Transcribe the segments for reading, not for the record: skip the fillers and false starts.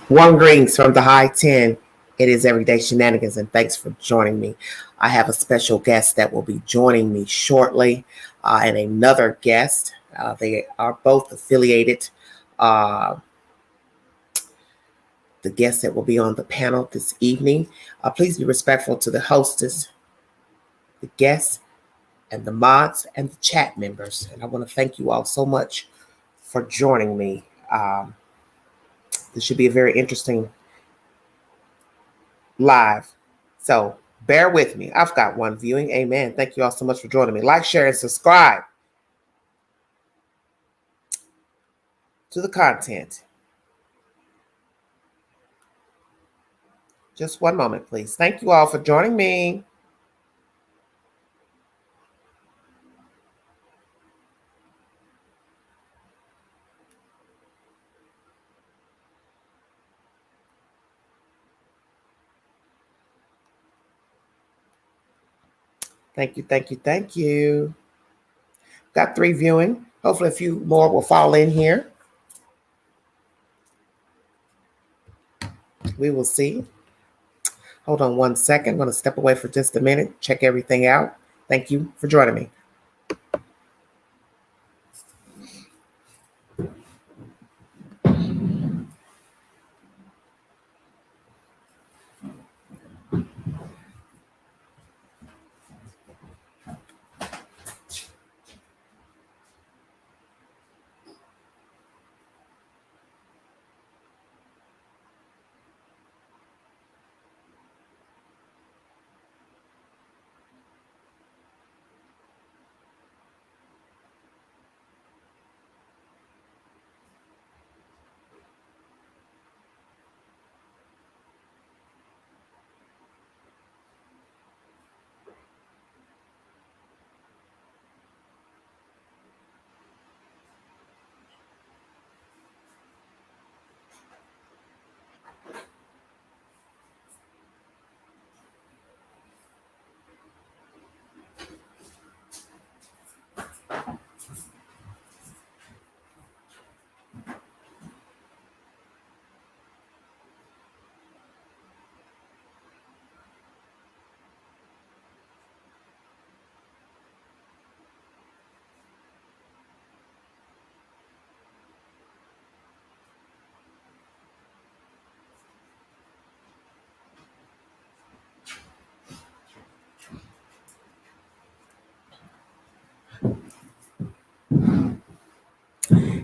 One greetings from the high 10. It is Everyday Shenanigans, and thanks for joining me. I have a special guest that will be joining me shortly, and another guest. They are both affiliated. Uh, the guests that will be on the panel this evening. Please be respectful to the hostess, the guests, and the mods, and the chat members. And I want to thank you all so much for joining me. This should be a very interesting live. So bear with me. I've got one viewing. Amen. Thank you all so much for joining me. Like, share, and subscribe to the content. Just one moment, please. Thank you all for joining me. Thank you, thank you, thank you. Got 3 viewing. Hopefully a few more will fall in here. We will see. Hold on one second. I'm going to step away for just a minute, check everything out. Thank you for joining me.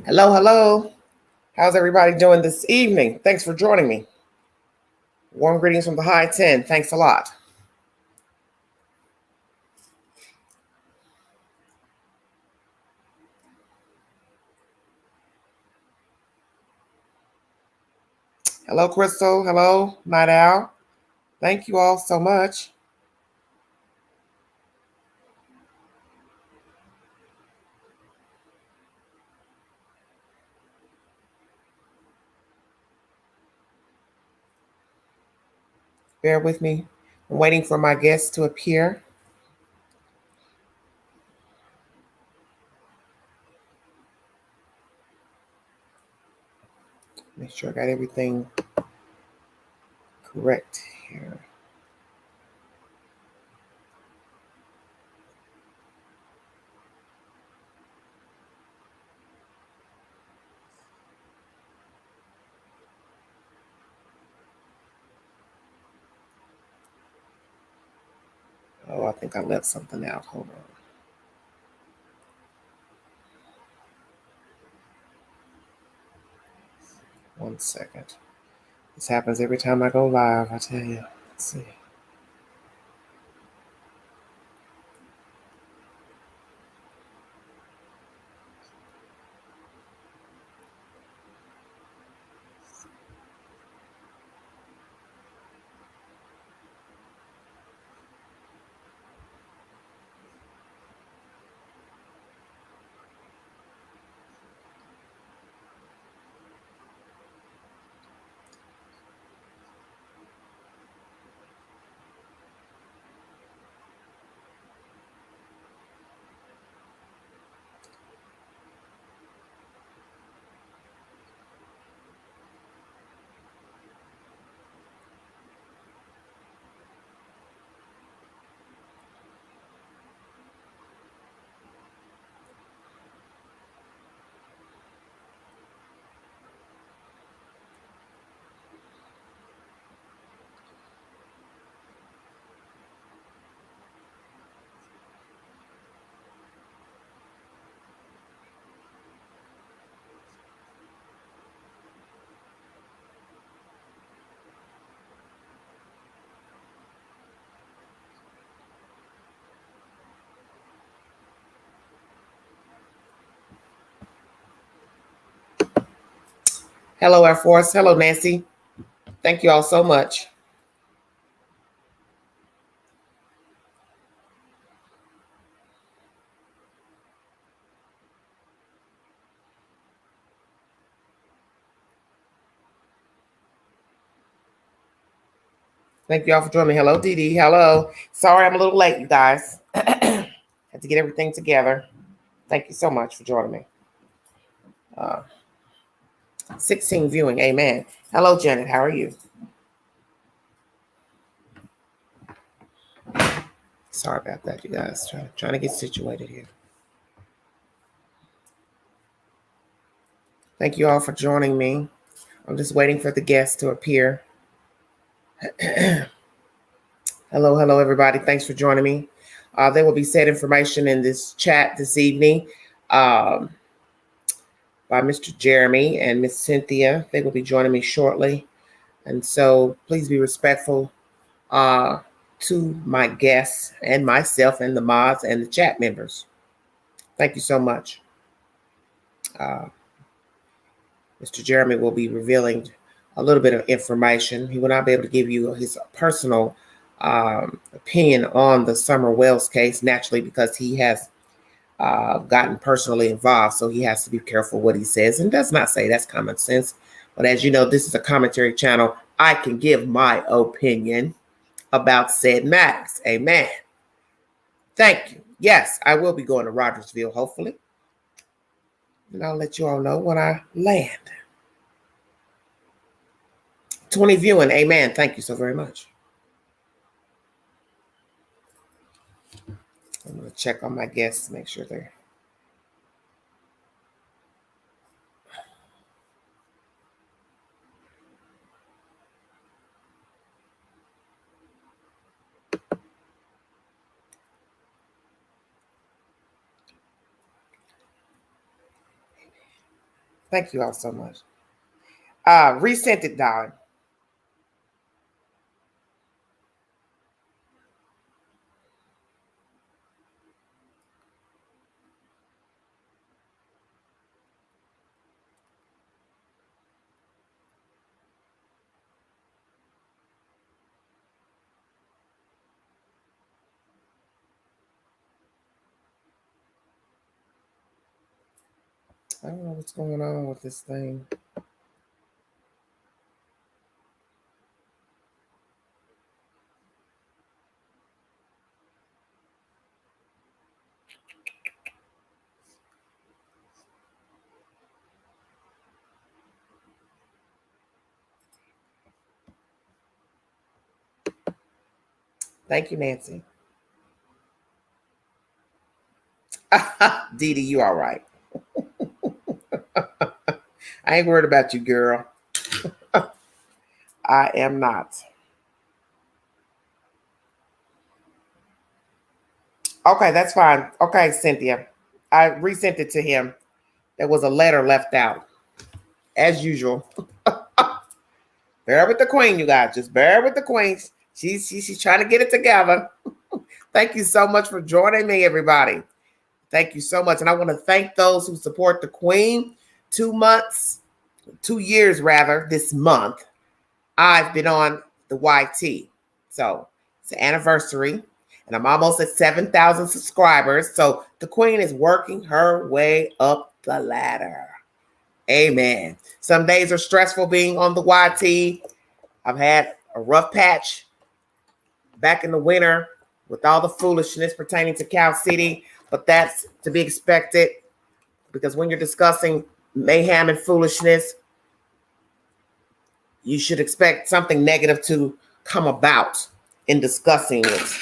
Hello, hello. How's everybody doing this evening? Thanks for joining me. Warm greetings from the high 10. Thanks a lot. Hello, Crystal. Hello, Night Owl. Thank you all so much. Bear with me. I'm waiting for my guests to appear. Make sure I got everything correct here. Oh, I think I left something out. Hold on. One second. This happens every time I go live, I tell you. Let's see. Hello, Air Force. Hello, Nancy. Thank you all so much. Thank you all for joining me. Hello, Dee Dee. Hello. Sorry I'm a little late, you guys. Had to get everything together. Thank you so much for joining me. 16 viewing. Amen. Hello, Janet. How are you? Sorry about that, you guys. Trying to get situated here. Thank you all for joining me. I'm just waiting for the guests to appear. Hello, everybody. Thanks for joining me. There will be said information in this chat this evening by Mr. Jeremy and Miss Cynthia. They will be joining me shortly. And so please be respectful to my guests and myself and the mods and the chat members. Thank you so much. Mr. Jeremy will be revealing a little bit of information. He will not be able to give you his personal opinion on the Summer Wells case, naturally, because he has gotten personally involved. So he has to be careful what he says and does not say. That's common sense. But as you know, this is a commentary channel. I can give my opinion about said matters. Amen. Thank you. Yes, I will be going to Rogersville, hopefully. And I'll let you all know when I land. 20 viewing. Amen. Thank you so very much. I'm going to check on my guests, make sure they're. Thank you all so much. Resent it, darling. I don't know what's going on with this thing. Thank you, Nancy. Dee Dee, you all right. I ain't worried about you, girl. I am not. Okay, that's fine. Okay, Cynthia. I resent it to him. There was a letter left out. As usual. Bear with the queen, you guys. Just bear with the queen. She's trying to get it together. Thank you so much for joining me, everybody. Thank you so much. And I want to thank those who support the queen. 2 years rather, this month, I've been on the YT. So it's an anniversary. And I'm almost at 7,000 subscribers. So the queen is working her way up the ladder. Amen. Some days are stressful being on the YT. I've had a rough patch back in the winter with all the foolishness pertaining to Cal City, but that's to be expected because when you're discussing mayhem and foolishness, you should expect something negative to come about in discussing it.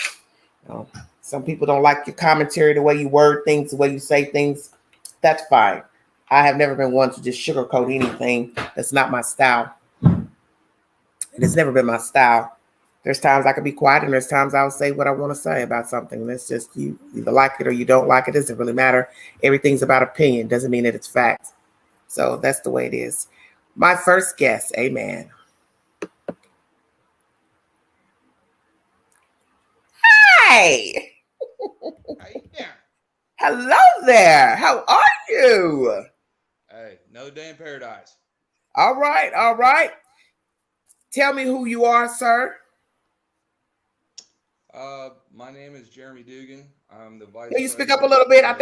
You know, some people don't like your commentary, the way you word things, the way you say things. That's fine. I have never been one to just sugarcoat anything. That's not my style. And it's never been my style. There's times I can be quiet and there's times I'll say what I want to say about something. And it's just you either like it or you don't like it. It doesn't really matter. Everything's about opinion. Doesn't mean that it's fact. So that's the way it is. My first guess, amen. Hi. Yeah. Hello there. How are you? Hey, no day in paradise. All right, all right. Tell me who you are, sir. My name is Jeremy Dugan. I'm the vice Can you speak up a president little bit? of.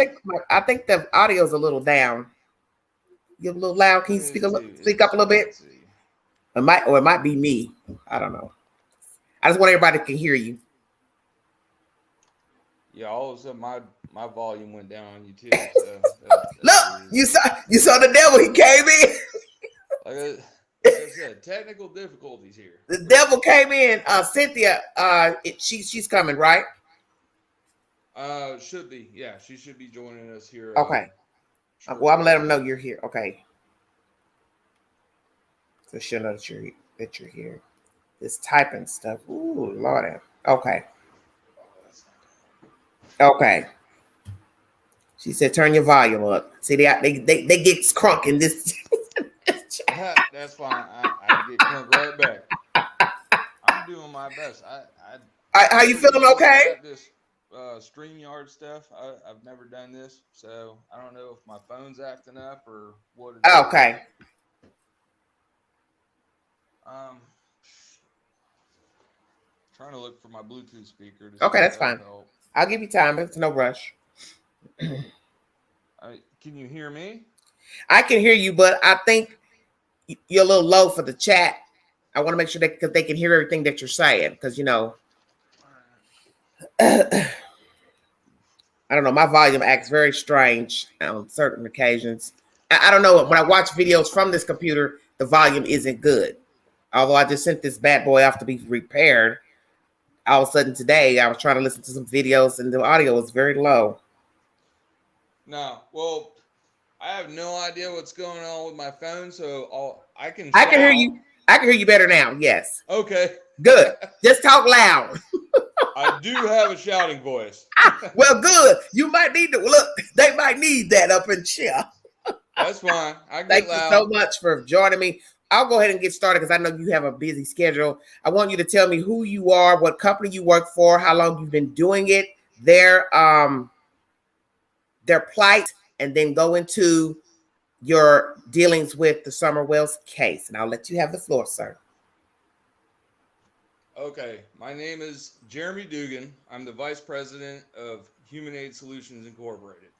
I think the audio's a little down. You're a little loud. Can Let you me see. speak up a little bit? Let's see. It might be me. I don't know. I just want everybody to hear you. Yeah, all of a sudden my volume went down on you too. So that's Look, weird. you saw the devil. He came in. Like I said, technical difficulties here. The devil came in. Cynthia, she's coming, right? Should be. Yeah, she should be joining us here. Okay. Well, I'm Shortly. gonna let them know you're here. Okay. So she'll know that you're here. This typing stuff. Ooh, Lord. Okay. Okay. She said, "Turn your volume up." See, they get crunk in this. That's fine. I get crunk right back. I'm doing my best. How I'm you getting feeling? used Okay. to this StreamYard stuff. I've never done this, so I don't know if my phone's acting up or what it is. Okay. Um, trying to look for my Bluetooth speaker to see Okay, if that's that'll fine. help. I'll give you time. It's no rush. Can you hear me? I can hear you, but I think you're a little low for the chat. I want to make sure because they can hear everything that you're saying. Because I don't know, my volume acts very strange on certain occasions. I don't know. When I watch videos from this computer, the volume isn't good. Although I just sent this bad boy off to be repaired. All of a sudden today, I was trying to listen to some videos and the audio was very low. No. Well, I have no idea what's going on with my phone, so I can I can hear shout. you. I can hear you better now. Yes. Okay. Good. Just talk loud. I do have a shouting voice. Well, good. You might need to look. They might need that up in chair. That's fine. I get Thank you loud. so much for joining me. I'll go ahead and get started because I know you have a busy schedule. I want you to tell me who you are, what company you work for, how long you've been doing it, their plight, and then go into your dealings with the Summer Wells case. And I'll let you have the floor, sir. Okay, my name is Jeremy Dugan. I'm the vice president of Human Aid Solutions Incorporated.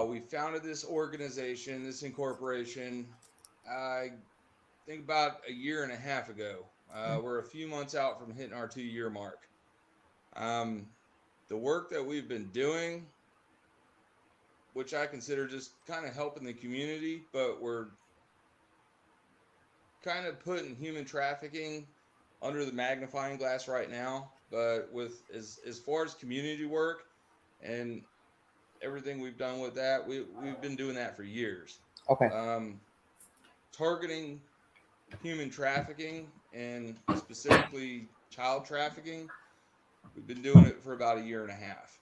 We founded this organization, this incorporation, I think about a year and a half ago. We're a few months out from hitting our 2-year mark. The work that we've been doing, which I consider just kind of helping the community, but we're kind of putting human trafficking under the magnifying glass right now. But with as far as community work and everything we've done with that, we've been doing that for years. Okay. Targeting human trafficking and specifically child trafficking, we've been doing it for about a year and a half.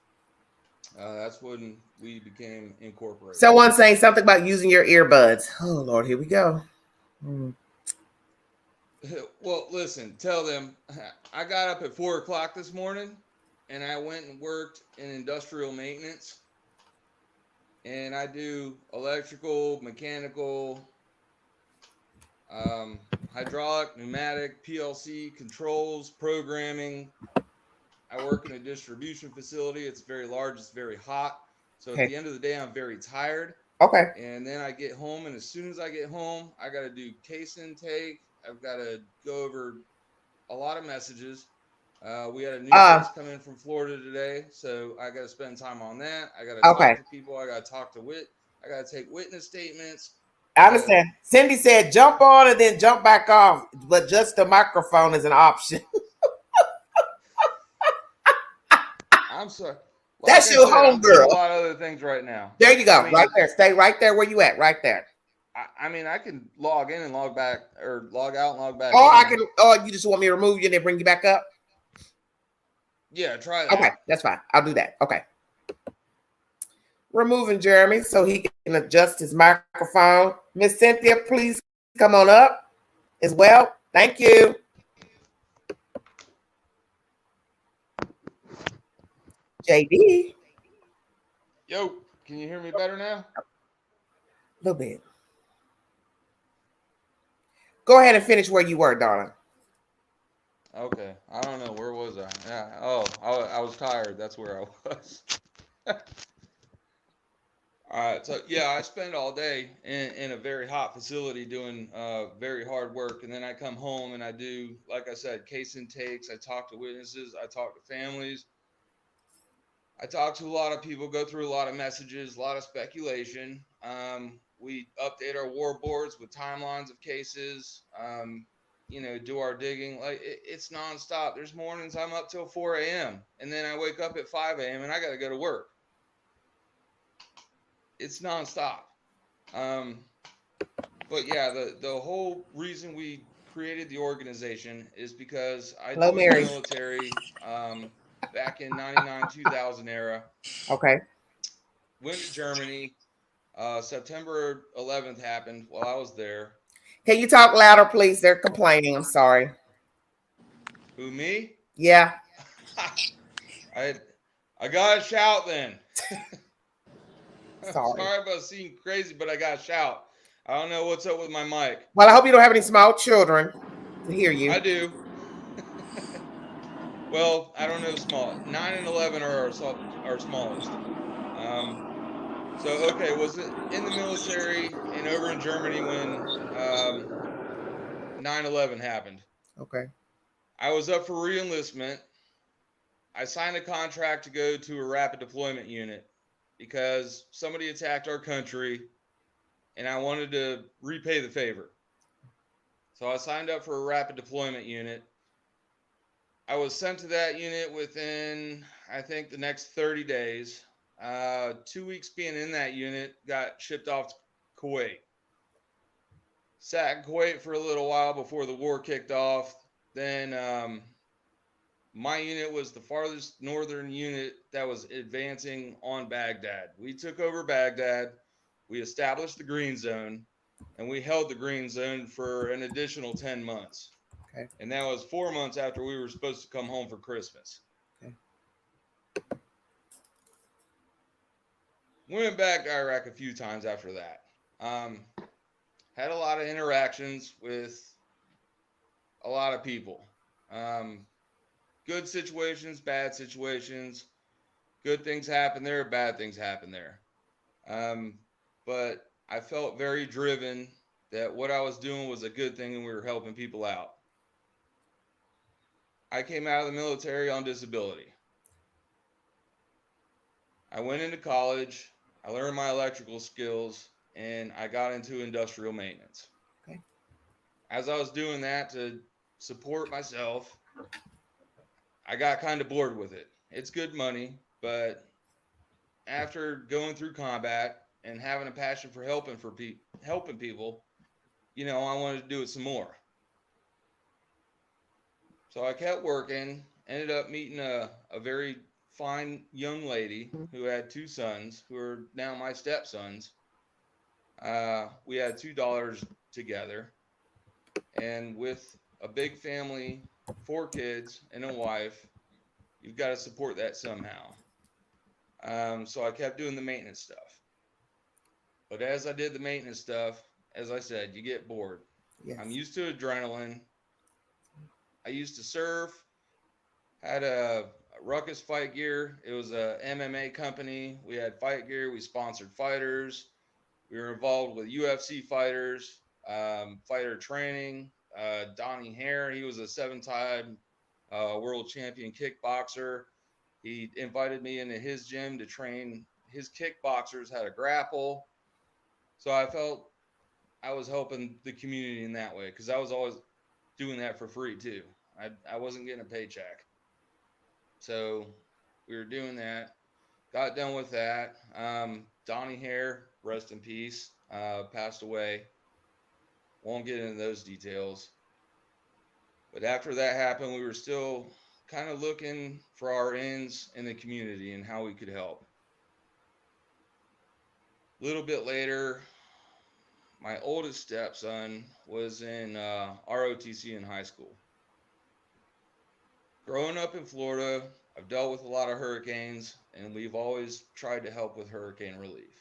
That's when we became incorporated. Someone saying something about using your earbuds. Oh, Lord, here we go. Well, listen, tell them I got up at 4 o'clock this morning and I went and worked in industrial maintenance. And I do electrical, mechanical, hydraulic, pneumatic, PLC, controls, programming. I work in a distribution facility. It's very large. It's very hot. So at the end of the day, I'm very tired. Okay. And then I get home, and as soon as I get home, I got to do case intake. I've got to go over a lot of messages. We had a new case come in from Florida today, so I got to spend time on that. I got to talk to people. I got to talk to I got to take witness statements. I understand. Cindy said jump on and then jump back off, but just the microphone is an option. I'm sorry. That's your home girl. A lot of other things right now. There you go. Right there. Stay right there where you at. Right there. I mean, I can log in and log back, or log out and log back. Or I can. Or you just want me to remove you and then bring you back up? Yeah, try that. Okay, that's fine. I'll do that. Okay. Removing Jeremy so he can adjust his microphone. Miss Cynthia, please come on up as well. Thank you. JD. Yo, can you hear me better now? A little bit. Go ahead and finish where you were, darling. Okay, I don't know, where was I? Yeah. Oh, I was tired. That's where I was. All right, so yeah, I spend all day in a very hot facility doing very hard work, and then I come home and I do, like I said, case intakes. I talk to witnesses. I talk to families. I talk to a lot of people, go through a lot of messages, a lot of speculation. We update our war boards with timelines of cases. Do our digging. Like it's nonstop. There's mornings I'm up till 4 a.m. and then I wake up at 5 a.m. and I got to go to work. It's nonstop. Um, but yeah, the whole reason we created the organization is because I Hello, joined the Mary. military back in 99, 2000 era. Okay. Went to Germany. September 11th happened while I was there. Can you talk louder, please? They're complaining. I'm sorry. Who, me? Yeah. I I got to shout then. Sorry. Sorry about seeming crazy, but I got to shout. I don't know what's up with my mic. Well, I hope you don't have any small children to hear you. I do. Well, I don't know small. 9 and 11 are our smallest. Um, so, okay, was it in the military and over in Germany when 9/11 happened? Okay. I was up for reenlistment. I signed a contract to go to a rapid deployment unit because somebody attacked our country and I wanted to repay the favor. So I signed up for a rapid deployment unit. I was sent to that unit within, I think, the next 30 days. 2 weeks being in that unit, got shipped off to Kuwait. Sat in Kuwait for a little while before the war kicked off. Then my unit was the farthest northern unit that was advancing on Baghdad. We took over Baghdad, we established the green zone, and we held the green zone for an additional 10 months. Okay. And that was 4 months after we were supposed to come home for Christmas. Okay. Went back to Iraq a few times after that. Had a lot of interactions with a lot of people. Good situations, bad situations. Good things happen there, bad things happen there. But I felt very driven that what I was doing was a good thing and we were helping people out. I came out of the military on disability. I went into college, I learned my electrical skills, and I got into industrial maintenance. Okay. As I was doing that to support myself, I got kind of bored with it. It's good money, but after going through combat and having a passion for helping people, I wanted to do it some more. So I kept working, ended up meeting a very fine young lady who had two sons who are now my stepsons. We had $2 together, and with a big family, 4 kids, and a wife, you've got to support that somehow. So I kept doing the maintenance stuff. But as I did the maintenance stuff, as I said, you get bored. Yes. I'm used to adrenaline. I used to surf, had a Ruckus Fight Gear. It was a MMA company. We had fight gear. We sponsored fighters. We were involved with UFC fighters, fighter training. Donnie Hare, he was a 7-time world champion kickboxer. He invited me into his gym to train his kickboxers how to grapple. So I felt I was helping the community in that way because I was always doing that for free too. I wasn't getting a paycheck. So we were doing that. Got done with that. Donnie Hare, rest in peace, passed away. Won't get into those details. But after that happened, we were still kind of looking for our ends in the community and how we could help. A little bit later, my oldest stepson was in ROTC in high school. Growing up in Florida, I've dealt with a lot of hurricanes, and we've always tried to help with hurricane relief.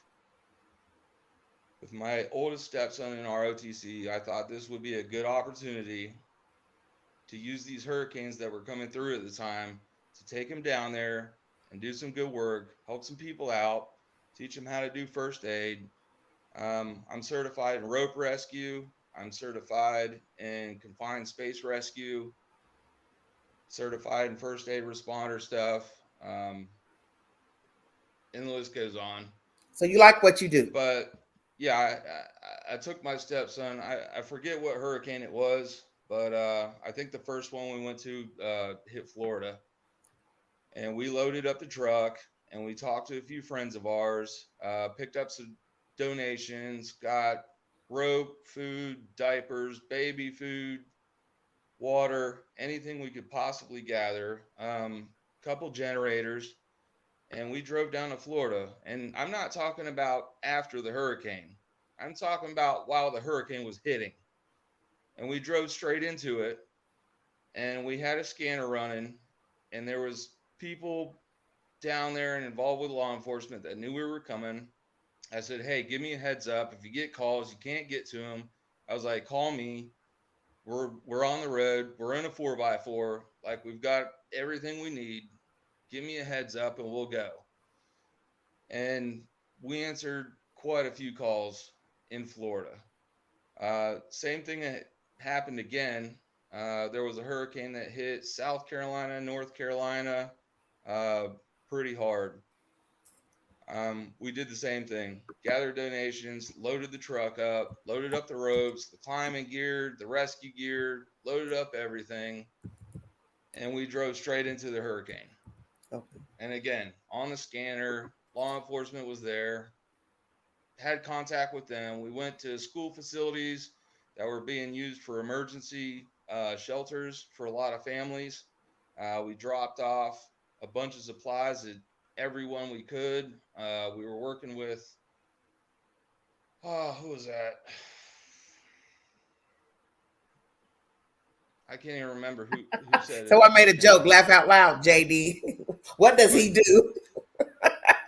with my oldest stepson in ROTC, I thought this would be a good opportunity to use these hurricanes that were coming through at the time to take him down there and do some good work, help some people out, teach them how to do first aid. I'm certified in rope rescue. I'm certified in confined space rescue, certified in first aid responder stuff. And the list goes on. So you like what you do? But yeah, I took my stepson. I forget what hurricane it was, but I think the first one we went to hit Florida, and we loaded up the truck and we talked to a few friends of ours, picked up some donations, got rope, food, diapers, baby food, water, anything we could possibly gather, couple generators, and we drove down to Florida. And I'm not talking about after the hurricane. I'm talking about while the hurricane was hitting. And we drove straight into it, and we had a scanner running, and there was people down there and involved with law enforcement that knew we were coming. I said, "Hey, give me a heads up. If you get calls, you can't get to them." I was like, "Call me. We're on the road. We're in a 4x4. Like, we've got everything we need. Give me a heads up and we'll go." And we answered quite a few calls in Florida. Same thing that happened again. There was a hurricane that hit South Carolina, North Carolina, uh, pretty hard. We did the same thing. Gathered donations, loaded the truck up, loaded up the ropes, the climbing gear, the rescue gear, loaded up everything, and we drove straight into the hurricane. Okay. And again, on the scanner, law enforcement was there, had contact with them. We went to school facilities that were being used for emergency shelters for a lot of families. We dropped off a bunch of supplies at everyone we could. We were working with, who was that? I can't even remember who said it. So I made a joke. Laugh out loud, JD. What does he do?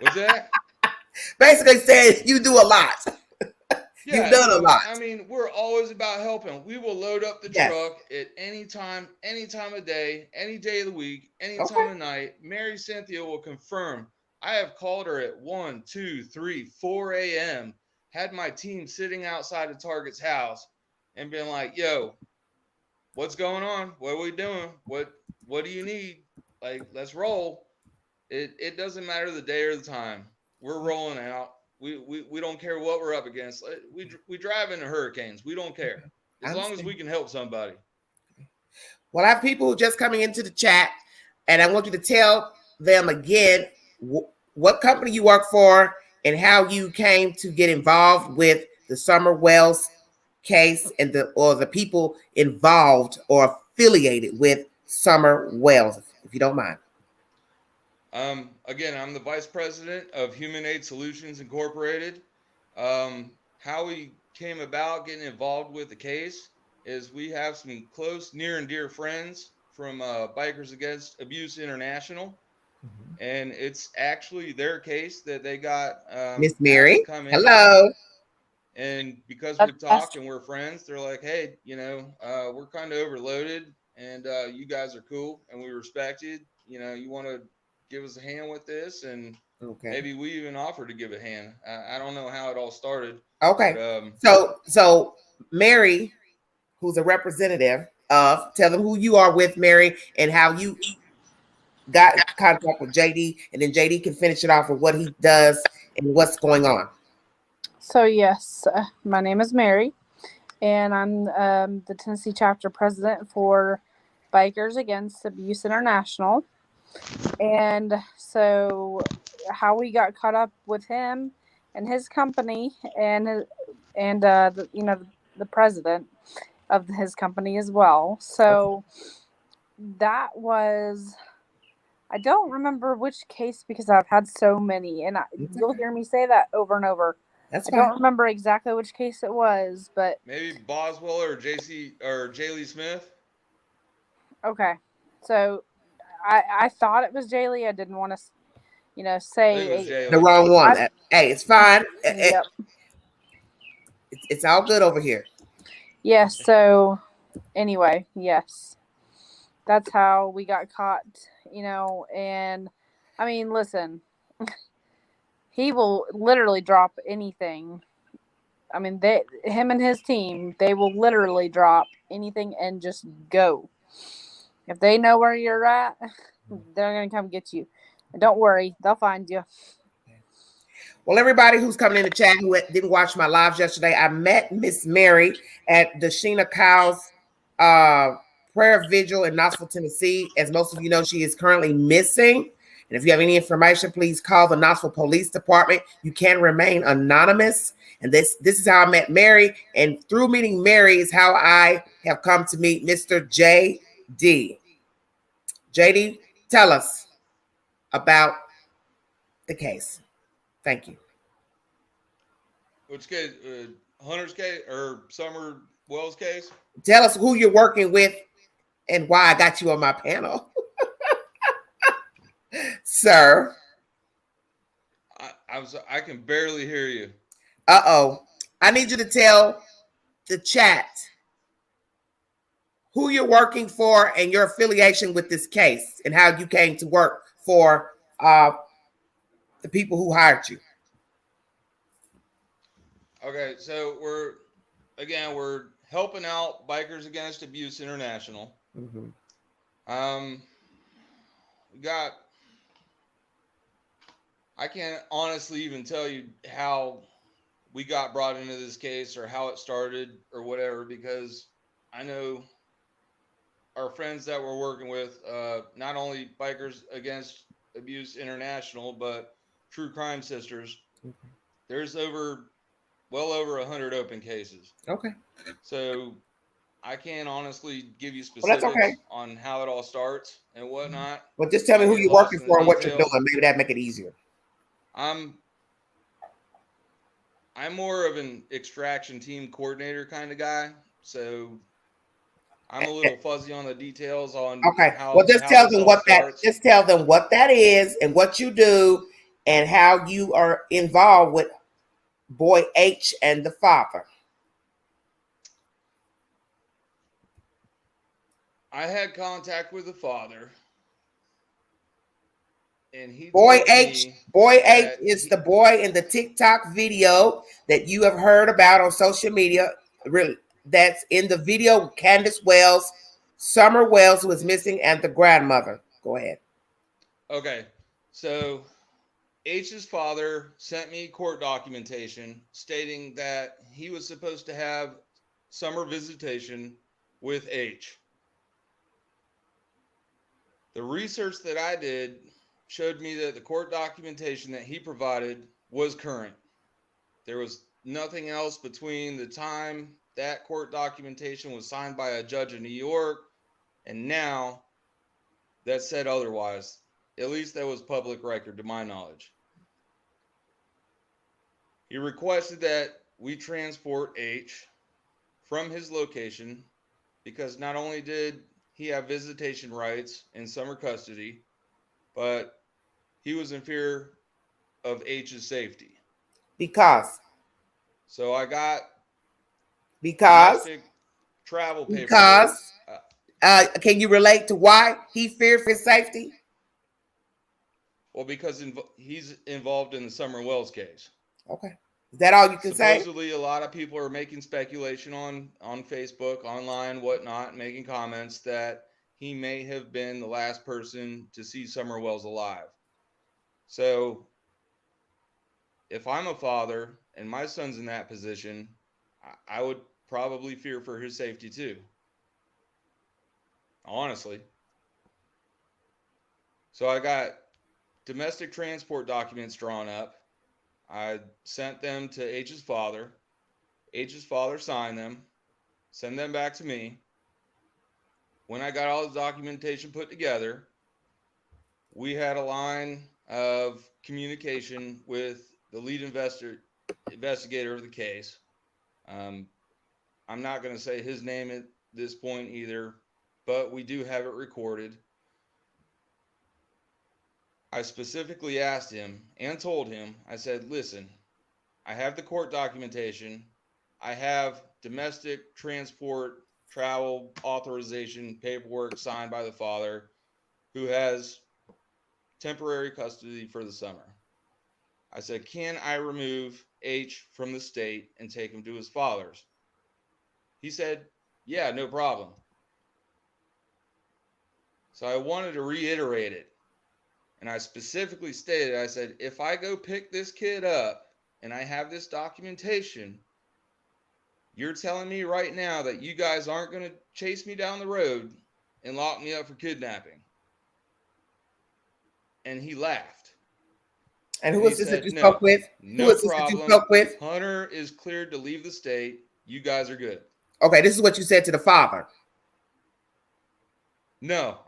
What's that? Basically says you do a lot. You've Yeah, done a lot. I mean, we're always about helping. We will load up the Yes. truck at any time of day, any day of the week, any time Okay. of night. Mary Cynthia will confirm. I have called her at 1, 2, 3, 4 a.m., had my team sitting outside of Target's house and been like, "Yo, what's going on? What are we doing? What do you need? Like, let's roll." It doesn't matter the day or the time. We're rolling out. We don't care what we're up against. We drive into hurricanes. We don't care I as long as understand. we can help somebody. Well, I have people just coming into the chat, and I want you to tell them again what company you work for and how you came to get involved with the Summer Wells case and the people involved or affiliated with Summer Wells, if you don't mind. Again, I'm the vice president of Human Aid Solutions Incorporated. How we came about getting involved with the case is we have some close, near, and dear friends from Bikers Against Abuse International, and it's actually their case that they got Miss asked to Mary, come in. hello. And because we've talked and we're friends, they're like, "Hey, we're kind of overloaded, and you guys are cool, and we respect you. You want to give us a hand with this?" And Okay. maybe we even offered to give a hand. I don't know how it all started. Okay. But, So Mary, who's a representative of, tell them who you are with, Mary, and how you got in contact with JD, and then JD can finish it off with what he does and what's going on. So yes, my name is Mary, and I'm the Tennessee chapter president for Bikers Against Abuse International. And so, how we got caught up with him and his company, and the president of his company as well. So that was. I don't remember which case because I've had so many, and you'll hear me say that over and over. That's I don't remember exactly which case it was, but maybe Boswell or J. Lee Smith. okay. So I thought it was J. Lee. I didn't want to, say I think it was J. the Lee. wrong one. Hey, it's fine. Yep. It's all good over here. Yes. So anyway, yes, that's how we got caught. And I mean, listen, he will literally drop anything. I mean, him and his team, they will literally drop anything and just go. If they know where you're at, they're gonna come get you. And don't worry, they'll find you. Well, everybody who's coming in the chat who didn't watch my lives yesterday, I met Miss Mary at the Sheena Cow's prayer vigil in Knoxville, Tennessee. As most of you know, she is currently missing. And if you have any information, please call the Knoxville Police Department. You can remain anonymous. And this is how I met Mary. And through meeting Mary is how I have come to meet Mr. J.D. JD, tell us about the case. Thank you. Which case? Hunter's case or Summer Wells case? Tell us who you're working with and why I got you on my panel. Sir. I can barely hear you. Uh-oh. I need you to tell the chat who you're working for and your affiliation with this case and how you came to work for the people who hired you. Okay, so we're helping out Bikers Against Abuse International. Mm-hmm. We got. I can't honestly even tell you how we got brought into this case or how it started or whatever, because I know our friends that we're working with, not only Bikers Against Abuse International, but True Crime Sisters. Okay. There's well over 100 open cases. Okay. So I can't honestly give you specifics on how it all starts and whatnot. Well, just tell me who you're working for and what you're doing. Maybe that'd make it easier. I'm more of an extraction team coordinator kind of guy, so I'm a little fuzzy on the details on how. Well, just tell them what starts. Just tell them what that is and what you do and how you are involved with boy H and the father. I had contact with the father, and he Boy H is the boy in the TikTok video that you have heard about on social media. Really, that's in the video with Candace Wells, Summer Wells, who is missing, and the grandmother. Go ahead. Okay, so H's father sent me court documentation stating that he was supposed to have summer visitation with H. The research that I did showed me that the court documentation that he provided was current. There was nothing else between the time that court documentation was signed by a judge in New York and now that said otherwise. At least that was public record to my knowledge. He requested that we transport H from his location because not only did he have visitation rights in summer custody, but he was in fear of H's safety. Because? So I got domestic travel paperwork. Because? Can you relate to why he feared for his safety? Well, because he's involved in the Summer Wells case. Okay. Is that all you can say? Supposedly, a lot of people are making speculation on Facebook, online, whatnot, making comments that he may have been the last person to see Summer Wells alive. So, if I'm a father and my son's in that position, I would probably fear for his safety too. Honestly. So I got domestic transport documents drawn up. I sent them to H's father. H's father signed them, send them back to me. When I got all the documentation put together, we had a line of communication with the lead investigator of the case. I'm not going to say his name at this point either, but we do have it recorded. I specifically asked him and told him, I said, listen, I have the court documentation. I have domestic transport travel authorization paperwork signed by the father, who has temporary custody for the summer. I said, can I remove H from the state and take him to his father's? He said, yeah, no problem. So I wanted to reiterate it. And I specifically stated, I said, if I go pick this kid up and I have this documentation, you're telling me right now that you guys aren't going to chase me down the road and lock me up for kidnapping. And he laughed. And who And he is this that said, you spoke no, with? Who no is this that you problem. spoke with? Hunter is cleared to leave the state. You guys are good. Okay, this is what you said to the father. No,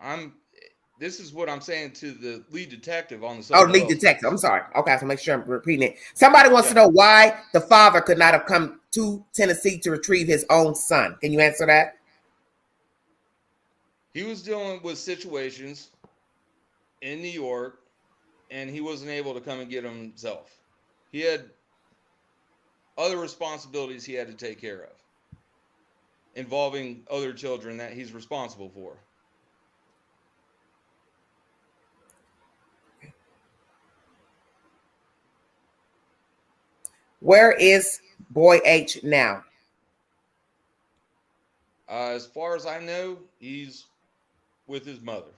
this is what I'm saying to the lead detective on the Oh, Summer lead Wells detective. case. I'm sorry. Okay, so make sure I'm repeating it. Somebody wants to Yeah. know why the father could not have come to Tennessee to retrieve his own son. Can you answer that? He was dealing with situations in New York, and he wasn't able to come and get him himself. He had other responsibilities he had to take care of, involving other children that he's responsible for. Where is boy H now? As far as I know, he's with his mother.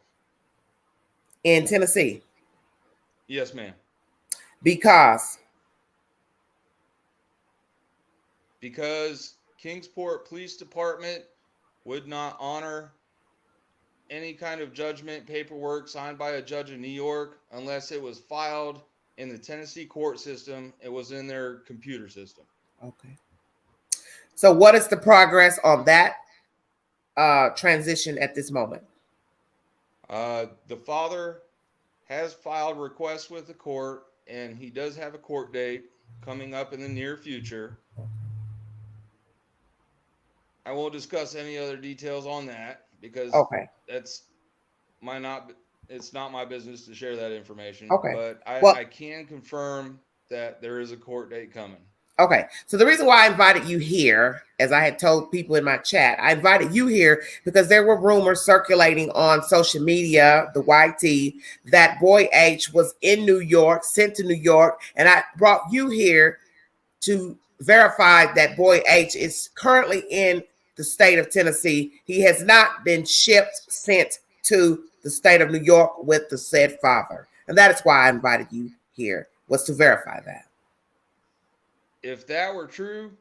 In Tennessee. Yes, ma'am. Because Kingsport Police Department would not honor any kind of judgment paperwork signed by a judge in New York unless it was filed in the Tennessee court system. It was in their computer system. okay. So what is the progress on that transition at this moment? The father has filed requests with the court, and he does have a court date coming up in the near future. I won't discuss any other details on that because Okay. it's not my business to share that information. Okay. But Well, I can confirm that there is a court date coming. okay. So the reason why I invited you here, as I had told people in my chat, I invited you here because there were rumors circulating on social media, the YT, that boy H was in New York, sent to New York, and I brought you here to verify that boy H is currently in the state of Tennessee. He has not been sent to the state of New York with the said father. And that is why I invited you here, was to verify that. If that were true,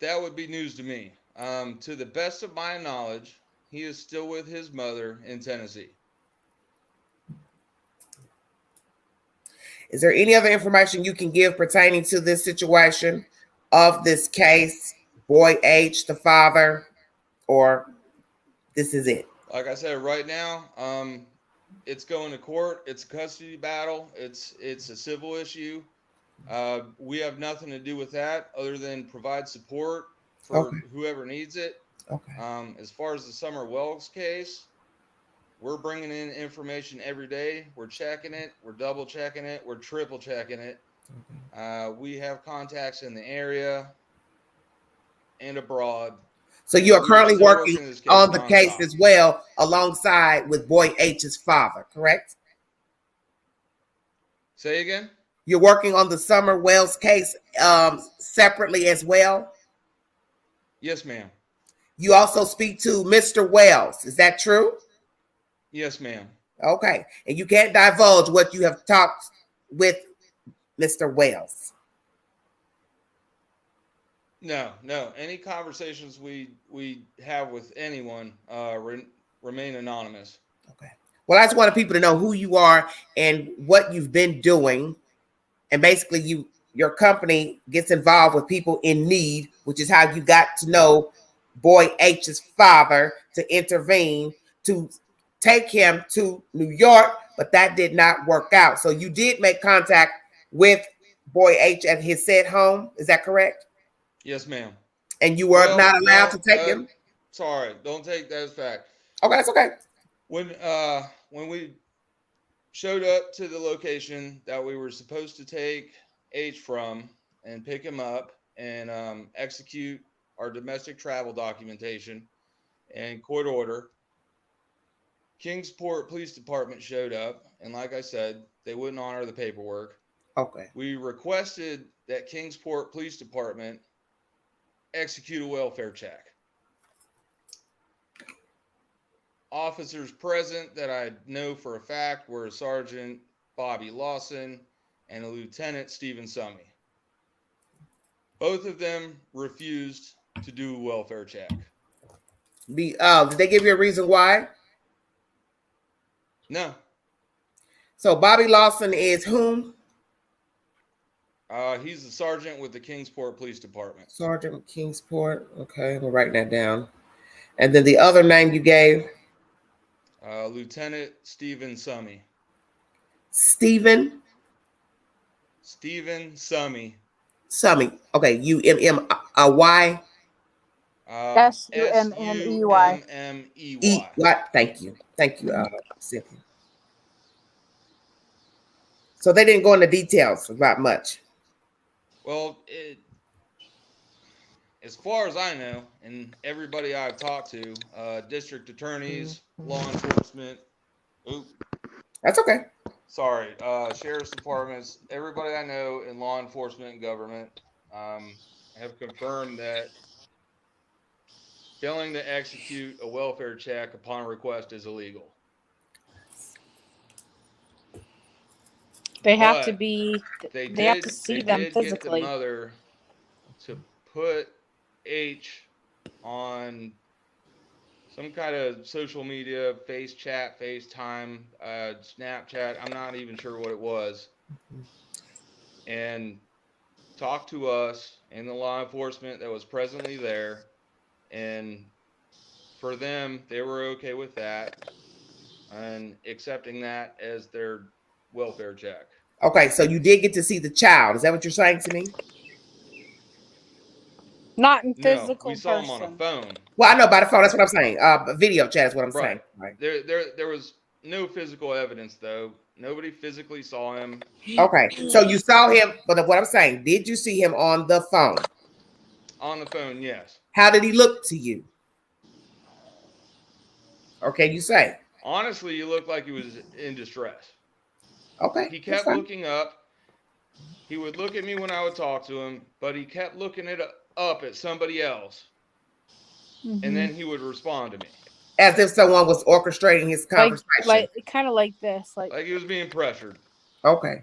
that would be news to me. To the best of my knowledge, he is still with his mother in Tennessee. Is there any other information you can give pertaining to this situation of this case, boy H, the father, or this is it? Like I said, right now, it's going to court. It's a custody battle. It's a civil issue. We have nothing to do with that other than provide support for whoever needs it. Okay. As far as the Summer Wells case, we're bringing in information every day. We're checking it. We're double checking it. We're triple checking it. We have contacts in the area and abroad. So you are currently working on the case as well, alongside with boy H's father, correct? Say again? You're working on the Summer Wells case separately as well? Yes, ma'am. You also speak to Mr. Wells. Is that true? Yes, ma'am. Okay. And you can't divulge what you have talked with Mr. Wells. No. Any conversations we have with anyone remain anonymous. Okay. Well, I just wanted people to know who you are and what you've been doing. And basically, your company gets involved with people in need, which is how you got to know boy H's father to intervene to take him to New York, but that did not work out. So you did make contact with boy H at his said home. Is that correct? Yes, ma'am. And you were not allowed to take him? Sorry, don't take that as fact. Okay, that's okay. When we showed up to the location that we were supposed to take H from and pick him up and execute our domestic travel documentation and court order. Kingsport Police Department showed up, and like I said, they wouldn't honor the paperwork. Okay. We requested that Kingsport Police Department execute a welfare check. Officers present that I know for a fact were Sergeant Bobby Lawson and a Lieutenant Stephen Summy. Both of them refused to do a welfare check. Did they give you a reason why? No. So Bobby Lawson is whom? He's the sergeant with the Kingsport Police Department. Sergeant Kingsport. Okay, we're writing that down. And then the other name you gave? Lieutenant Stephen Summy. Stephen Summy. Summy. Okay, U-M-M-Y. S-U-M-M-E-Y. S-U-M-M-E-Y. What? Thank you, Cynthia. So they didn't go into details about much. Well, as far as I know, and everybody I've talked to, district attorneys, law enforcement, That's okay. Sorry, sheriff's departments, everybody I know in law enforcement and government have confirmed that failing to execute a welfare check upon request is illegal. They have But to be. They have to see them did physically. get the mother to put H on some kind of social media, FaceTime, Snapchat. I'm not even sure what it was. And talk to us and the law enforcement that was presently there. And for them, they were okay with that and accepting that as their welfare check. Okay, so you did get to see the child. Is that what you're saying to me? Not in physical No, we saw him on a phone. Well, I know by the phone. That's what I'm saying. Video chat is what I'm saying. Right. There was no physical evidence though. Nobody physically saw him. Okay, so you saw him, but what I'm saying, did you see him on the phone? On the phone, yes. How did he look to you? Or can you say? Honestly, he looked like he was in distress. Okay. He kept looking up. He would look at me when I would talk to him, but he kept looking up at somebody else. Mm-hmm. And then he would respond to me. As if someone was orchestrating his conversation. Like kind of like this. Like he was being pressured. Okay.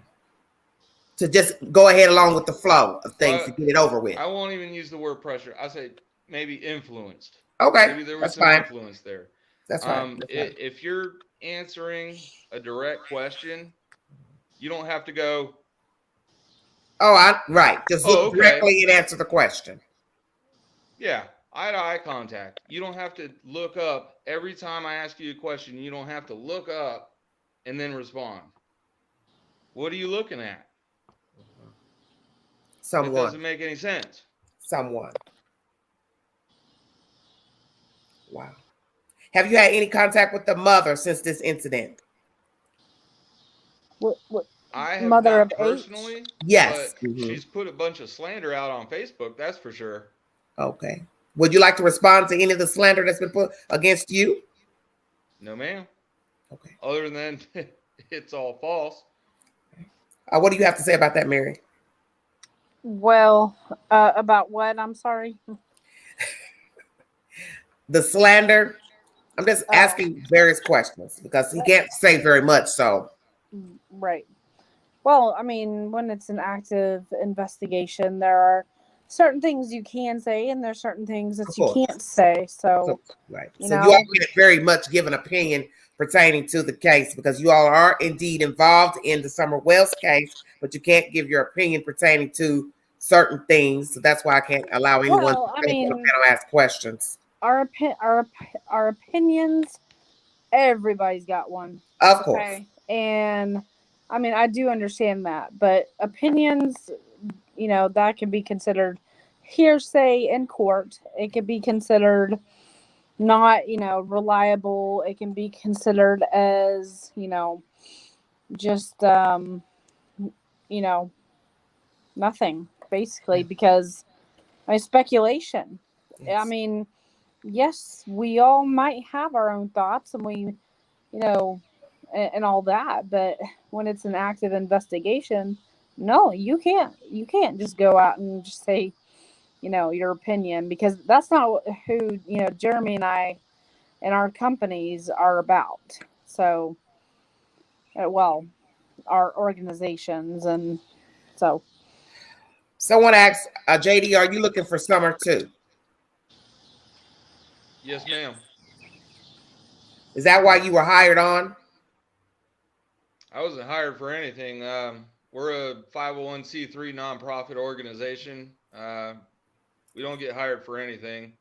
To just go ahead along with the flow of things to get it over with. I won't even use the word pressure. I say maybe influenced. Okay. Maybe there was some influence there. That's fine. If you're answering a direct question, you don't have to go. Right. Just look directly and answer the question. Yeah. Eye-to-eye contact. You don't have to look up. Every time I ask you a question, you don't have to look up and then respond. What are you looking at? Someone. It doesn't make any sense. Someone. Wow. Have you had any contact with the mother since this incident? What I have mother not of personally. H? Yes. But she's put a bunch of slander out on Facebook, that's for sure. Okay. Would you like to respond to any of the slander that's been put against you? No, ma'am. Okay. Other than it's all false. What do you have to say about that, Mary? Well, about what? I'm sorry. The slander. I'm just asking various questions because he can't say very much. So. Right. Well, I mean, when it's an active investigation, there are certain things you can say and there's certain things that you can't say. So right. You so know, you all can't very much give an opinion pertaining to the case because you all are indeed involved in the Summer Wells case, but you can't give your opinion pertaining to certain things. So that's why I can't allow anyone to ask questions. Our opinions, everybody's got one. Of course. And I mean, I do understand that, but opinions, you know, that can be considered hearsay in court. It could be considered not, you know, reliable. It can be considered as, you know, just, you know, nothing basically because speculation. I mean, yes, we all might have our own thoughts, and we, and all that, but when it's an active investigation, no, you can't just go out and just say, your opinion, because that's not who, Jeremy and I and our companies are about. So, well, our organizations, and so. Someone asked, JD, are you looking for summer too? Yes, ma'am. Is that why you were hired on? I wasn't hired for anything. We're a 501c3 nonprofit organization. We don't get hired for anything.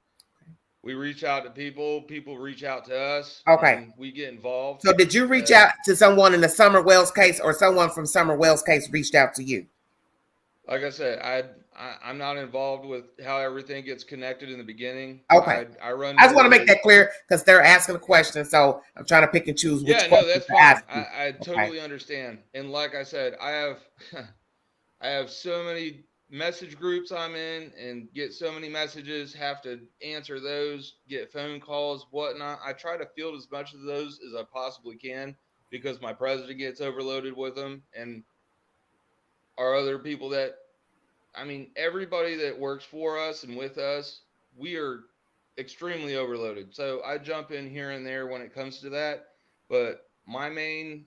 We reach out to people. People reach out to us. Okay. And we get involved. So did you reach out to someone in the Summer Wells case, or someone from Summer Wells case reached out to you? Like I said, I'm not involved with how everything gets connected in the beginning. Okay. I run. I just want to make that clear because they're asking a question, so I'm trying to pick and choose which. Yeah, no, that's fine. I totally understand. And like I said, I have so many message groups I'm in and get so many messages, have to answer those, get phone calls, whatnot. I try to field as much of those as I possibly can because my president gets overloaded with them, and our other people that, everybody that works for us and with us, we are extremely overloaded. So I jump in here and there when it comes to that. But my main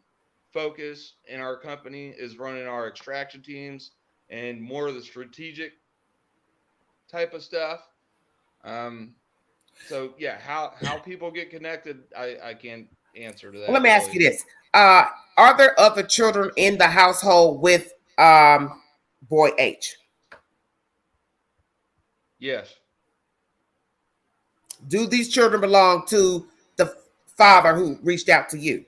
focus in our company is running our extraction teams and more of the strategic type of stuff. So yeah, how people get connected, I can't answer to that. Well, let me ask you this: are there other children in the household with boy H? Yes. Do these children belong to the father who reached out to you?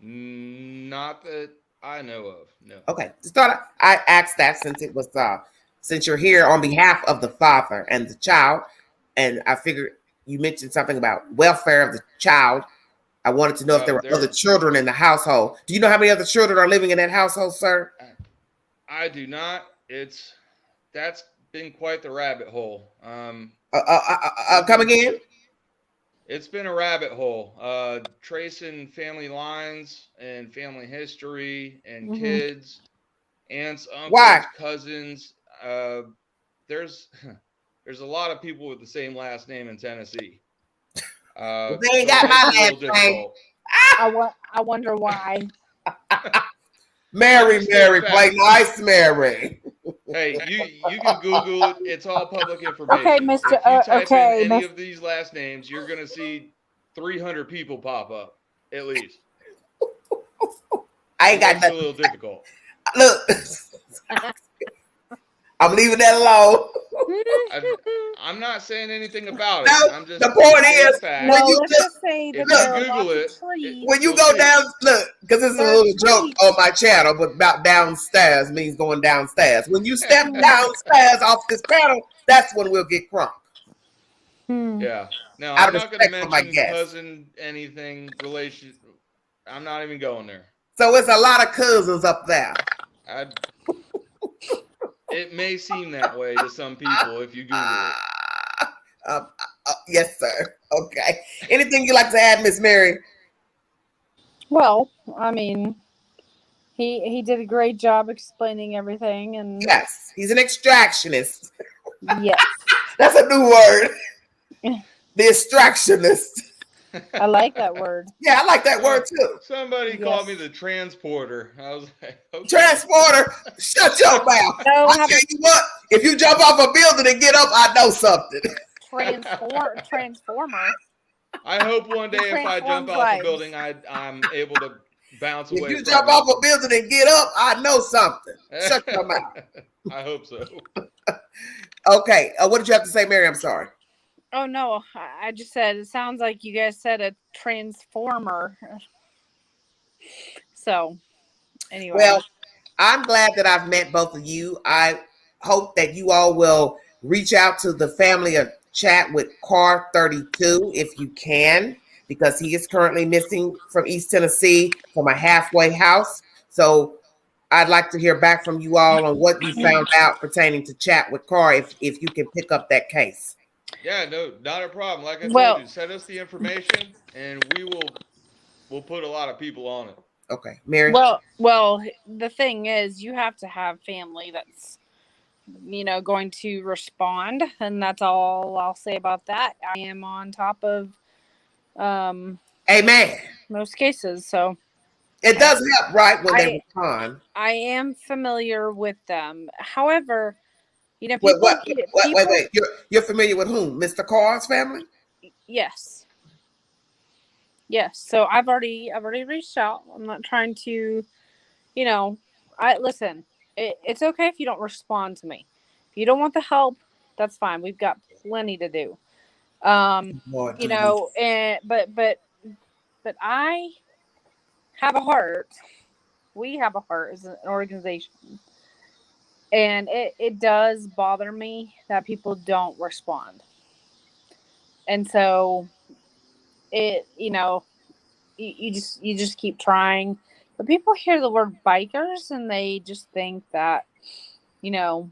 Not that I know of. No. Okay, just thought I asked that since it was since you're here on behalf of the father and the child, and I figured you mentioned something about welfare of the child. I wanted to know if there were other children in the household. Do you know how many other children are living in that household, sir? I do not. That's been quite the rabbit hole. Come again? It's been a rabbit hole. Tracing family lines and family history and kids, aunts, uncles, cousins. There's a lot of people with the same last name in Tennessee. They ain't got my last name. I wonder why. Mary, play nice, Mary. Hey, you can Google it. It's all public information. Okay, Mr. If you type in any of these last names, you're gonna see 300 people pop up at least. I ain't got nothing. A little difficult. Look, I'm leaving that alone. I'm not saying anything about it. No, I'm just the point is, when you just say that there are Google lots it, of trees. When you go down, look, because this is a little joke on my channel, but about downstairs means going downstairs. When you step downstairs off this panel, that's when we'll get crunk. Yeah. No, I'm not going to mention cousin anything relation. I'm not even going there. So it's a lot of cousins up there. It may seem that way to some people if you Google it. Yes, sir. Okay. Anything you'd like to add, Miss Mary? Well, he did a great job explaining everything, and yes, he's an extractionist. Yes, that's a new word. The extractionist. I like that word. Yeah, I like that word too. Somebody called me the transporter. I was like, okay. Transporter? Shut your mouth. No, I'll tell you what, if you jump off a building and get up, I know something. Transformer. I hope one day if I jump off a building, I'm able to bounce away. If you jump off a building and get up, I know something. Shut your mouth. I hope so. Okay. What did you have to say, Mary? I'm sorry. Oh, no. I just said, it sounds like you guys said a transformer. So, anyway. Well, I'm glad that I've met both of you. I hope that you all will reach out to the family of Chat with Car 32 if you can, because he is currently missing from East Tennessee from a halfway house. So I'd like to hear back from you all on what you found out pertaining to Chat with Car, if you can pick up that case. Yeah, no, not a problem. Like I told Well, you, send us the information, and we'll put a lot of people on it. Okay, Mary. well, the thing is, you have to have family that's going to respond, and that's all I'll say about that. I am on top of Amen. most cases, so It does help, right, when they I respond. I am familiar with them. However, Wait, people wait. You're familiar with whom? Mr. Carr's family? yes. Yes. So I've already reached out. I'm not trying to, I listen. It's okay if you don't respond to me. If you don't want the help, that's fine. We've got plenty to do. Lord Jesus. And but I have a heart. We have a heart as an organization. And it does bother me that people don't respond. And so you just keep trying. But people hear the word bikers and they just think that, listen,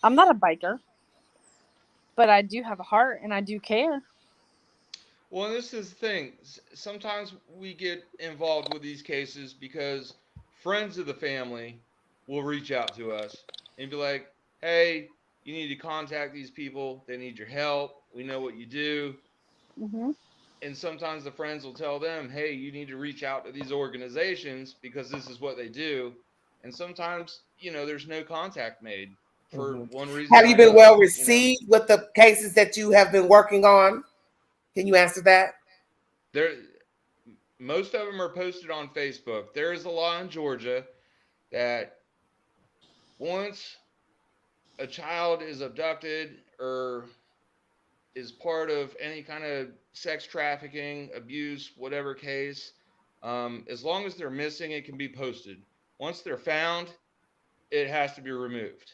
I'm not a biker, but I do have a heart and I do care. Well, this is the thing. Sometimes we get involved with these cases because friends of the family will reach out to us and be like, "Hey, you need to contact these people. They need your help. We know what you do." Mm-hmm. And sometimes the friends will tell them, "Hey, you need to reach out to these organizations because this is what they do." And sometimes, there's no contact made for Mhm. one reason Have or you been well another. received with the cases that you have been working on? Can you answer that? There, most of them are posted on Facebook. There is a law in Georgia that once a child is abducted or is part of any kind of sex trafficking, abuse, whatever case, as long as they're missing, it can be posted. Once they're found, it has to be removed.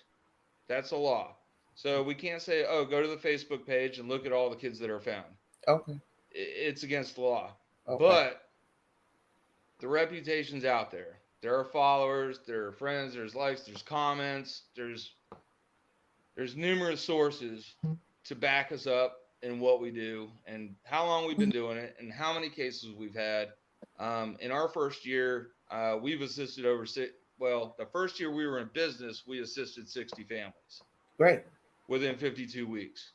That's a law. So we can't say, oh, go to the Facebook page and look at all the kids that are found. Okay. It's against the law. Okay. But the reputation's out there. There are followers, there are friends, there's likes, there's comments, there's numerous sources to back us up in what we do and how long we've been doing it and how many cases we've had. In our first year, we've assisted the first year we were in business, we assisted 60 families Great. within 52 weeks.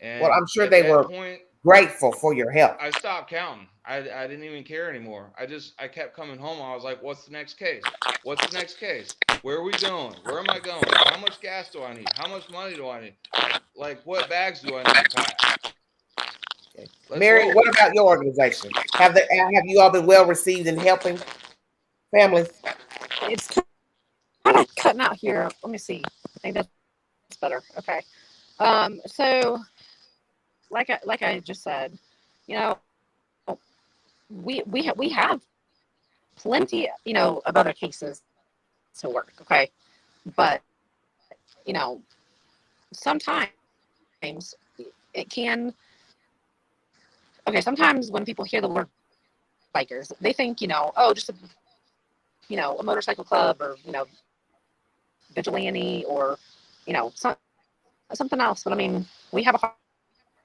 Well, And I'm sure at they that were point, grateful for your help. I stopped counting. I didn't even care anymore. I kept coming home. I was like, what's the next case? What's the next case? Where are we going? Where am I going? How much gas do I need? How much money do I need? Like what bags do I need to pack? Okay. Let's Mary, roll. what about your organization? Have you all been well received in helping families? It's kind of cutting out here. Let me see. I think that's better. Okay. So like I just said, you know, we have plenty, of other cases to work. Okay, but you know, sometimes it can. Okay, sometimes when people hear the word bikers, they think, oh, just a motorcycle club or vigilante or something else. But I mean, we have a heart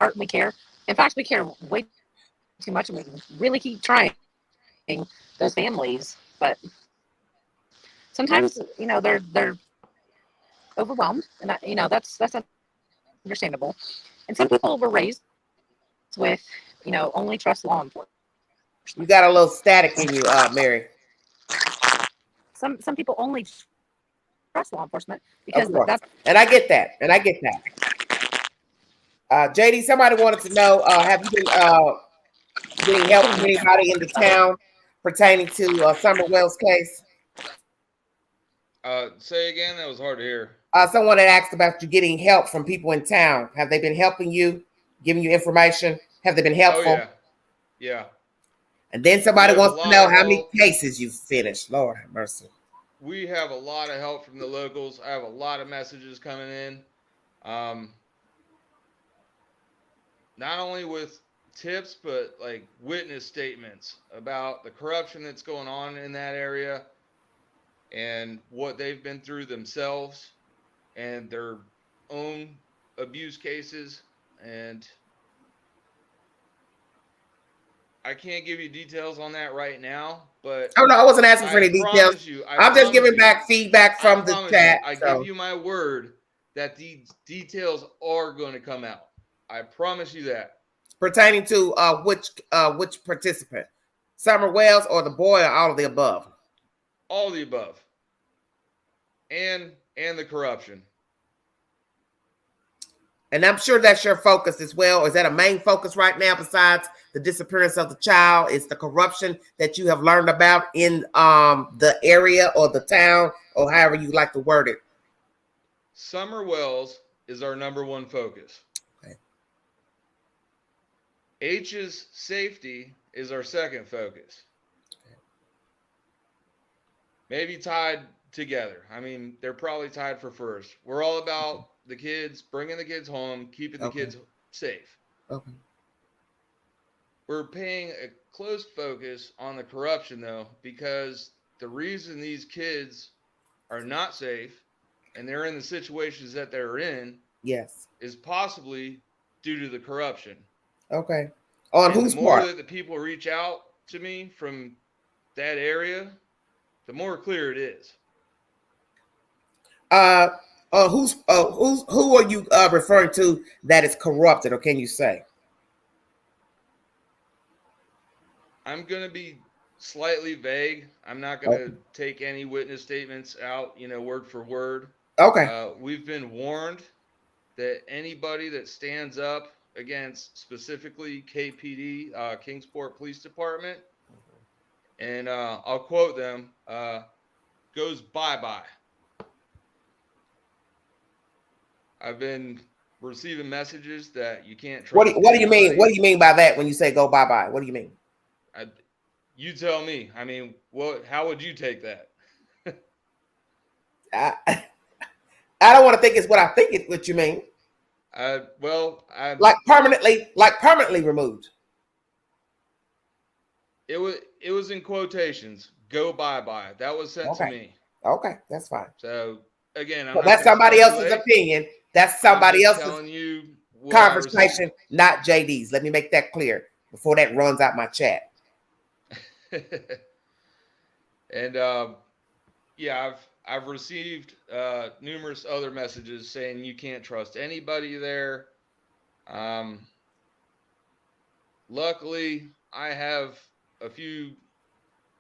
and we care. In fact, we care way too much, and we really keep trying those families. But sometimes, they're overwhelmed, and that's understandable. And some people were raised with, only trust law enforcement. You got a little static in you, Mary. Some people only trust law enforcement Of because course. that's And I get that. JD, somebody wanted to know, have you been getting help from anybody in the town pertaining to Summer Wells' case? Say again. That was hard to hear. Someone had asked about you getting help from people in town. Have they been helping you, giving you information? Have they been helpful? Oh yeah. And then somebody wants to know how many cases you've finished. Lord have mercy. We have a lot of help from the locals. I have a lot of messages coming in. Not only with tips, but like witness statements about the corruption that's going on in that area and what they've been through themselves and their own abuse cases. And I can't give you details on that right now, but Oh no, I wasn't asking for I any details. promise you, I I'm just promise giving you, back feedback I from the promise you, chat. I give So you my word that these details are going to come out. I promise you that. pertaining to which participant, Summer Wells or the boy, or all of the above? All the above. And the corruption. And I'm sure that's your focus as well. Or is that a main focus right now besides the disappearance of the child? Is the corruption that you have learned about in the area or the town, or however you like to word it? Summer Wells is our number one focus. Okay. H's safety is our second focus. Maybe tied together. I mean, they're probably tied for first. We're all about the kids, bringing the kids home, keeping the kids safe. Okay. We're paying a close focus on the corruption, though, because the reason these kids are not safe and they're in the situations that they're in, yes, is possibly due to the corruption. Okay. On And whose the more part? that the people reach out to me from that area, the more clear it is. Who are you referring to that is corrupted, or can you say? I'm going to be slightly vague. I'm not going to take any witness statements out, word for word. Okay. We've been warned that anybody that stands up against specifically KPD, Kingsport Police Department, and I'll quote them, goes bye-bye. I've been receiving messages that you can't trust. What do you mean? What do you mean by that when you say go bye-bye? What do you mean? You tell me. I mean, how would you take that? I don't want to think it's what I think it's what you mean. Like permanently removed. It was in quotations. Go bye-bye. That was sent to me. Okay, that's fine. So again, that's somebody else's opinion. That's somebody else's telling you conversation, not JD's. Let me make that clear before that runs out my chat. And I've received numerous other messages saying you can't trust anybody there. Luckily, I have a few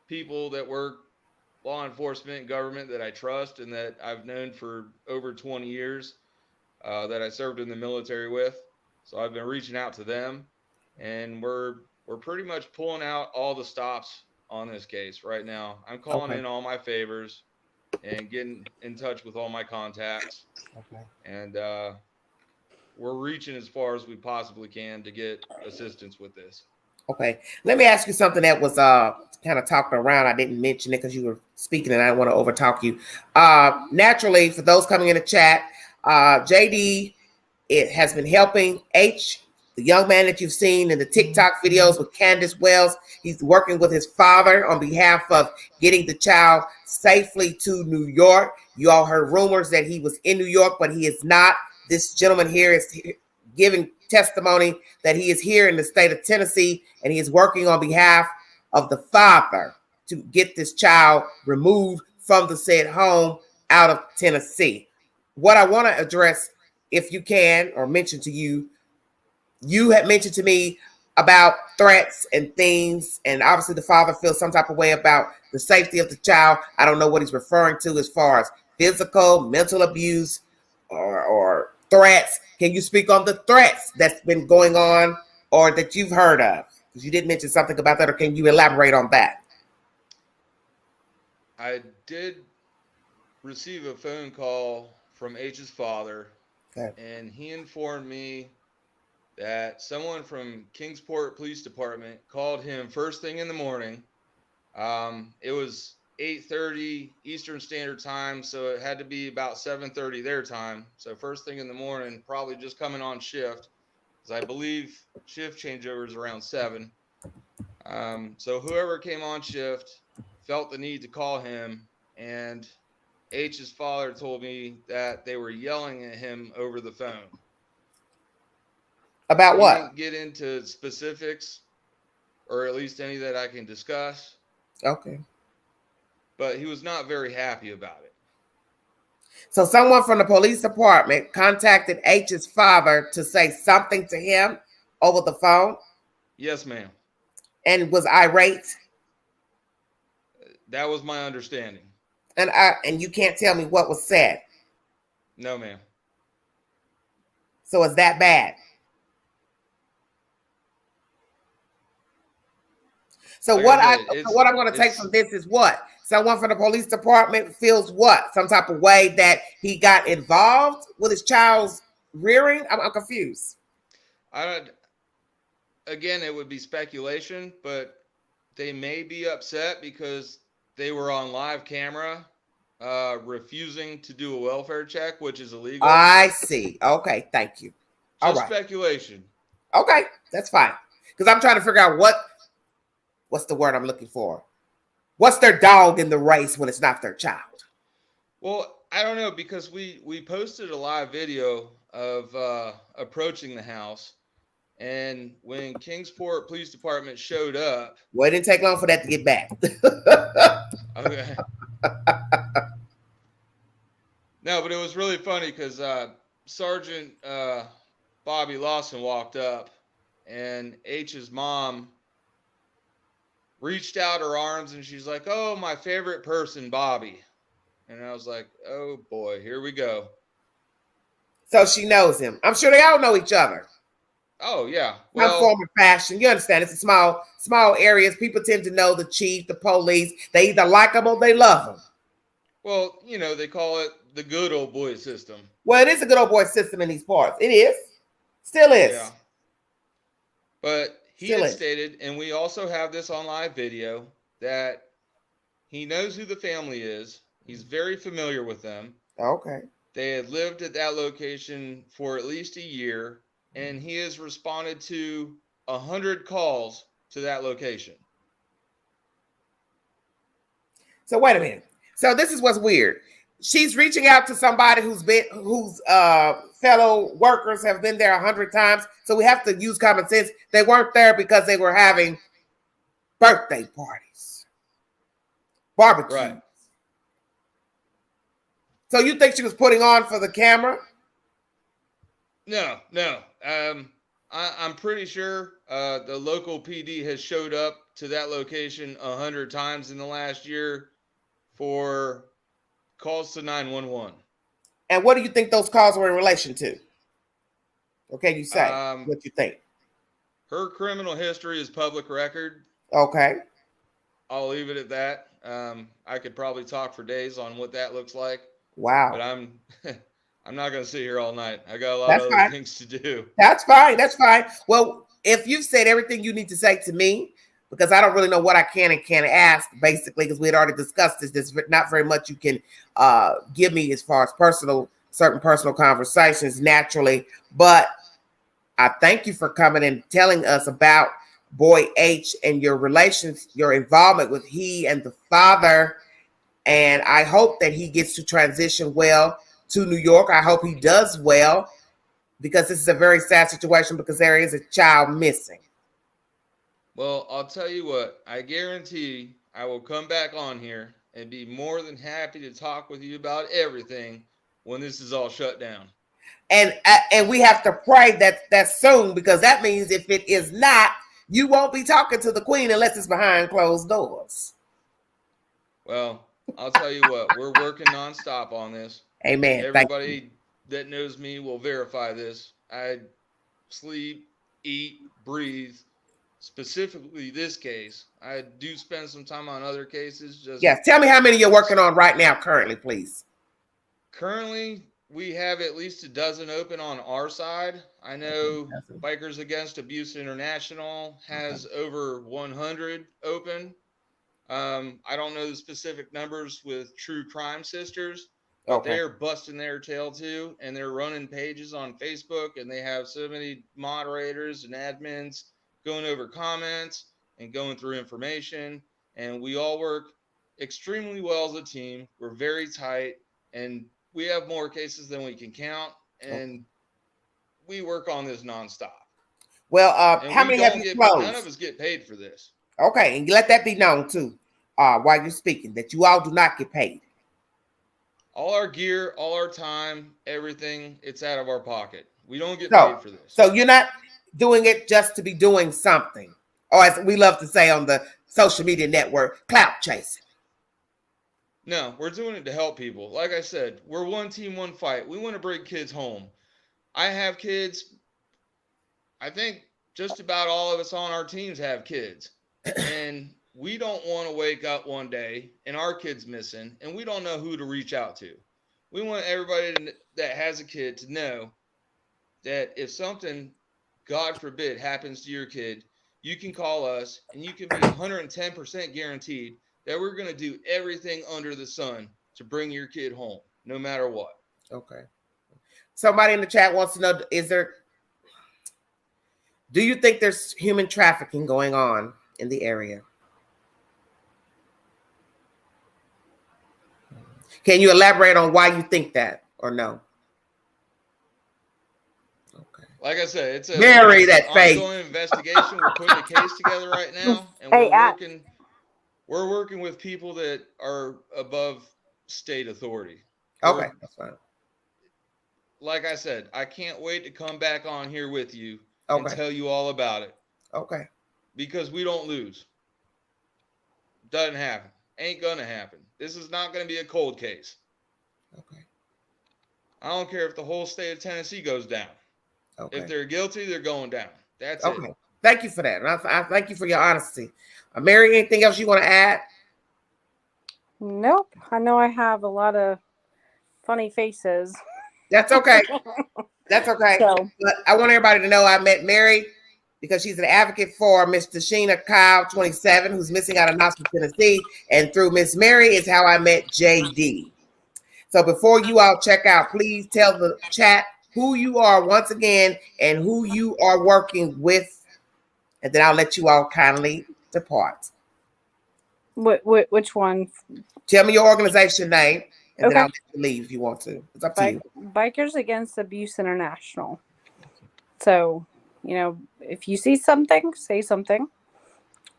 people that work law enforcement, government that I trust and that I've known for over 20 years that I served in the military with. So I've been reaching out to them, and we're pretty much pulling out all the stops on this case right now. I'm calling in all my favors and getting in touch with all my contacts. And we're reaching as far as we possibly can to get assistance with this. Okay. Let me ask you something that was kind of talked around. I didn't mention it because you were speaking and I don't want to overtalk you. Naturally, for those coming in the chat, JD, it has been helping H, the young man that you've seen in the TikTok videos with Candace Wells. He's working with his father on behalf of getting the child safely to New York. You all heard rumors that he was in New York, but he is not. This gentleman here is giving testimony that he is here in the state of Tennessee, and he is working on behalf of the father to get this child removed from the said home out of Tennessee. What I want to address, if you can, or mention to you, you had mentioned to me about threats and things, and obviously the father feels some type of way about the safety of the child. I don't know what he's referring to as far as physical, mental abuse, or threats. Can you speak on the threats that's been going on or that you've heard of? Because you did mention something about that, or can you elaborate on that? I did receive a phone call from H's father, and he informed me that someone from Kingsport Police Department called him first thing in the morning. It was 8:30 Eastern Standard Time, so it had to be about 7:30 their time. So first thing in the morning, probably just coming on shift, because I believe shift changeover is around 7. So whoever came on shift felt the need to call him, and H's father told me that they were yelling at him over the phone. About He what? didn't get into specifics, or at least any that I can discuss, Okay. but he was not very happy about it. So someone from the police department contacted H's father to say something to him over the phone Yes, ma'am. and was irate. That was my understanding. And you can't tell me what was said. No, ma'am. So it's that bad. So Like what I said, I'm going to take from this is what? Someone from the police department feels what? Some type of way that he got involved with his child's rearing? I'm confused. Again, it would be speculation, but they may be upset because they were on live camera refusing to do a welfare check, which is illegal. I see. Okay, thank you. All Just right. speculation. Okay, that's fine. Because I'm trying to figure out what's the word I'm looking for? What's their dog in the race when it's not their child? Well, I don't know, because we posted a live video of approaching the house, and when Kingsport Police Department showed up. Well, it didn't take long for that to get back. Okay. No, but it was really funny because Sergeant Bobby Lawson walked up, and H's mom reached out her arms, and she's like, "Oh, my favorite person, Bobby." And I was like, "Oh boy, here we go." So she knows him. I'm sure they all know each other. Oh yeah. Some Well, form of fashion. You understand? It's a small areas. People tend to know the chief, the police. They either like them or they love them. well, they call it the good old boy system. Well, it is a good old boy system in these parts. It is. Still is. Yeah. But he Still had is. stated, and we also have this on live video, that he knows who the family is. He's very familiar with them. Okay. They had lived at that location for at least a year, and he has responded to 100 calls to that location. So wait a minute. So this is what's weird. She's reaching out to somebody whose fellow workers have been there 100 times. So we have to use common sense. They weren't there because they were having birthday parties, barbecues. Right. So you think she was putting on for the camera? No. I'm pretty sure the local PD has showed up to that location 100 times in the last year for calls to 911. And what do you think those calls were in relation to? Okay, you say what you think. Her criminal history is public record. Okay. I'll leave it at that. I could probably talk for days on what that looks like. Wow. But I'm not going to sit here all night. I got a lot of other things to do. That's fine. That's fine. Well, if you've said everything you need to say to me, because I don't really know what I can and can't ask, basically, because we had already discussed this. There's not very much you can give me as far as certain personal conversations naturally. But I thank you for coming and telling us about Boy H and your relations, your involvement with he and the father. And I hope that he gets to transition well to New York. I hope he does well, because this is a very sad situation because there is a child missing. Well, I'll tell you what, I guarantee I will come back on here and be more than happy to talk with you about everything when this is all shut down. And we have to pray that that's soon, because that means if it is not, you won't be talking to the queen unless it's behind closed doors. Well, I'll tell you what, we're working nonstop on this. Amen. Everybody that knows me will verify this. I sleep, eat, breathe. Specifically this case. I do spend some time on other cases. Yes. Tell me how many you're working on right now currently, please. Currently, we have at least a dozen open on our side. I know Bikers Against Abuse International has over 100 open. I don't know the specific numbers with True Crime Sisters, but Okay. they're busting their tail too, and they're running pages on Facebook, and they have so many moderators and admins going over comments and going through information, and we all work extremely well as a team. We're very tight, and we have more cases than we can count, and we work on this nonstop. Well, And how we many have don't you get none of closed? us get paid for this. Okay, and let that be known too, while you're speaking, that you all do not get paid. All our gear, all our time, everything, it's out of our pocket. We don't get So, paid for this. so you're not doing it just to be doing something, or as we love to say on the social media network, clout chasing. No, we're doing it to help people. Like I said, we're one team, one fight. We want to bring kids home. I have kids. I think just about all of us on our teams have kids. And we don't want to wake up one day and our kid's missing and we don't know who to reach out to. We want everybody that has a kid to know that if something, God forbid, happens to your kid, you can call us and you can be 110% guaranteed that we're going to do everything under the sun to bring your kid home, no matter what. Okay. Somebody in the chat wants to know, do you think there's human trafficking going on in the area? Can you elaborate on why you think that, or no? Okay. Like I said, it's Mary, that face. ongoing investigation. We're putting a case together right now, and Hey, we're working with people that are above state authority. Okay, that's fine. Like I said, I can't wait to come back on here with you and Okay. tell you all about it. Okay. Because we don't lose. Doesn't happen. Ain't gonna happen. This is not gonna be a cold case. Okay. I don't care if the whole state of Tennessee goes down. Okay. If they're guilty, they're going down. That's Okay. it. Thank you for that. And I thank you for your honesty. Mary, anything else you want to add? Nope. I know I have a lot of funny faces. That's okay. That's okay. So, But I want everybody to know I met Mary because she's an advocate for Miss Tashina Kyle, 27, who's missing out of Knoxville, Tennessee. And through Miss Mary is how I met JD. So before you all check out, please tell the chat who you are once again and who you are working with. And then I'll let you all kindly depart. which one? Tell me your organization name, and Okay. then I'll let you leave if you want to. It's up to you. Bikers Against Abuse International. So, if you see something, say something.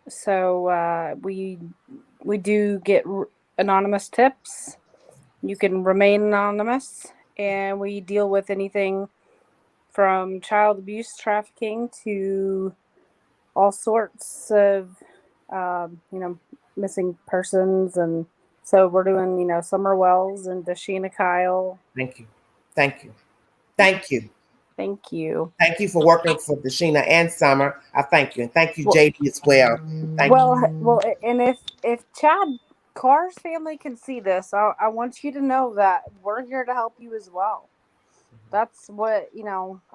So we do get anonymous tips. You can remain anonymous, and we deal with anything from child abuse, trafficking to all sorts of missing persons. And so we're doing Summer Wells and Dashina Kyle. Thank you. Thank you. Thank you. Thank you. Thank you for working for Dashina and Summer. I thank you. And thank you, JD, as well. Thank you. Well, and if Chad Carr's family can see this, I want you to know that we're here to help you as well. That's what,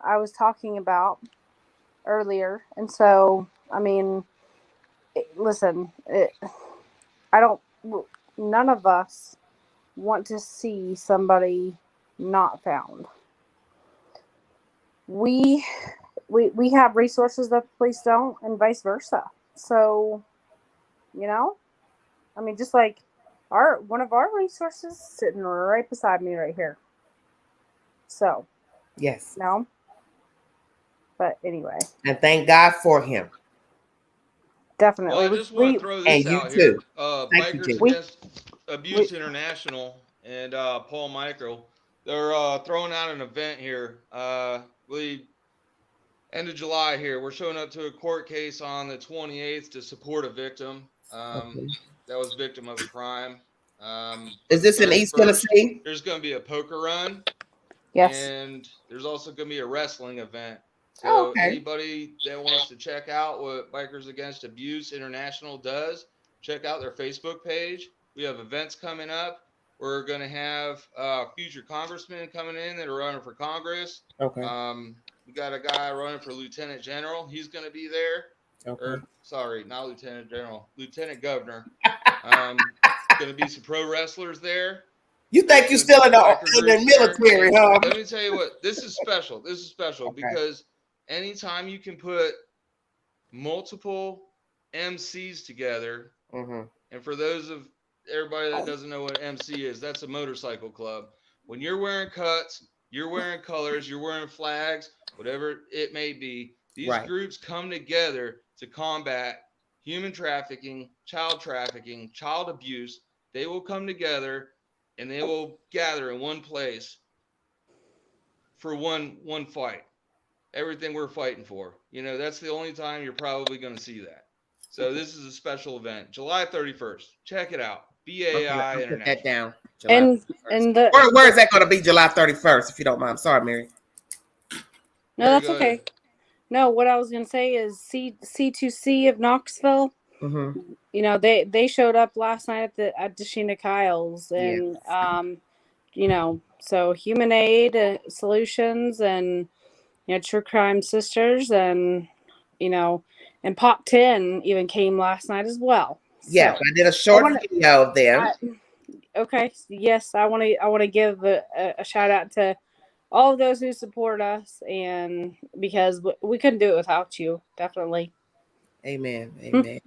I was talking about earlier. And so, I mean, listen, none of us want to see somebody not found. We have resources that the police don't, and vice versa. So, I mean, just like one of our resources sitting right beside me right here. So, yes. No. But anyway. And thank God for him. Definitely. Well, I just want to throw this out here. Bikers Against Abuse International and Paul Michael, they're throwing out an event here. End of July here. We're showing up to a court case on the 28th to support a victim that was victim of a crime. Is this in East Tennessee? There's going to be a poker run. Yes. And there's also going to be a wrestling event. So anybody that wants to check out what Bikers Against Abuse International does, check out their Facebook page. We have events coming up. We're going to have future congressmen coming in that are running for Congress. Okay. We got a guy running for Lieutenant General. He's going to be there. Okay. Or sorry, not Lieutenant General, Lieutenant Governor. Going to be some pro wrestlers there. You think you're still in the military, huh? Let me tell you what. This is special. This is special Okay. because anytime you can put multiple MCs together, and for those of everybody that doesn't know what MC is, that's a motorcycle club. When you're wearing cuts, you're wearing colors, you're wearing flags, whatever it may be, these groups come together to combat human trafficking, child abuse. They will come together and they will gather in one place for one fight. Everything we're fighting for. You know, that's the only time you're probably going to see that. So this is a special event, July 31st. Check it out. BAI International. Put that down. And where is that going to be? July 31st, if you don't mind. I'm sorry, Mary. No, that's okay. Ahead. No, what I was going to say is C2C of Knoxville. You know, they showed up last night at Deshina Kyle's, and you know, so Human Aid Solutions and True Crime Sisters, and and Pop 10 even came last night as well. Yes, so I did a short video of them. Okay, yes, I want to give a shout out to all of those who support us, and because we couldn't do it without you, definitely. Amen. Amen.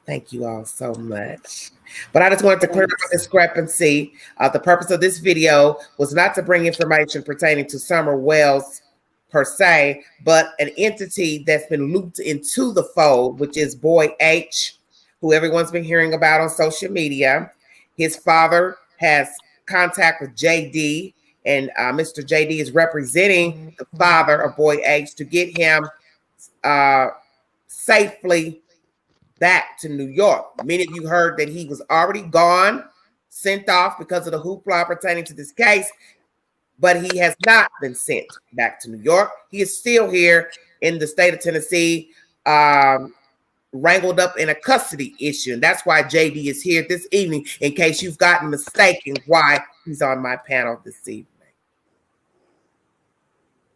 Thank you all so much. But I just wanted to clear up a discrepancy. The purpose of this video was not to bring information pertaining to Summer Wells per se, but an entity that's been looped into the fold, which is Boy H, who everyone's been hearing about on social media. His father has contact with JD, and Mr. JD is representing the father of Boy H to get him safely back to New York. Many of you heard that he was already gone, sent off because of the hoopla pertaining to this case, but he has not been sent back to New York. He is still here in the state of Tennessee, wrangled up in a custody issue. And that's why JD is here this evening, in case you've gotten mistaken why he's on my panel this evening.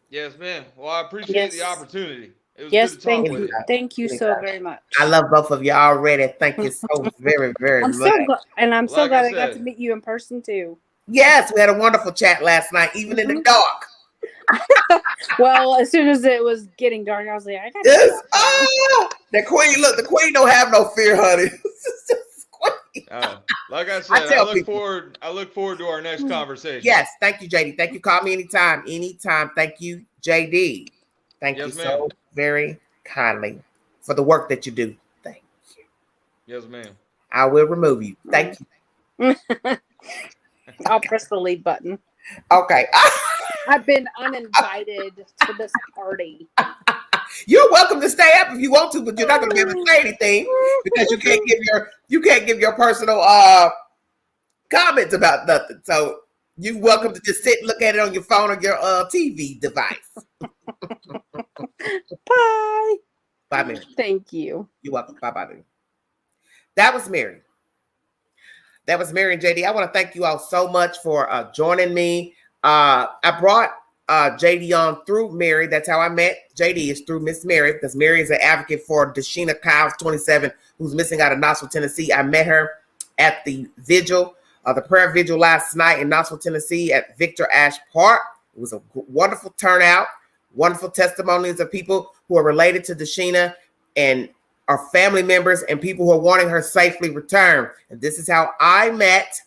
Yes, ma'am. Well, I appreciate the opportunity. It was good to talk with you. Thank you so very much. I love both of you already. Thank you so very, very much. I'm so glad I got to meet you in person too. Yes, we had a wonderful chat last night, even in the dark. Well, as soon as it was getting dark, I was like, I got the queen. Look, the queen don't have no fear, honey. Like I said, I look forward to our next conversation. Yes, thank you, JD. Thank you. Call me anytime. Thank you, JD. Thank you so very kindly for the work that you do. Thank you. Yes, ma'am. I will remove you. Thank you. I'll press the leave button. Okay. I've been uninvited to this party. You're welcome to stay up if you want to, but you're not going to be able to say anything because you can't give your personal comments about nothing. So you're welcome to just sit and look at it on your phone or your TV device. Bye. Bye, Mary. Thank you. You're welcome. Bye. That was Mary. That was Mary and JD. I want to thank you all so much for joining me. I brought JD on through Mary. That's how I met JD, is through Miss Mary, because Mary is an advocate for Deshina Kyles, 27, who's missing out of Knoxville, Tennessee. I met her at the vigil, the prayer vigil last night in Knoxville, Tennessee at Victor Ash Park. It was a wonderful turnout, wonderful testimonies of people who are related to Deshina and are family members and people who are wanting her safely returned. And this is how I met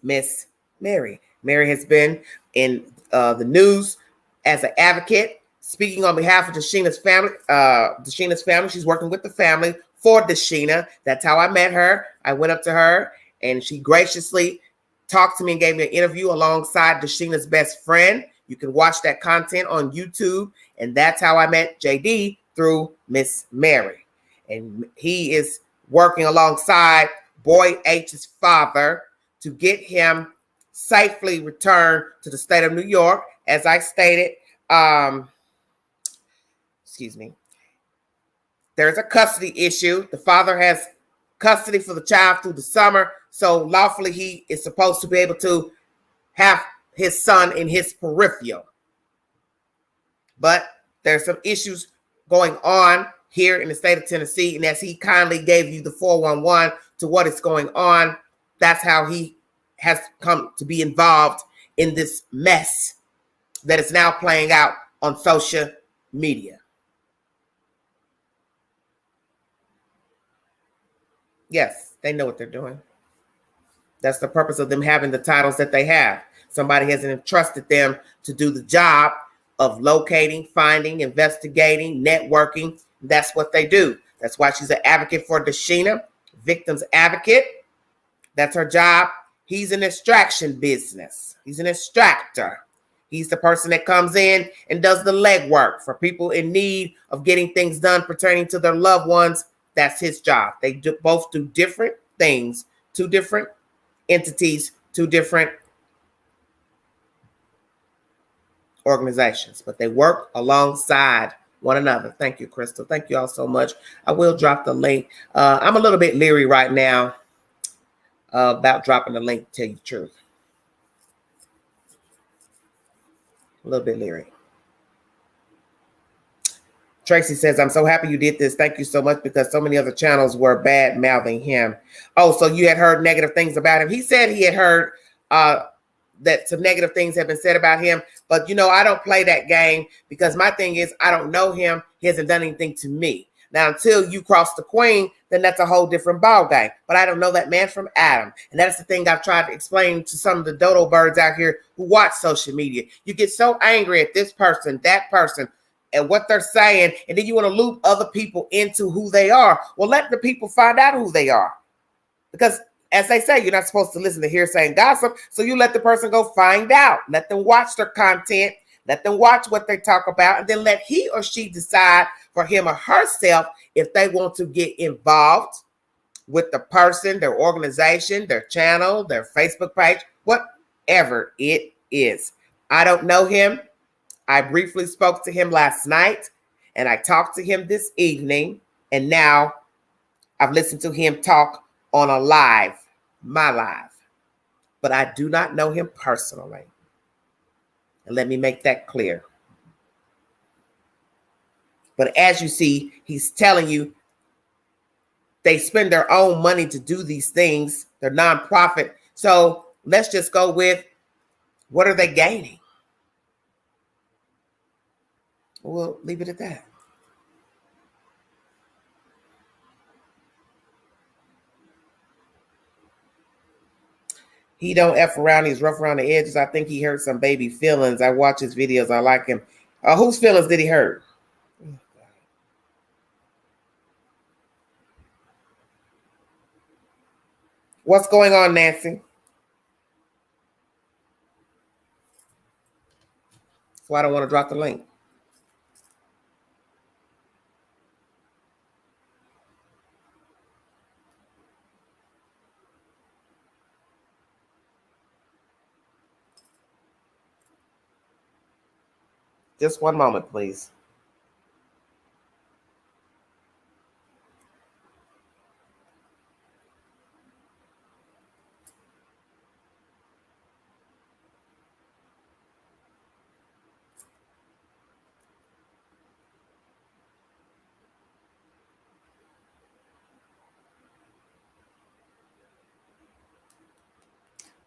Miss Mary. Mary has been in the news as an advocate, speaking on behalf of Deshina's family. She's working with the family for Deshina. That's how I met her. I went up to her and she graciously talked to me and gave me an interview alongside Deshina's best friend. You can watch that content on YouTube. And that's how I met JD, through Miss Mary. And he is working alongside Boy H's father to get him safely returned to the state of New York. As I stated, there's a custody issue. The father has custody for the child through the summer. So lawfully, he is supposed to be able to have his son in his peripheral. But there's some issues going on here in the state of Tennessee. And as he kindly gave you the 411 to what is going on, that's how he has come to be involved in this mess that is now playing out on social media. Yes, they know what they're doing. That's the purpose of them having the titles that they have. Somebody has entrusted them to do the job of locating, finding, investigating, networking. That's what they do. That's why she's an advocate for Dashina, victim's advocate. That's her job. He's an extraction business. He's an extractor. He's the person that comes in and does the legwork for people in need of getting things done pertaining to their loved ones. That's his job. They both do different things, two different entities, two different organizations, but they work alongside one another. Thank you, Crystal. Thank you all so much. I will drop the link. I'm a little bit leery right now about dropping the link, to tell you the truth. A little bit leery. Tracy says, I'm so happy you did this. Thank you so much, because so many other channels were bad mouthing him. Oh, so you had heard negative things about him. He said he had heard that some negative things have been said about him. But, you know, I don't play that game, because my thing is, I don't know him. He hasn't done anything to me. Now, until you cross the queen, then that's a whole different ball game. But I don't know that man from Adam. And that's the thing I've tried to explain to some of the dodo birds out here who watch social media. You get so angry at this person, that person, and what they're saying, and then you want to loop other people into who they are. Well, let the people find out who they are. Because as they say, you're not supposed to listen to hearsay and gossip. So you let the person go find out. Let them watch their content. Let them watch what they talk about. And then let he or she decide for him or herself if they want to get involved with the person, their organization, their channel, their Facebook page, whatever it is. I don't know him. I briefly spoke to him last night, and I talked to him this evening. And now I've listened to him talk on a live, my live. But I do not know him personally. And let me make that clear. But as you see, he's telling you they spend their own money to do these things. They're nonprofit. So let's just go with, what are they gaining? We'll leave it at that. He don't F around. He's rough around the edges. I think he hurt some baby feelings. I watch his videos. I like him. Whose feelings did he hurt? What's going on, Nancy? That's why I don't want to drop the link. Just one moment, please.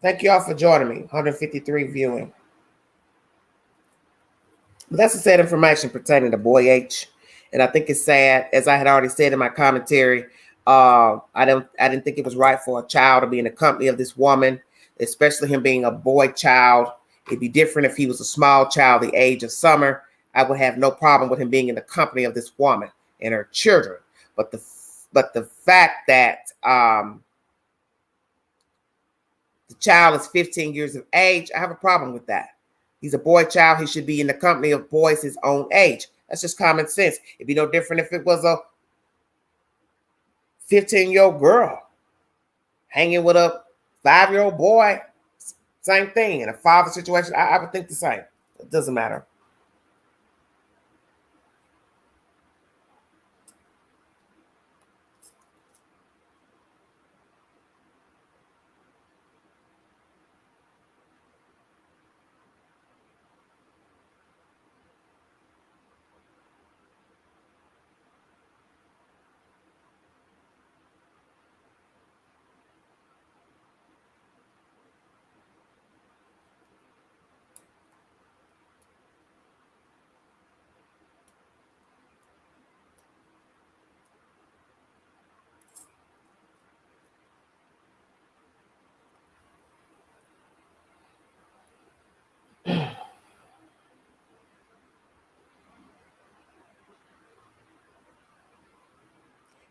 Thank you all for joining me. 153 viewing. But that's the sad information pertaining to Boy H. And I think it's sad, as I had already said in my commentary. I didn't think it was right for a child to be in the company of this woman, especially him being a boy child. It'd be different if he was a small child, the age of Summer. I would have no problem with him being in the company of this woman and her children. But the fact that the child is 15 years of age, I have a problem with that. He's a boy child. He should be in the company of boys his own age. That's just common sense. It'd be no different if it was a 15-year-old girl hanging with a 5-year-old boy. Same thing. In a father situation, I would think the same. It doesn't matter.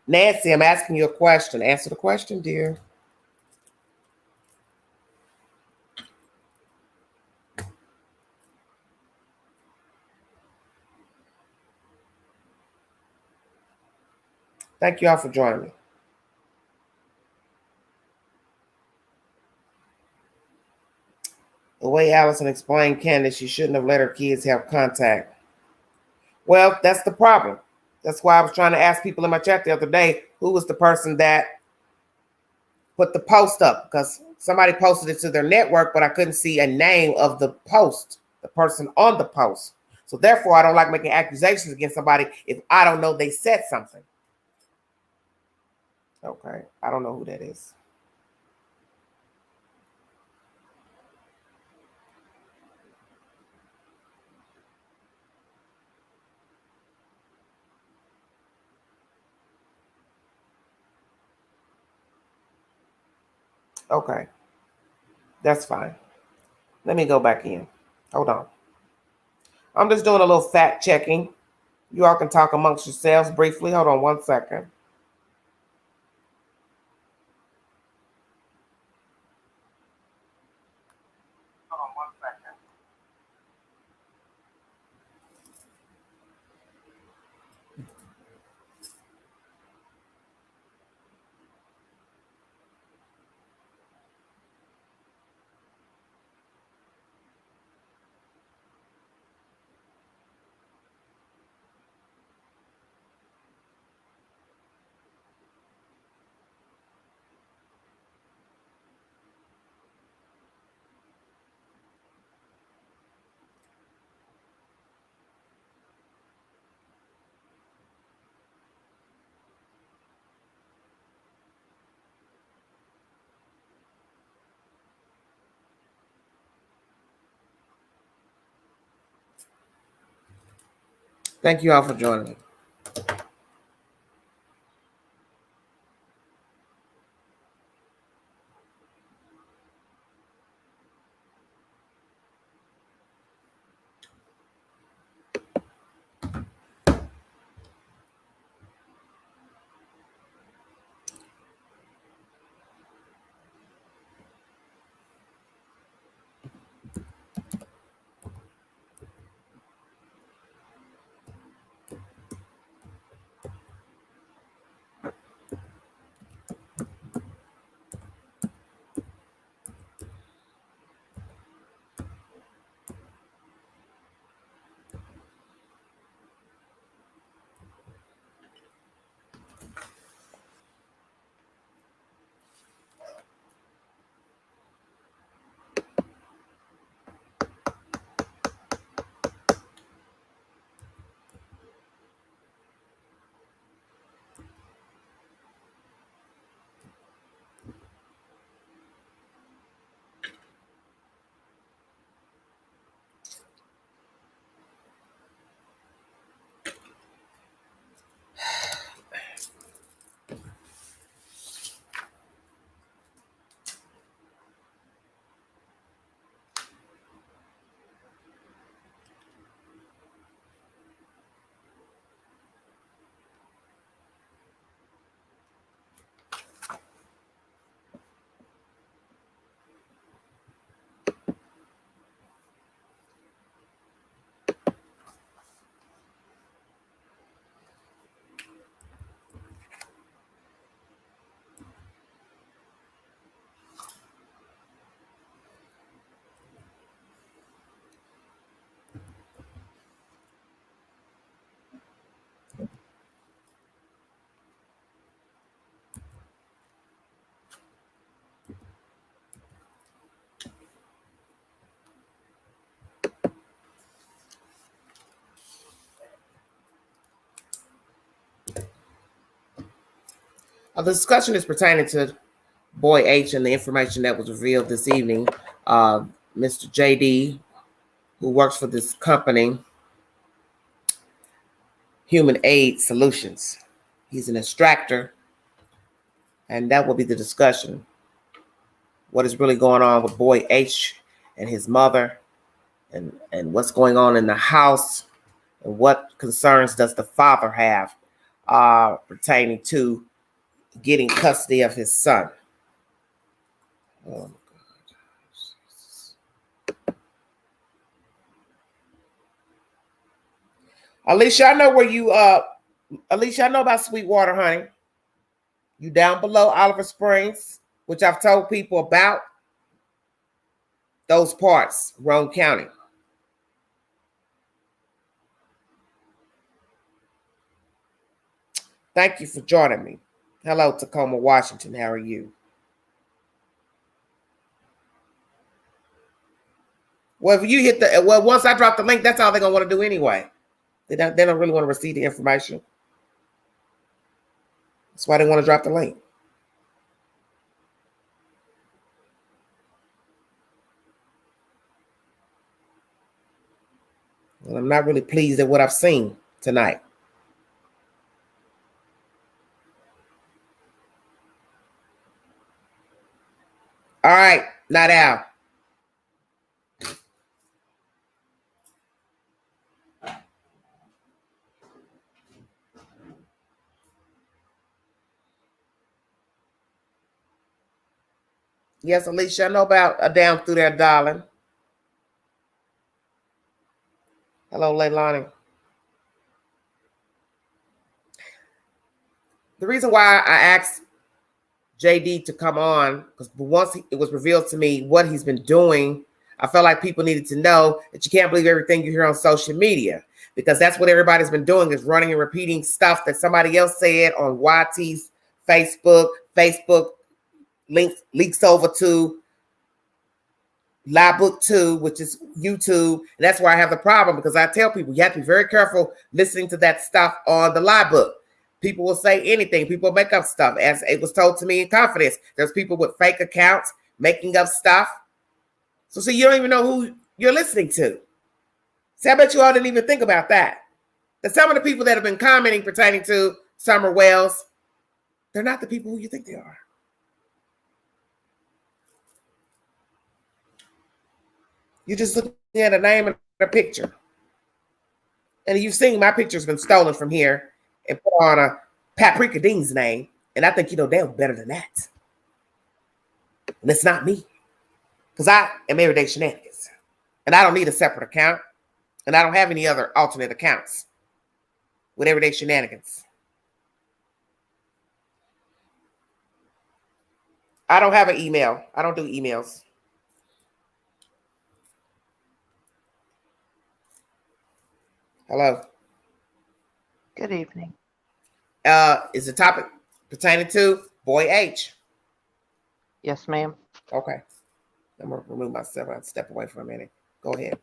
Nancy, I'm asking you a question. Answer the question, dear. Thank you all for joining me. The way Allison explained Candace, she shouldn't have let her kids have contact. Well, that's the problem. That's why I was trying to ask people in my chat the other day, who was the person that put the post up? Because somebody posted it to their network, but I couldn't see a name of the post, the person on the post. So therefore, I don't like making accusations against somebody if I don't know they said something. Okay, I don't know who that is. Okay, that's fine. Let me go back in. Hold on. I'm just doing a little fact checking. You all can talk amongst yourselves briefly. Hold on 1 second. Hold on 1 second. Thank you all for joining me. The discussion is pertaining to Boy H and the information that was revealed this evening. Mr. JD, who works for this company, Human Aid Solutions. He's an extractor, and that will be the discussion. What is really going on with Boy H and his mother, and what's going on in the house, and what concerns does the father have pertaining to getting custody of his son. Oh, Alicia, I know where you Alicia, I know about Sweetwater, honey. You down below Oliver Springs, which I've told people about those parts, Roane County. Thank you for joining me. Hello, Tacoma, Washington. How are you? Well, if you hit the once I drop the link, that's all they're gonna want to do anyway. They don't really want to receive the information. That's why they want to drop the link. And I'm not really pleased at what I've seen tonight. All right, not out. Yes, Alicia, I know about a down through there, darling. Hello, Leilani. The reason why I asked JD to come on, because once it was revealed to me what he's been doing, I felt like people needed to know that you can't believe everything you hear on social media, because that's what everybody's been doing, is running and repeating stuff that somebody else said on YT's Facebook. Facebook leaks over to Live Book 2, which is YouTube. And that's where I have the problem, because I tell people you have to be very careful listening to that stuff on the Live Book. People will say anything. People make up stuff. As it was told to me in confidence, there's people with fake accounts making up stuff. So you don't even know who you're listening to. See, I bet you all didn't even think about that. That some of the people that have been commenting pertaining to Summer Wells, they're not the people who you think they are. You just look at a name and a picture. And you've seen my picture's been stolen from here and put on a Paprika Dean's name. And I think you know damn better than that. And it's not me. Because I am Everyday Shenanigans. And I don't need a separate account. And I don't have any other alternate accounts with Everyday Shenanigans. I don't have an email. I don't do emails. Hello. Good evening. Is the topic pertaining to Boy H? Yes, ma'am. Okay. I'm going to remove myself and step away for a minute. Go ahead.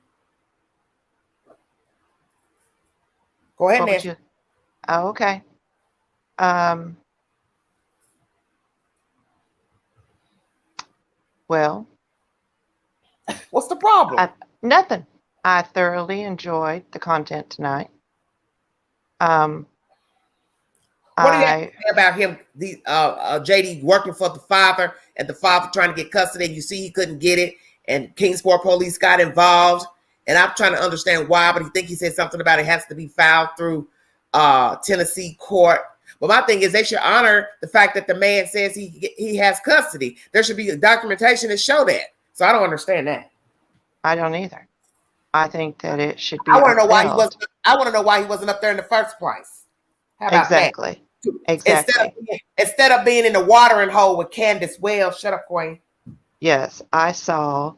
Go ahead, Nancy. Oh, okay. Well. What's the problem? Nothing. I thoroughly enjoyed the content tonight. What do you have to say about him, JD working for the father and the father trying to get custody, and you see he couldn't get it, and Kingsport police got involved, and I'm trying to understand why, but he said something about it has to be filed through Tennessee court. But my thing is they should honor the fact that the man says he has custody. There should be documentation to show that. So I don't understand that. I don't either. I think that it should be. I want to know why he wasn't. I want to know why he wasn't up there in the first place. How about exactly. That? Exactly. Instead of being in the watering hole with Candace Wells. Shut up, Queen. Yes, I saw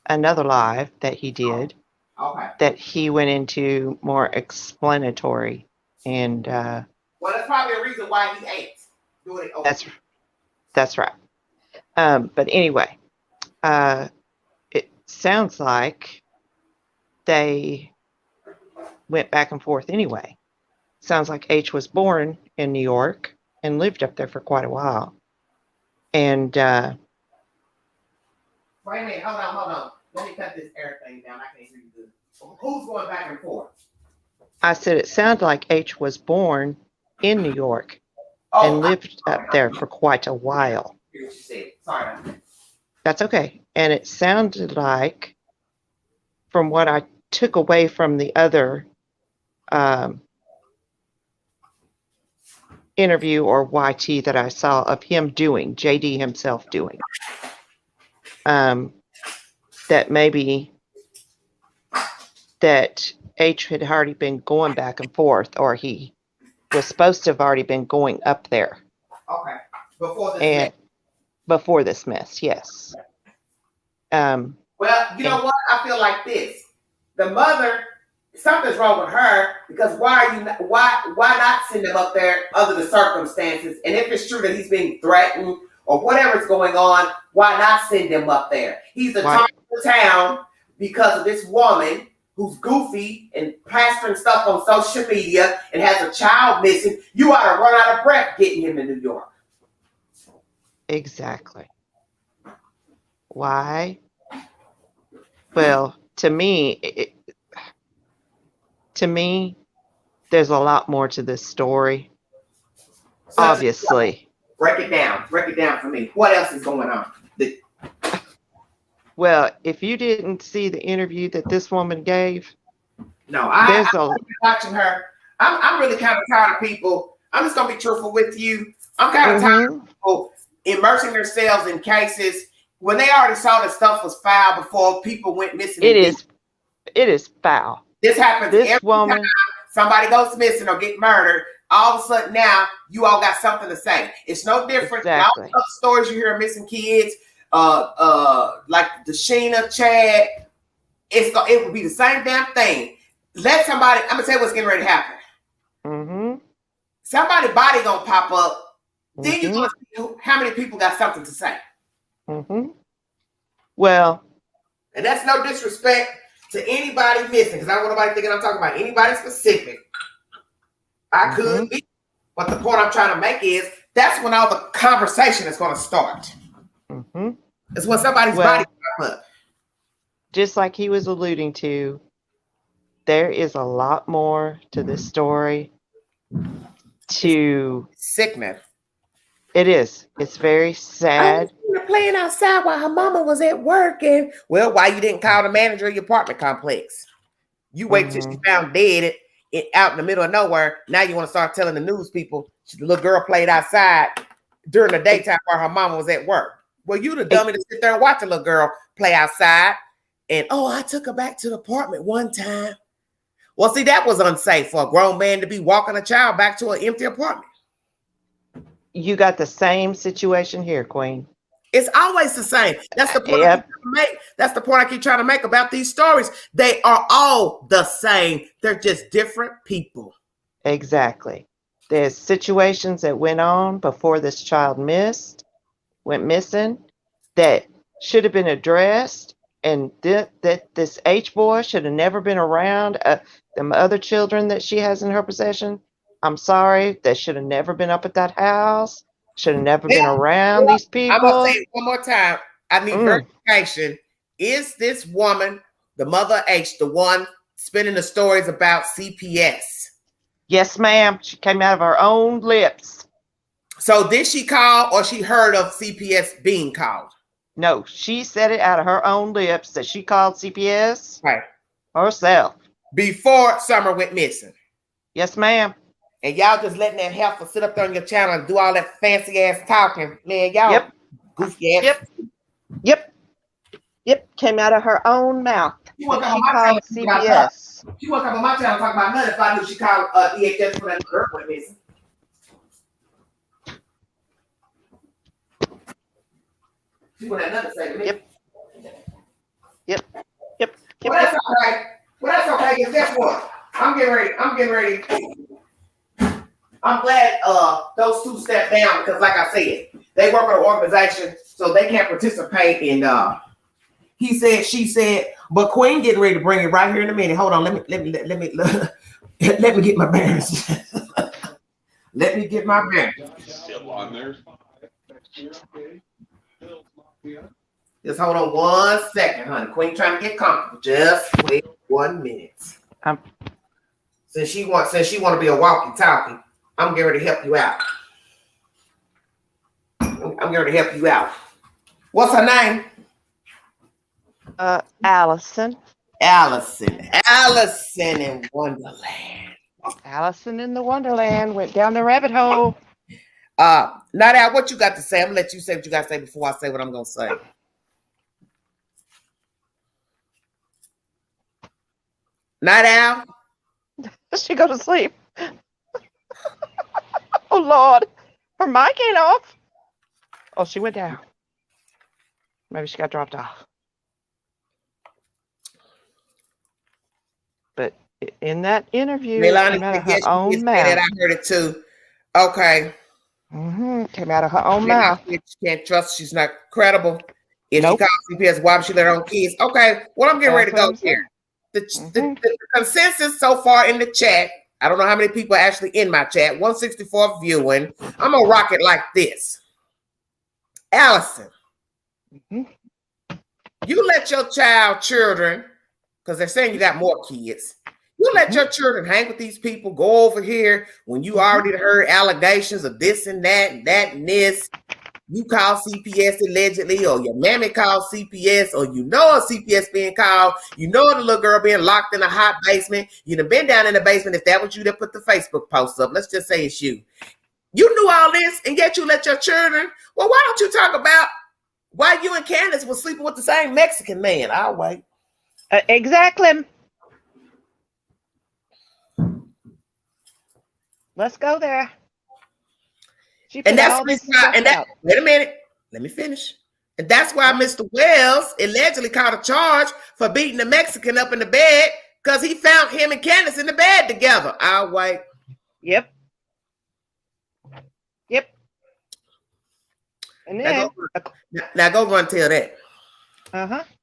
another live that he did. Okay. That he went into more explanatory and. Well, that's probably a reason why he ate doing it. That's right. But anyway, it sounds like they went back and forth anyway. Sounds like H was born in New York and lived up there for quite a while. And wait a minute, hold on. Let me cut this air thing down. I can't hear you good. Who's going back and forth? I said it sounded like H was born in New York and lived up there for quite a while. Here's what you said. Sorry. That's okay. And it sounded like, from what I took away from the other interview or YT that I saw of him doing, JD himself doing. That maybe that H had already been going back and forth, or he was supposed to have already been going up there. Okay. Before this And mess. before this mess, yes. Well, you know what? I feel like this. The mother, something's wrong with her, because why not send him up there under the circumstances? And if it's true that he's being threatened or whatever's going on, why not send him up there? He's the top of the town because of this woman who's goofy and plastering stuff on social media and has a child missing. You ought to run out of breath getting him to New York. Exactly. Why? Well, to me, there's a lot more to this story. So Obviously. Break it down. Break it down for me. What else is going on? Well, if you didn't see the interview that this woman gave, no, I'm watching her. I'm really kind of tired of people. I'm just gonna be truthful with you. I'm kind of tired of people immersing themselves in cases when they already saw that stuff was foul before people went missing. It is foul. This happens every time somebody goes missing or get murdered. All of a sudden now you all got something to say. It's no different. Exactly. All the stories you hear of missing kids, like the Sheena, Chad, it would be the same damn thing. Let somebody, I'm gonna tell you what's getting ready to happen. Somebody's body gonna pop up. Then you're gonna see how many people got something to say. Well, and that's no disrespect to anybody missing, because I don't want nobody thinking I'm talking about anybody specific. I could be, but the point I'm trying to make is that's when all the conversation is going to start. It's when somebody's body pops up. Just like he was alluding to, there is a lot more to this story. Sickening. It is. It's very sad. Playing outside while her mama was at work, and why you didn't call the manager of your apartment complex? You wait till she found dead out in the middle of nowhere. Now you want to start telling the news people the little girl played outside during the daytime while her mama was at work. Well, you the dummy to sit there and watch a little girl play outside, and I took her back to the apartment one time. Well, see, that was unsafe for a grown man to be walking a child back to an empty apartment. You got the same situation here, Queen. It's always the same. That's the point I keep trying to make. That's the point I keep trying to make about these stories. They are all the same. They're just different people. Exactly. There's situations that went on before this child went missing, that should have been addressed, and that this H boy should have never been around them other children that she has in her possession. I'm sorry, they should have never been up at that house. Should have never been around these people. I'm going to say it one more time. I need verification. Is this woman, the mother H, the one spinning the stories about CPS? Yes, ma'am. She came out of her own lips. So did she call, or she heard of CPS being called? No, she said it out of her own lips that she called CPS herself. Before Summer went missing. Yes, ma'am. And y'all just letting that heifer sit up there on your channel and do all that fancy ass talking. Man, y'all goofy ass. Yep. Came out of her own mouth. She called CPS. She wasn't come on my channel talking about nothing if I knew she called EHS for that girl went missing. She wouldn't have nothing to say to me. Yep. Well, that's okay. Because guess what? I'm getting ready. I'm glad those two stepped down, because like I said, they work for an organization, so they can't participate in he said, she said, but Queen getting ready to bring it right here in a minute. Hold on, let me let me get my bearings. Let me get my bearings. Still on there. Just hold on 1 second, honey. Queen trying to get comfortable. Just wait 1 minute. Since she want to be a walkie-talkie, I'm getting ready to help you out. What's her name? Allison. Allison in Wonderland. Allison in the Wonderland went down the rabbit hole. Not out. What you got to say? I'm gonna let you say what you got to say before I say what I'm gonna say. Not out. She go to sleep. Oh Lord, her mic ain't off. Oh, she went down. Maybe she got dropped off. But in that interview, it Leilani came out of said, her yes, she own did say that. mouth. I heard it too. Okay. Came out of her own mouth. She can't trust. She's not credible. If Nope. she calls CPS, why would she let her own kids? Okay. Well, I'm getting ready to That's what go I'm here. saying. The consensus so far in the chat, I don't know how many people are actually in my chat, 164 viewing. I'm going to rock it like this. Allison, you let your children, because they're saying you got more kids, you let your children hang with these people, go over here when you already heard allegations of this and that and this. You call CPS allegedly, or your mammy called CPS, or you know a CPS being called, you know the little girl being locked in a hot basement. You'd have been down in the basement if that was you that put the Facebook post up. Let's just say it's you. You knew all this, and yet you let your children. Well, why don't you talk about why you and Candace was sleeping with the same Mexican man? I'll wait. Exactly. Let's go there. She put And that's all the this reason why, stuff out. wait a minute, let me finish. And that's why Mr. Wells allegedly caught a charge for beating the Mexican up in the bed because he found him and Candace in the bed together. I'll wait. Yep. And then now go run tell that.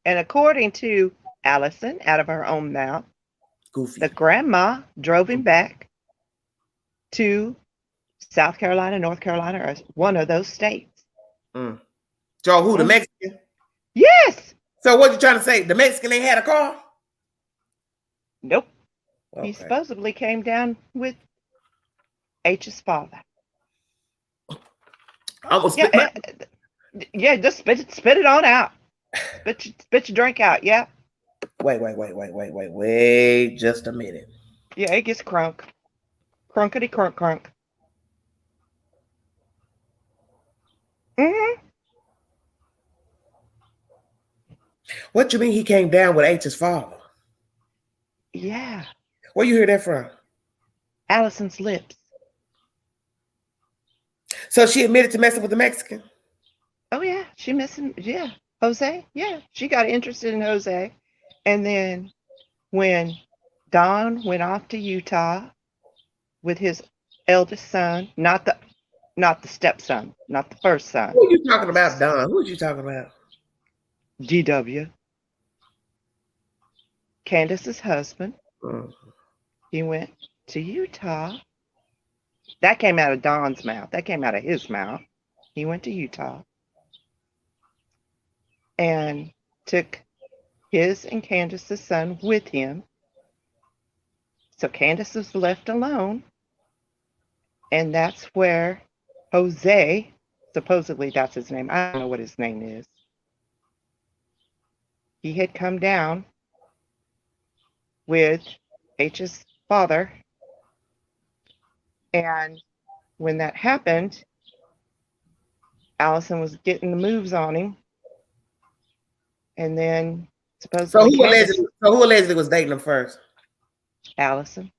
And according to Allison, out of her own mouth, Goofy. the grandma drove him back to South Carolina, North Carolina, or one of those states. Joe, who, the Mexican? Yes. So what you trying to say? The Mexican ain't had a car? Nope. Okay. He supposedly came down with H's father. Just spit it on out. Spit your drink out. Yeah. Wait, just a minute. Yeah, it gets crunk. Crunkety crunk crunk. What you mean he came down with H's father? Yeah. Where you hear that from? Allison's lips. So she admitted to messing with the Mexican? Oh, yeah. She missed him. Yeah. Jose? Yeah. She got interested in Jose. And then when Don went off to Utah with his eldest son, not the stepson, not the first son. Who are you talking about, Don? Who are you talking about? GW. Candace's husband. He went to Utah. That came out of Don's mouth. That came out of his mouth. He went to Utah and took his and Candace's son with him. So Candace was left alone. And that's where Jose, supposedly that's his name. I don't know what his name is. He had come down with H's father. And when that happened, Allison was getting the moves on him. And then supposedly who allegedly was dating him first? Allison.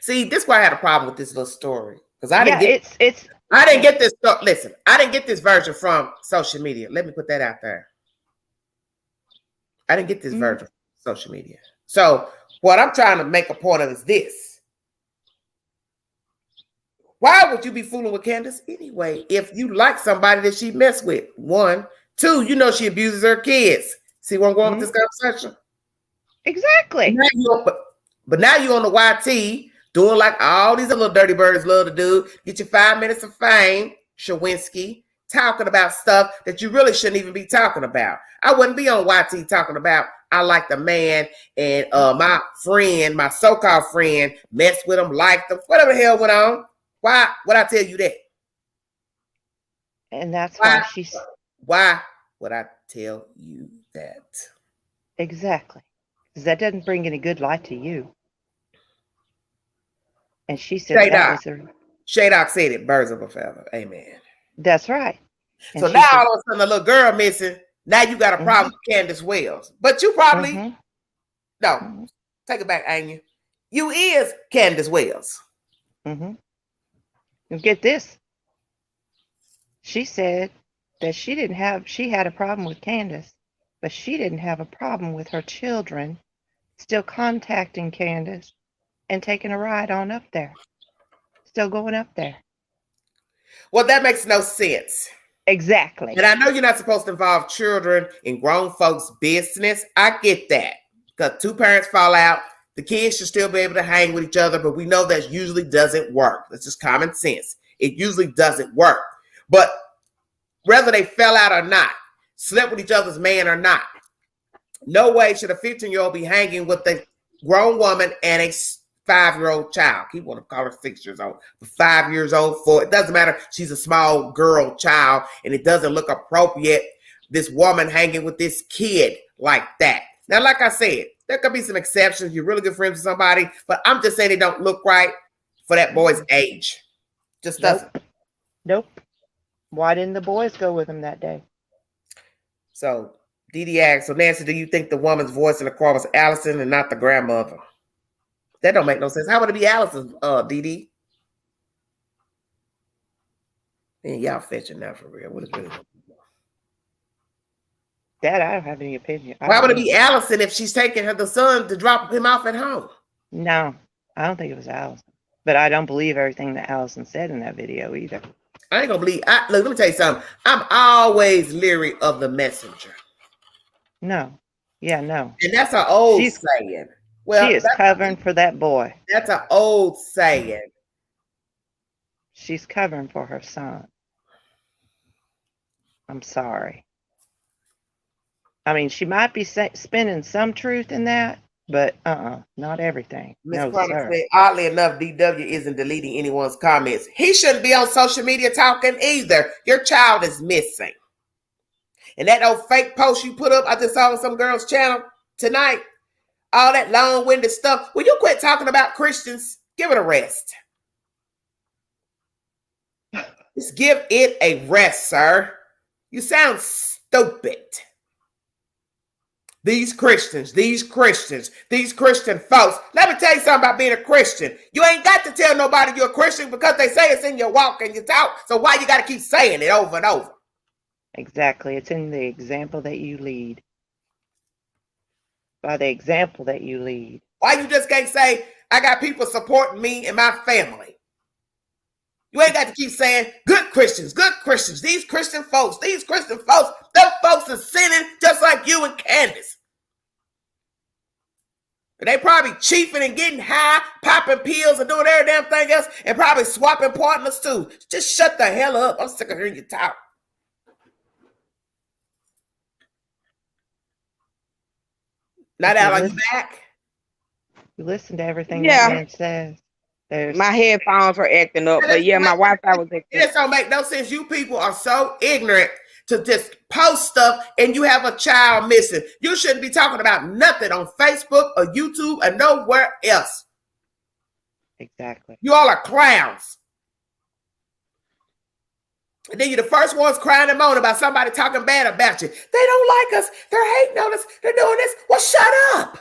See, this is why I had a problem with this little story. Because I didn't get this. Listen, I didn't get this version from social media. Let me put that out there. I didn't get this version from social media. So what I'm trying to make a point of is this. Why would you be fooling with Candace anyway if you like somebody that she messed with? 1. 2, you know she abuses her kids. See where I'm going with this conversation? Exactly. But now you're on the YT doing like all these little dirty birds love to do. Get your 5 minutes of fame, Shawinski, talking about stuff that you really shouldn't even be talking about. I wouldn't be on YT talking about I like the man and my friend, my so-called friend, messed with him, liked him, whatever the hell went on. Why would I tell you that? And that's why she's... Why would I tell you that? Exactly. Because that doesn't bring any good light to you. And she said that was her. Shaydoc said it, birds of a feather. Amen. That's right. And so now all of a sudden a little girl missing. Now you got a problem with Candace Wells. But you probably no. Take it back, Anya. You is Candace Wells. And get this. She said that she had a problem with Candace, but she didn't have a problem with her children still contacting Candace and taking a ride on up there. Still going up there. Well, that makes no sense. Exactly. And I know you're not supposed to involve children in grown folks' business. I get that. Because two parents fall out, the kids should still be able to hang with each other, but we know that usually doesn't work. That's just common sense. It usually doesn't work. But whether they fell out or not, slept with each other's man or not, no way should a 15-year-old be hanging with a grown woman and a 5-year-old child. He want to call her 6 years old, but 5 years old, 4. It doesn't matter. She's a small girl child, and it doesn't look appropriate. This woman hanging with this kid like that. Now, like I said, there could be some exceptions. You're really good friends with somebody, but I'm just saying it don't look right for that boy's age. Just doesn't. Nope. Why didn't the boys go with him that day? So, Dee Dee asks, so Nancy, do you think the woman's voice in the car was Allison and not the grandmother? That don't make no sense. How would it be Allison, Dee Dee? Man, y'all fetching now for real. What is really going on? That I don't have any opinion. Why would it be Allison if she's taking the son to drop him off at home? No, I don't think it was Allison. But I don't believe everything that Allison said in that video either. I ain't gonna believe. Look, let me tell you something. I'm always leery of the messenger. No. Yeah, no. And that's an old saying. Well, she is covering for that boy. That's an old saying. She's covering for her son. I'm sorry. I mean, she might be spinning some truth in that, but not everything. Ms. Chronic said, oddly enough, DW isn't deleting anyone's comments. He shouldn't be on social media talking either. Your child is missing. And that old fake post you put up, I just saw on some girl's channel tonight, all that long-winded stuff. Will you quit talking about Christians? Give it a rest. Just give it a rest, sir. You sound stupid. These Christian folks. Let me tell you something about being a Christian. You ain't got to tell nobody you're a Christian because they say it's in your walk and your talk. So why you got to keep saying it over and over? Exactly. It's in the example that you lead. By the example that you lead. Why you just can't say, I got people supporting me and my family? You ain't got to keep saying, good Christians, these Christian folks, them folks are sinning just like you and Candace. And they probably chiefing and getting high, popping pills and doing every damn thing else, and probably swapping partners too. Just shut the hell up. I'm sick of hearing you talk. Now that are you back? You listen to everything that man says. My headphones are acting up, but yeah, my Wi-Fi was acting up. This don't make no sense. You people are so ignorant to just post stuff and you have a child missing. You shouldn't be talking about nothing on Facebook or YouTube or nowhere else. Exactly. You all are clowns. And then you're the first ones crying and moaning about somebody talking bad about you. They don't like us. They're hating on us. They're doing this. Well, shut up.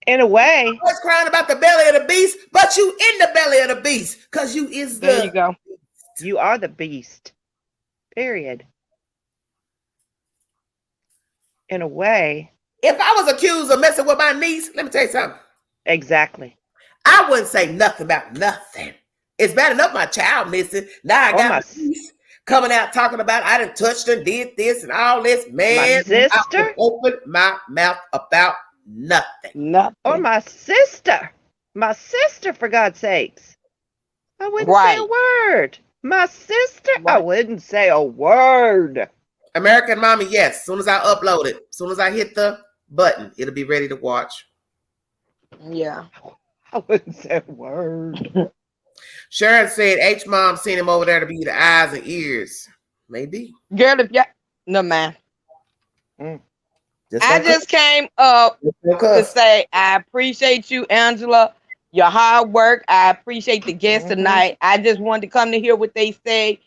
In a way. I was crying about the belly of the beast, but you in the belly of the beast because you is the. There you go. You are the beast. Period. In a way. If I was accused of messing with my niece, let me tell you something. Exactly. I wouldn't say nothing about nothing. It's bad enough my child missing. Now I got my niece coming out talking about I done touched and did this and all this. Man, my sister? I opened my mouth about nothing. Or my sister. My sister, for God's sakes. I wouldn't say a word. My sister, I wouldn't say a word. American Mommy, yes. As soon as I upload it, as soon as I hit the button, it'll be ready to watch. Yeah. I wouldn't say a word. Sharon said H-Mom seen him over there to be the eyes and ears. Maybe. Girl, if you no man. I just came up to say I appreciate you, Angela, your hard work. I appreciate the guests tonight. I just wanted to come to hear what they say.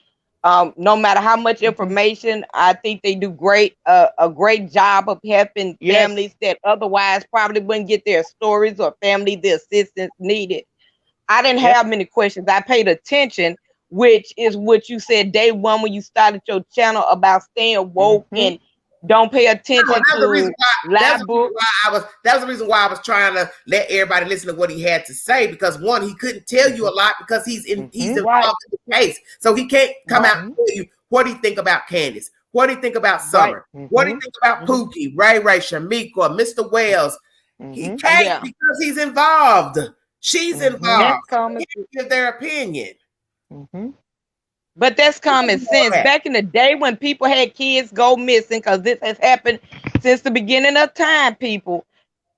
No matter how much information, I think they do a great job of helping families that otherwise probably wouldn't get their stories or family the assistance needed. I didn't have many questions. I paid attention, which is what you said day one when you started your channel about staying woke and don't pay attention to that was the reason why I was trying to let everybody listen to what he had to say, because one, he couldn't tell you a lot because he's involved in the case. So he can't come out and tell you what do you think about Candace, what do you think about Summer, what do you think about Pookie, Ray, Shamika, Mr. Wells. He can't because he's involved. She's involved. He can give their opinion. But that's common sense. Back in the day when people had kids go missing, because this has happened since the beginning of time, people,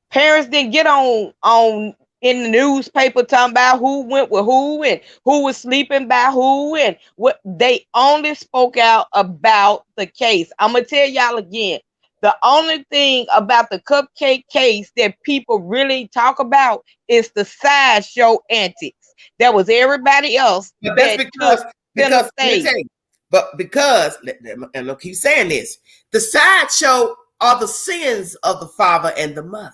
parents didn't get on in the newspaper talking about who went with who and who was sleeping by who and what. They only spoke out about the case. I'm gonna tell y'all again. The only thing about the cupcake case that people really talk about is the sideshow antics. That was everybody else. But that's because and I'll keep saying this, the sideshow are the sins of the father and the mother.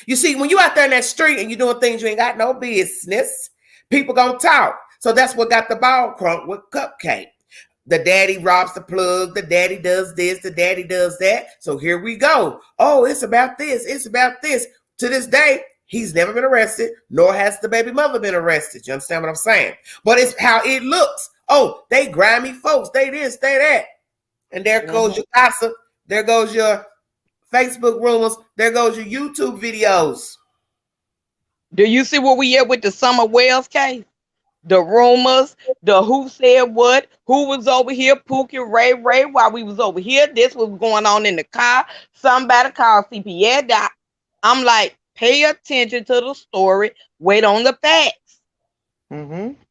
You see, when you out there in that street and you're doing things you ain't got no business, people gonna talk. So that's what got the ball crunk with Cupcake. The daddy robs the plug, the daddy does this, the daddy does that. So here we go. Oh, it's about this, it's about this. To this day, he's never been arrested, nor has the baby mother been arrested. You understand what I'm saying? But it's how it looks. Oh, they grimy folks, they this, they that. And there goes your gossip, there goes your Facebook rumors, there goes your YouTube videos. Do you see where we at with the Summer Wells case? The rumors, the who said what, who was over here, Pookie, Ray, while we was over here. This was going on in the car. Somebody called CPS. I'm like, pay attention to the story. Wait on the facts.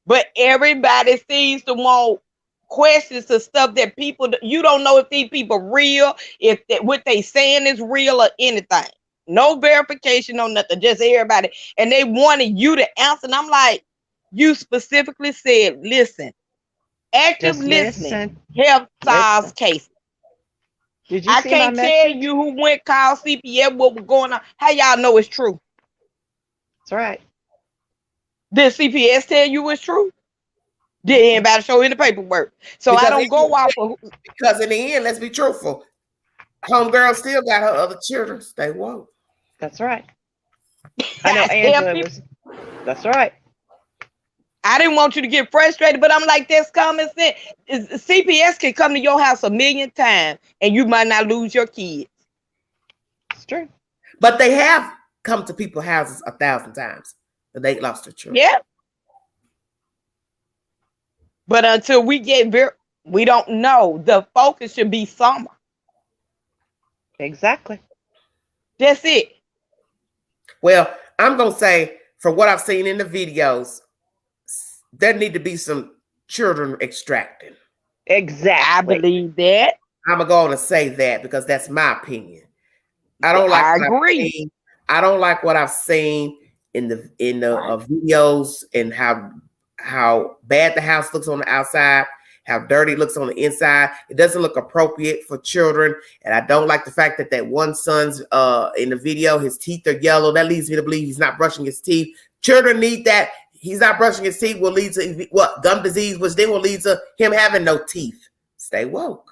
But everybody seems to want questions to stuff that people, you don't know if these people real, if what they saying is real or anything. No verification, no nothing, just everybody. And they wanted you to answer. And I'm like, you specifically said, listen, active listening help solve cases. Did you I can't tell you who went call CPS, what was going on. How y'all know it's true? That's right. Did CPS tell you it's true? Did anybody show you the paperwork? So because I don't go off of. Because in the end, let's be truthful, homegirl still got her other children. Stay woke. That's right. I know Angela was. That's right. I didn't want you to get frustrated, but I'm like, that's common sense. CPS can come to your house 1,000,000 times and you might not lose your kids. It's true. But they have come to people's houses 1,000 times and they lost their children. Yeah. But until we get we don't know. The focus should be Summer. Exactly. That's it. Well, I'm going to say, from what I've seen in the videos, there need to be some children extracted. Exactly. I believe that. I'm going to say that because that's my opinion. I don't like. I agree. I don't like what I've seen in the videos and how bad the house looks on the outside, how dirty it looks on the inside. It doesn't look appropriate for children, and I don't like the fact that one son's in the video, his teeth are yellow. That leads me to believe he's not brushing his teeth. Children need that. He's not brushing his teeth will lead to what? Gum disease, which then will lead to him having no teeth. Stay woke.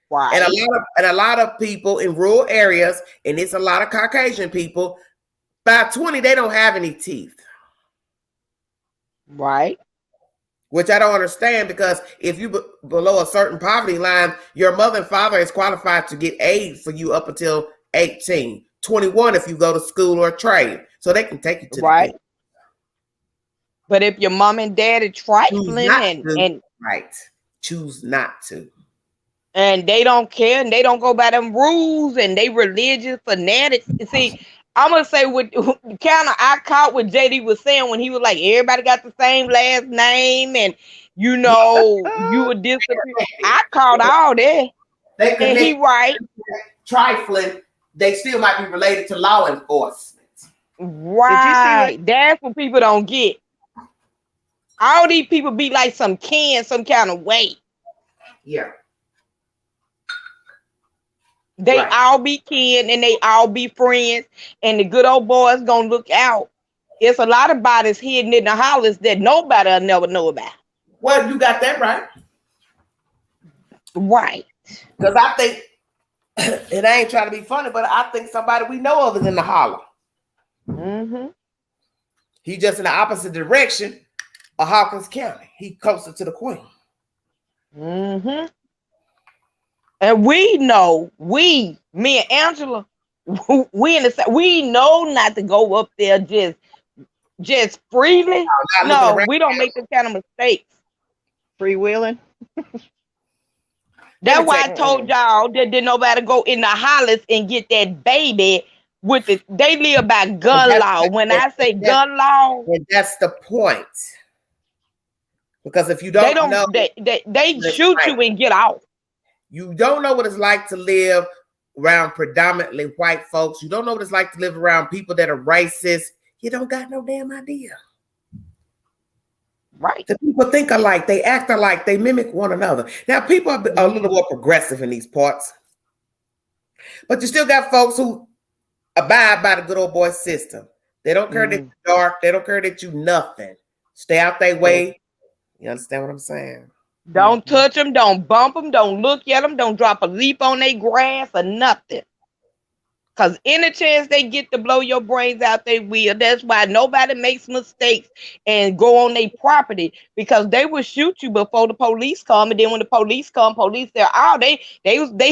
Right. And a lot of people in rural areas, and it's a lot of Caucasian people, by 20, they don't have any teeth. Right. Which I don't understand, because if you below a certain poverty line, your mother and father is qualified to get aid for you up until 18, 21 if you go to school or trade. So they can take you to the gate. But if your mom and dad are trifling and choose not to. And they don't care and they don't go by them rules and they religious fanatics. See, I'm gonna say what kind of I caught what JD was saying when he was like, everybody got the same last name and you know you would disappear. I caught all that. they And connect he right. trifling, they still might be related to law enforcement. Right. That's what people don't get. All these people be like some kin, some kind of way. Yeah. They Right. all be kin and they all be friends. And the good old boys gonna look out. It's a lot of bodies hidden in the hollers that nobody will never know about. Well, you got that right. Right. Because I think, and I ain't trying to be funny, but I think somebody we know of is in the holler. Mm-hmm. He just in the opposite direction of Hawkins County. He closer to the Queen. Mm-hmm. And we know, me and Angela, we know not to go up there just freely. No, we don't make the kind of mistakes. Freewheeling. That's why I told y'all that didn't nobody go in the hollers and get that baby with it. They live by gun law. When I say gun law, and that's the point. Because if you they don't know, they shoot you and get off. You don't know what it's like to live around predominantly white folks. You don't know what it's like to live around people that are racist. You don't got no damn idea. Right. The people think alike, they act alike, they mimic one another. Now, people are a little more progressive in these parts, but you still got folks who abide by the good old boy system. They don't care that you're dark, they don't care that you nothing. Stay out their way. You understand what I'm saying? Don't touch them, don't bump them, don't look at them, don't drop a leaf on their grass or nothing. Because any chance they get to blow your brains out, they will. That's why nobody makes mistakes and go on their property, because they will shoot you before the police come. And then when the police come, police say, oh, they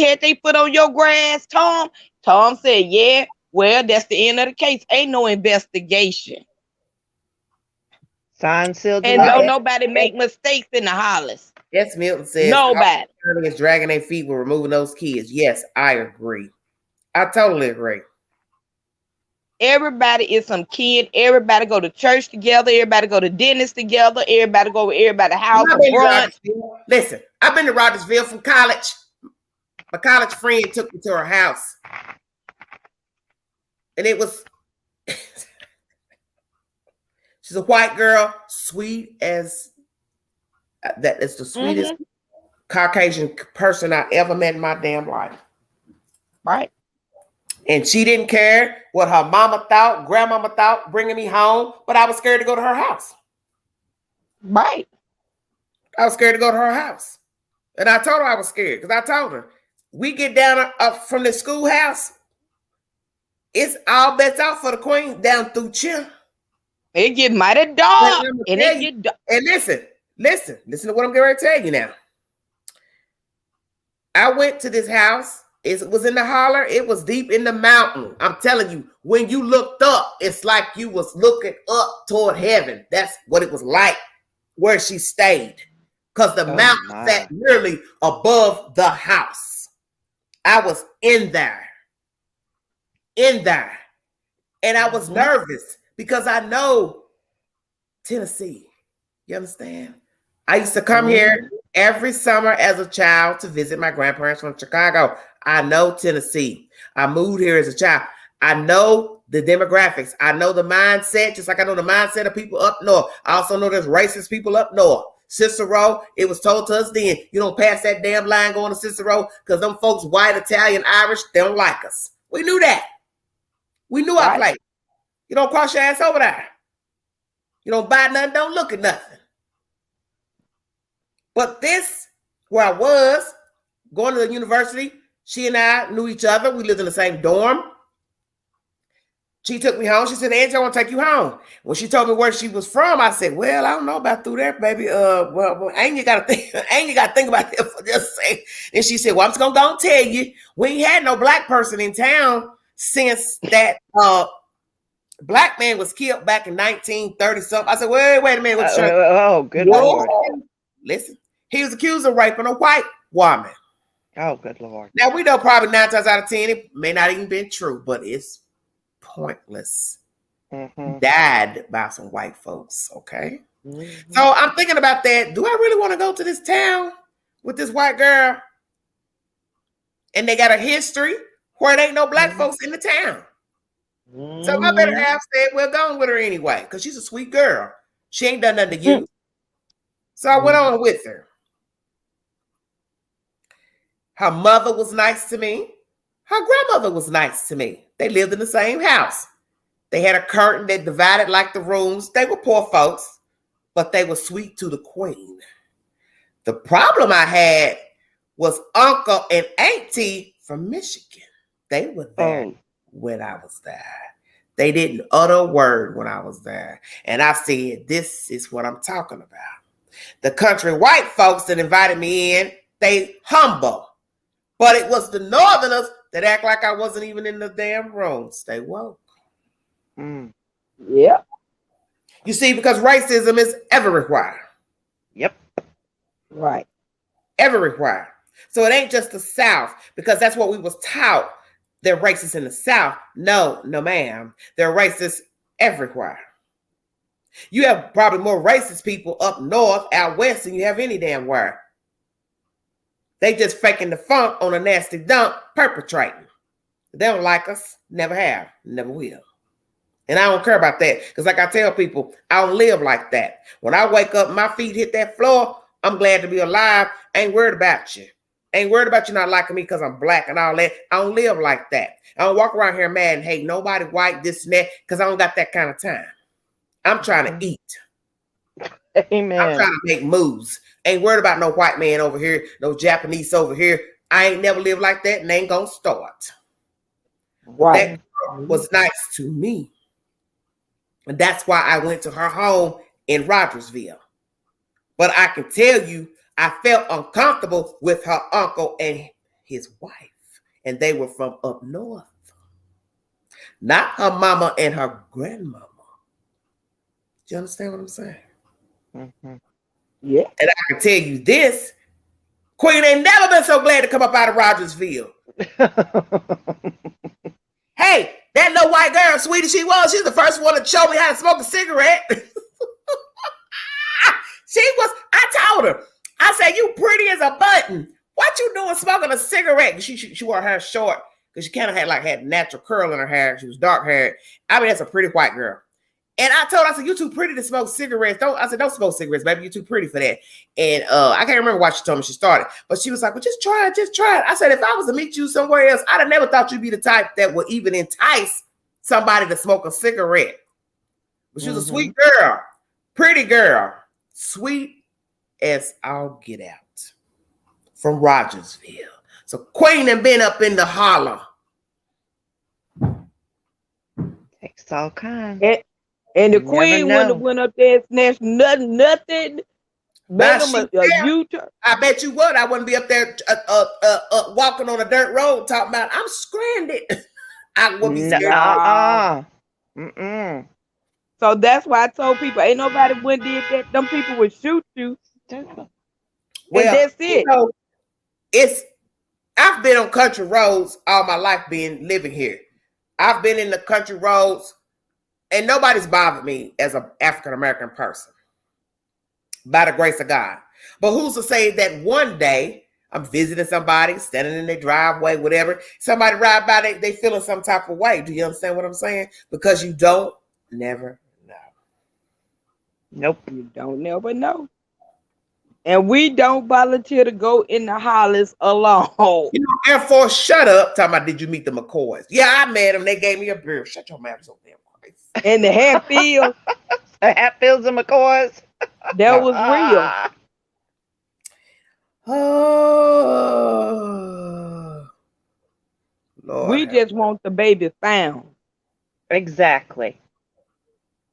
had their foot on your grass, Tom. Tom said, yeah, well, that's the end of the case. Ain't no investigation. Signed, sealed, and don't nobody make mistakes in the hollers. Yes, Milton says nobody is dragging their feet with removing those kids. Yes, I agree. I totally agree. Everybody is some kid. Everybody go to church together. Everybody go to dentist together. Everybody go to everybody's house for brunch. Listen, I've been to Rogersville from college. My college friend took me to her house. And it was... She's a white girl, sweet as... That is the sweetest Caucasian person I ever met in my damn life. Right. And she didn't care what her mama thought, grandmama thought, bringing me home, but I was scared to go to her house. Right. I was scared to go to her house. And I told her I was scared, because I told her, we get down up from the schoolhouse, it's all bets out for the Queen down through Chill. It get mighty dark. And it get dark. And listen to what I'm getting ready to tell you now. I went to this house. It was in the holler. It was deep in the mountain. I'm telling you, when you looked up, it's like you was looking up toward heaven. That's what it was like where she stayed. Because the mountain sat nearly above the house. I was in there. And I was nervous because I know Tennessee. You understand? I used to come here every summer as a child to visit my grandparents from Chicago. I know Tennessee. I moved here as a child. I know the demographics. I know the mindset, just like I know the mindset of people up north. I also know there's racist people up north. Cicero, it was told to us then, you don't pass that damn line going to Cicero because them folks, white, Italian, Irish, they don't like us. We knew that. We knew our place. You don't cross your ass over there. You don't buy nothing, don't look at nothing. But this, where I was, going to the university, she and I knew each other. We lived in the same dorm. She took me home. She said, Angie, I want to take you home. When she told me where she was from, I said, well, I don't know about through there, baby. Well, Angie got to think about it for just a second. And she said, well, I'm just going to go and tell you, we ain't had no black person in town since that black man was killed back in 1930 something. I said, wait a minute. Good Lord. Listen, he was accused of raping a white woman. Oh, good Lord. Now, we know probably 9 times out of 10, it may not even been true, but it's pointless. Died by some white folks, okay? So I'm thinking about that. Do I really want to go to this town with this white girl? And they got a history where there ain't no black folks in the town. So my better half said, well, go on with her anyway, because she's a sweet girl. She ain't done nothing to you. So I went on with her. Her mother was nice to me. Her grandmother was nice to me. They lived in the same house. They had a curtain that divided like the rooms. They were poor folks, but they were sweet to the queen. The problem I had was uncle and auntie from Michigan. They were there when I was there. They didn't utter a word when I was there. And I said, this is what I'm talking about. The country white folks that invited me in, they humble. But it was the northerners that act like I wasn't even in the damn room. Stay woke. Yeah. You see, because racism is everywhere. Yep. Right. Everywhere. So it ain't just the South, because that's what we was taught. They're racist in the South. No, ma'am. They're racist everywhere. You have probably more racist people up north, out west, than you have any damn where. They just faking the funk on a nasty dump, perpetrating. They don't like us. Never have. Never will. And I don't care about that. Because like I tell people, I don't live like that. When I wake up, my feet hit that floor, I'm glad to be alive. I ain't worried about you. Ain't worried about you not liking me because I'm black and all that. I don't live like that. I don't walk around here mad and hate nobody white, this and that, because I don't got that kind of time. I'm trying to eat. Amen. I'm trying to make moves. Ain't worried about no white man over here, no Japanese over here. I ain't never lived like that and ain't gonna start. Right. That girl was nice to me. And that's why I went to her home in Rogersville. But I can tell you, I felt uncomfortable with her uncle and his wife. And they were from up north. Not her mama and her grandmama. Do you understand what I'm saying? Mm-hmm. Yeah. And I can tell you this, Queen ain't never been so glad to come up out of Rogersville. Hey, that little white girl, sweet as she was, she's the first one to show me how to smoke a cigarette. I told her, I said, you pretty as a button. What you doing smoking a cigarette? She wore her hair short because she kind of had natural curl in her hair. She was dark haired. I mean, that's a pretty white girl. And I told her, I said, you too pretty to smoke cigarettes. Don't smoke cigarettes, baby. You're too pretty for that. And I can't remember why she told me she started. But she was like, well, just try it. I said, if I was to meet you somewhere else, I'd have never thought you'd be the type that would even entice somebody to smoke a cigarette. But she was a sweet girl, pretty girl, sweet as I'll get out. From Rogersville. So Queen and been up in the holler. Takes all kinds. And the You queen never wouldn't know. have went up there and snatched nothing. Made them a U-turn. I bet you would. I wouldn't be up there walking on a dirt road talking about I'm stranded. I would be scared. So that's why I told people, ain't nobody went did that. Them people would shoot you. Well, And that's it. You know, I've been on country roads all my life being living here. I've been in the country roads and nobody's bothered me as an African-American person by the grace of God. But who's to say that one day I'm visiting somebody, standing in their driveway, whatever, somebody ride by, they feeling some type of way. Do you understand what I'm saying? Because you don't never know. Nope. You don't never know. And we don't volunteer to go in the hollers alone. You know, Air Force, shut up. Talking about, did you meet the McCoys? Yeah, I met them. They gave me a beer. Shut your mouth so damn quiet. And the Hatfield. The Hatfields and McCoys. That was real. Oh, Lord. We just want the baby found. Exactly.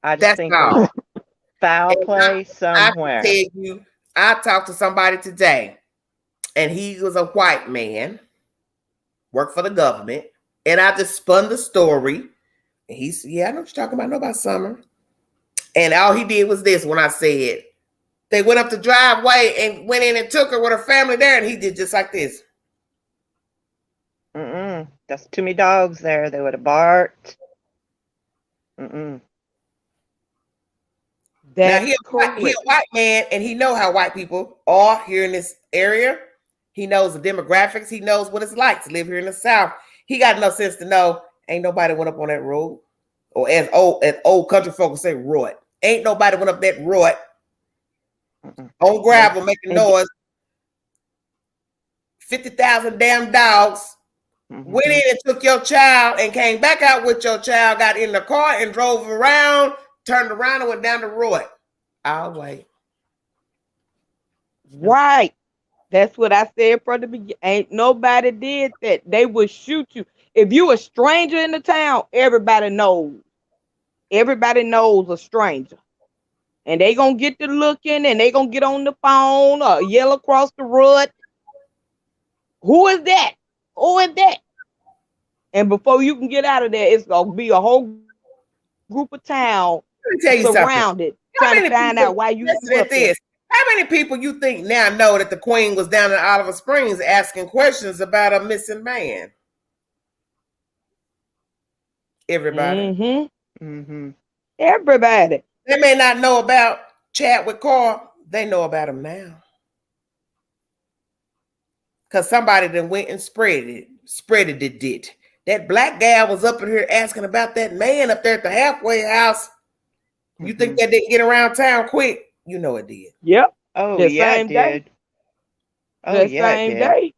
I just That's think all. there's foul play somewhere. I can tell you, I talked to somebody today, and he was a white man, worked for the government, and I just spun the story. And he said, yeah, I know what you're talking about. I know about Summer. And all he did was this when I said, they went up the driveway and went in and took her with her family there, and he did just like this. That's too many dogs there. They would have barked. Now he a white man, and he know how white people are here in this area. He knows the demographics. He knows what it's like to live here in the South. He got enough sense to know ain't nobody went up on that road. Or as old country folks say, road. Ain't nobody went up that road on gravel making noise. 50,000 damn dogs went in and took your child and came back out with your child, got in the car and drove around, turned around and went down the road. I'll wait. Right. That's what I said from the beginning. Ain't nobody did that. They would shoot you. If you a stranger in the town, everybody knows. Everybody knows a stranger. And they gonna get to looking and they gonna get on the phone or yell across the road. Who is that? Who is that? And before you can get out of there, it's gonna be a whole group of town surrounded, trying to find out why you listen this. How many people you think now know that the Queen was down in Oliver Springs asking questions about a missing man? Everybody. Everybody. They may not know about Chadwick Carr. They know about him now. Because somebody then went and spreaded it. That black gal was up in here asking about that man up there at the halfway house. You think that didn't get around town quick? You know it did. Yep. Oh, the yeah, same it day. did. Oh, The yeah, same it did. day.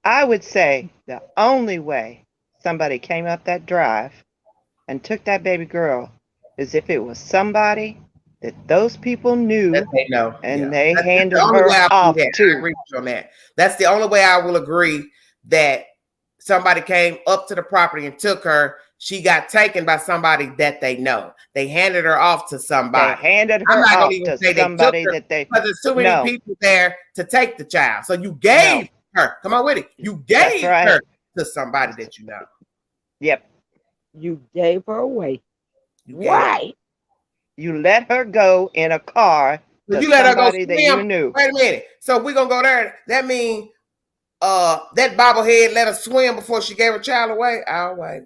I would say the only way somebody came up that drive and took that baby girl is if it was somebody that those people knew That they know. and they That's handed the only her way I off do that. to. I agree with you on that. That's the only way I will agree that somebody came up to the property and took her. She got taken by somebody that they know. They handed her off to somebody. They handed I'm her not off gonna even to say somebody they took her that they because there's too many No. people there to take the child. So you gave her. Come on with it. You That's gave right. her to somebody that you know. Yep. You gave her away. You gave Right. You let her go in a car So to you let her go somebody that you swim. knew. Wait a minute. So we're gonna go there. That means that bobblehead let her swim before she gave her child away. I'll wait.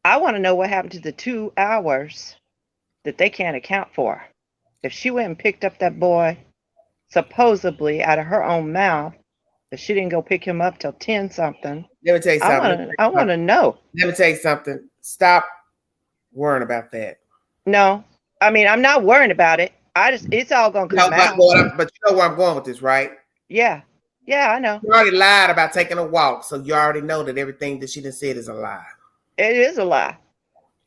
I want to know what happened to the 2 hours that they can't account for. If she went and picked up that boy, supposedly out of her own mouth, if she didn't go pick him up till 10 something, Let me tell you something. I want to know. Let me tell you something. Stop worrying about that. No, I mean, I'm not worrying about it. It's all gonna come out. But you know where I'm going with this, right? Yeah, I know. You already lied about taking a walk, so you already know that everything that she done said is a lie. It is a lie.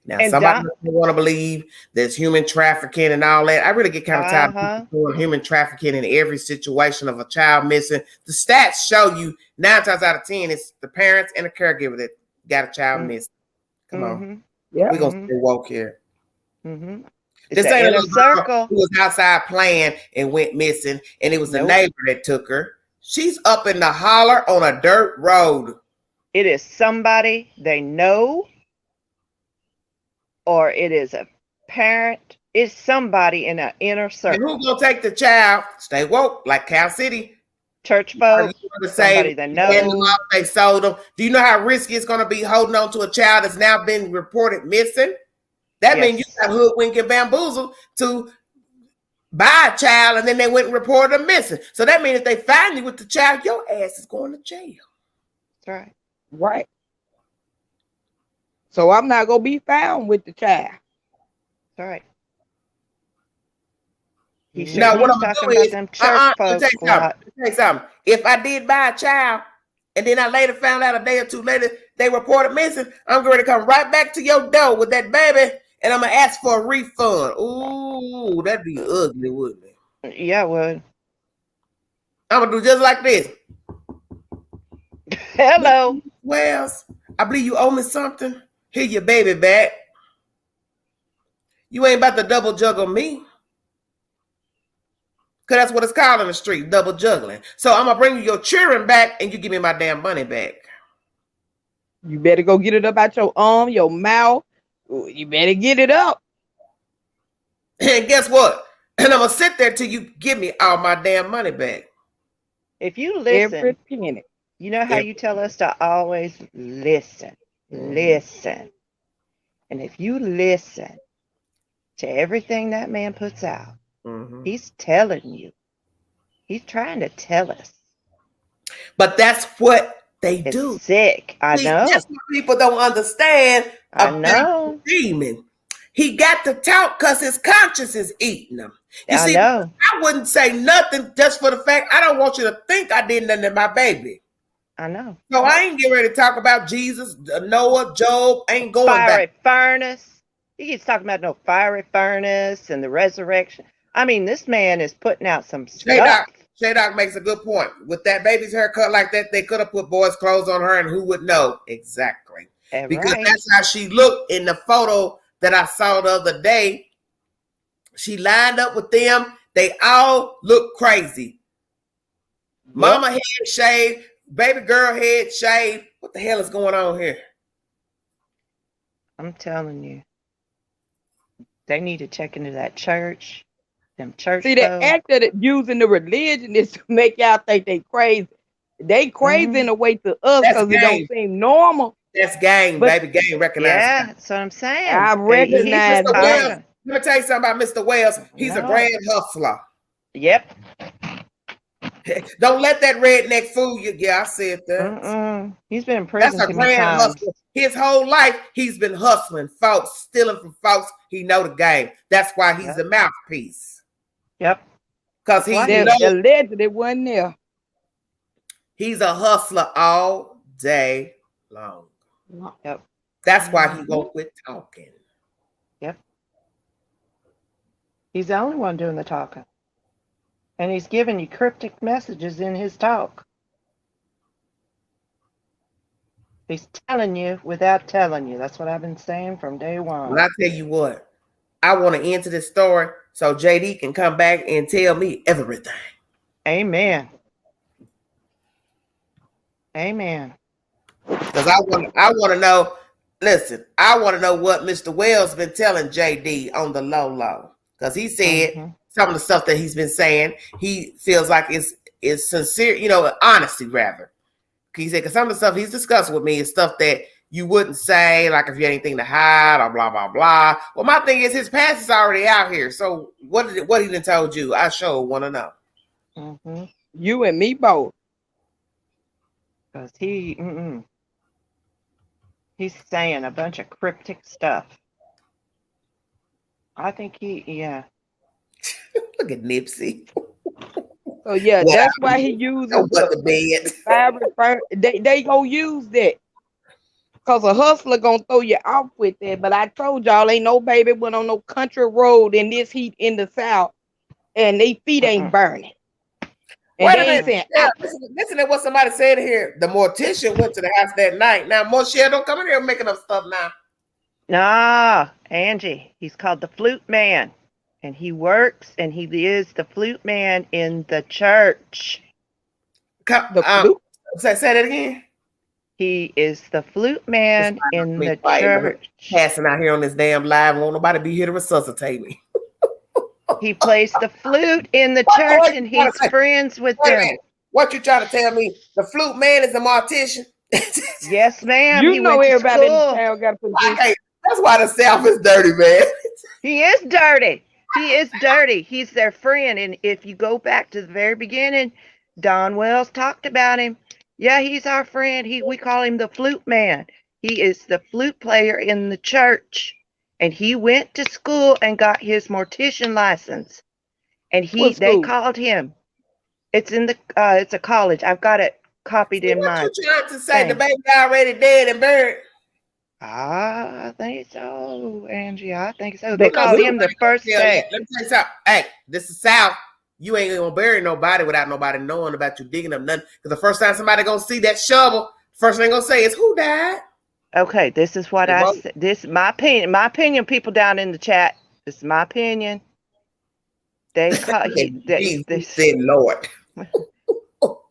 Now, somebody doesn't want to believe there's human trafficking and all that. I really get kind of tired of people doing human trafficking in every situation of a child missing. The stats show you 9 times out of 10, it's the parents and the caregiver that got a child missing. Come on. Yeah. We're going to stay woke here. This This ain't a little circle girl who was outside playing and went missing, and it was the neighbor that took her. She's up in the holler on a dirt road. It is somebody they know, or it is a parent. It's somebody in an inner circle. And who's gonna take the child? Stay woke, like Cal City. Church folks, somebody that knows. They sold them. Do you know how risky it's gonna be holding on to a child that's now been reported missing? That means you got hoodwinked and bamboozled to buy a child, and then they went and reported them missing. So that means if they find you with the child, your ass is going to jail. That's right. Right. So I'm not gonna be found with the child. That's right. No, what I'm gonna do is, them church folks. Tell you something. If I did buy a child, and then I later found out a day or two later they reported missing, I'm going to come right back to your door with that baby, and I'm gonna ask for a refund. Ooh, that'd be ugly, wouldn't it? Yeah, it would. I'm gonna do just like this. Hello. Wells, I believe you owe me something. Here your baby back. You ain't about to double juggle me. Because that's what it's called in the street, double juggling. So I'm gonna bring you your children back and you give me my damn money back. You better go get it up out your arm, your mouth. You better get it up. And guess what? And I'm gonna sit there till you give me all my damn money back. If you listen, every penny. You know how you tell us to always listen. Listen. And if you listen, to everything that man puts out. Mhm. He's telling you. He's trying to tell us. But that's what they It's do. sick. I See, know. that's what people don't understand I about know. the demon. He got to talk because his conscience is eating him. You I see, know. I wouldn't say nothing just for the fact I don't want you to think I did nothing to my baby. I know. So I ain't getting ready to talk about Jesus, Noah, Job. Ain't going Fiery back. furnace. He keeps talking about no fiery furnace and the resurrection. I mean, this man is putting out some stuff. Shaydoc makes a good point. With that baby's haircut like that, they could have put boys' clothes on her, and who would know? Exactly. Because Right. that's how she looked in the photo that I saw the other day. She lined up with them. They all look crazy. Yep. Mama head shaved, baby girl head shaved. What the hell is going on here? I'm telling you. They need to check into that church. Them church See, the folks. act of using the religion is to make y'all think they crazy. They crazy in a way to us That's because it don't gang. seem normal. That's gang, But- baby. Gang recognize. Yeah, gang. that's what I'm saying. I recognize Mr. gang. Wells, let me tell you something about Mr. Wells. He's a No. grand hustler. Yep. Don't let that redneck fool you. Yeah, I said that. He's been in That's prison a too many grand times. hustler. His whole life, he's been hustling folks, stealing from folks. He know the game. That's why he's the mouthpiece. Yep. Because he Why? knows Allegedly wasn't there. he's a hustler all day long. Yep. That's why he won't quit talking. Yep. He's the only one doing the talking. And he's giving you cryptic messages in his talk. He's telling you without telling you. That's what I've been saying from day one. Well, I tell you what, I want to enter this story so JD can come back and tell me everything. Amen. Amen. Because I want to know. Listen, I want to know what Mr. Wells been telling JD on the low. Because he said some of the stuff that he's been saying, he feels like it's sincere, honesty rather. He said, because some of the stuff he's discussed with me is stuff that you wouldn't say, like if you had anything to hide or blah, blah, blah. Well, my thing is his past is already out here. So what he done told you, I sure want to know. Mm-hmm. You and me both. Because he's saying a bunch of cryptic stuff. I think yeah. Look at Nipsey. So yeah, Well, that's why he uses the bed. They gonna use that. Cause a hustler gonna throw you off with that. But I told y'all ain't no baby went on no country road in this heat in the South and they feet ain't burning. And Wait a they ain't minute. saying, Listen to what somebody said here. The mortician went to the house that night. Now, Moshe, don't come in here making up stuff now. Nah, Angie. He's called the Flute Man. And he works and he is the flute man in the church. the flute. Say that again. He is the flute man in the church. Passing out here on this damn live. Won't nobody be here to resuscitate me. He plays the flute in the church and he's friends with them. What you trying to tell me? The flute man is a mortician? Yes, ma'am. You he know went everybody to school. in town got a position. Okay, that's why the South is dirty, man. He is dirty. He is dirty. He's their friend. And if you go back to the very beginning, Don Wells talked about him. Yeah, he's our friend. We call him the flute man. He is the flute player in the church. And he went to school and got his mortician license. And they called him. It's in it's a college. I've got it copied in my. What you trying to say? The baby already dead and buried? I think so, Angie. I think so. They called him the first day. Let me tell you something. Hey, this is South. You ain't gonna bury nobody without nobody knowing about you digging up nothing. Because the first time somebody gonna see that shovel, first thing gonna say is who died. Okay, this is what I said. This is my opinion. My opinion, people down in the chat. This is my opinion. They call they said Lord.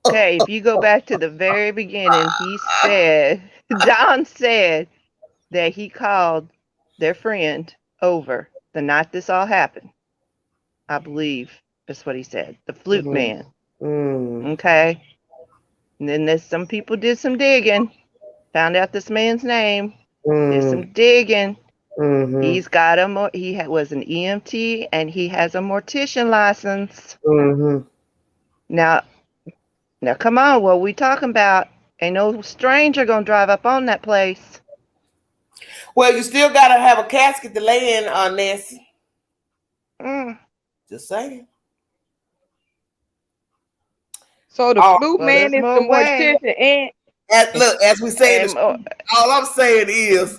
Okay, if you go back to the very beginning, Don said that he called their friend over the night this all happened. I believe that's what he said. The flute man. Okay. And then some people did some digging, found out this man's name, did some digging, Mm-hmm. He's got was an EMT and he has a mortician license. Mm-hmm. Now come on, what we talking about? Ain't no stranger gonna drive up on that place. Well, you still gotta have a casket to lay in, Nancy. Just saying. So the flute man is the mortician, and Look, as we say, all I'm saying is,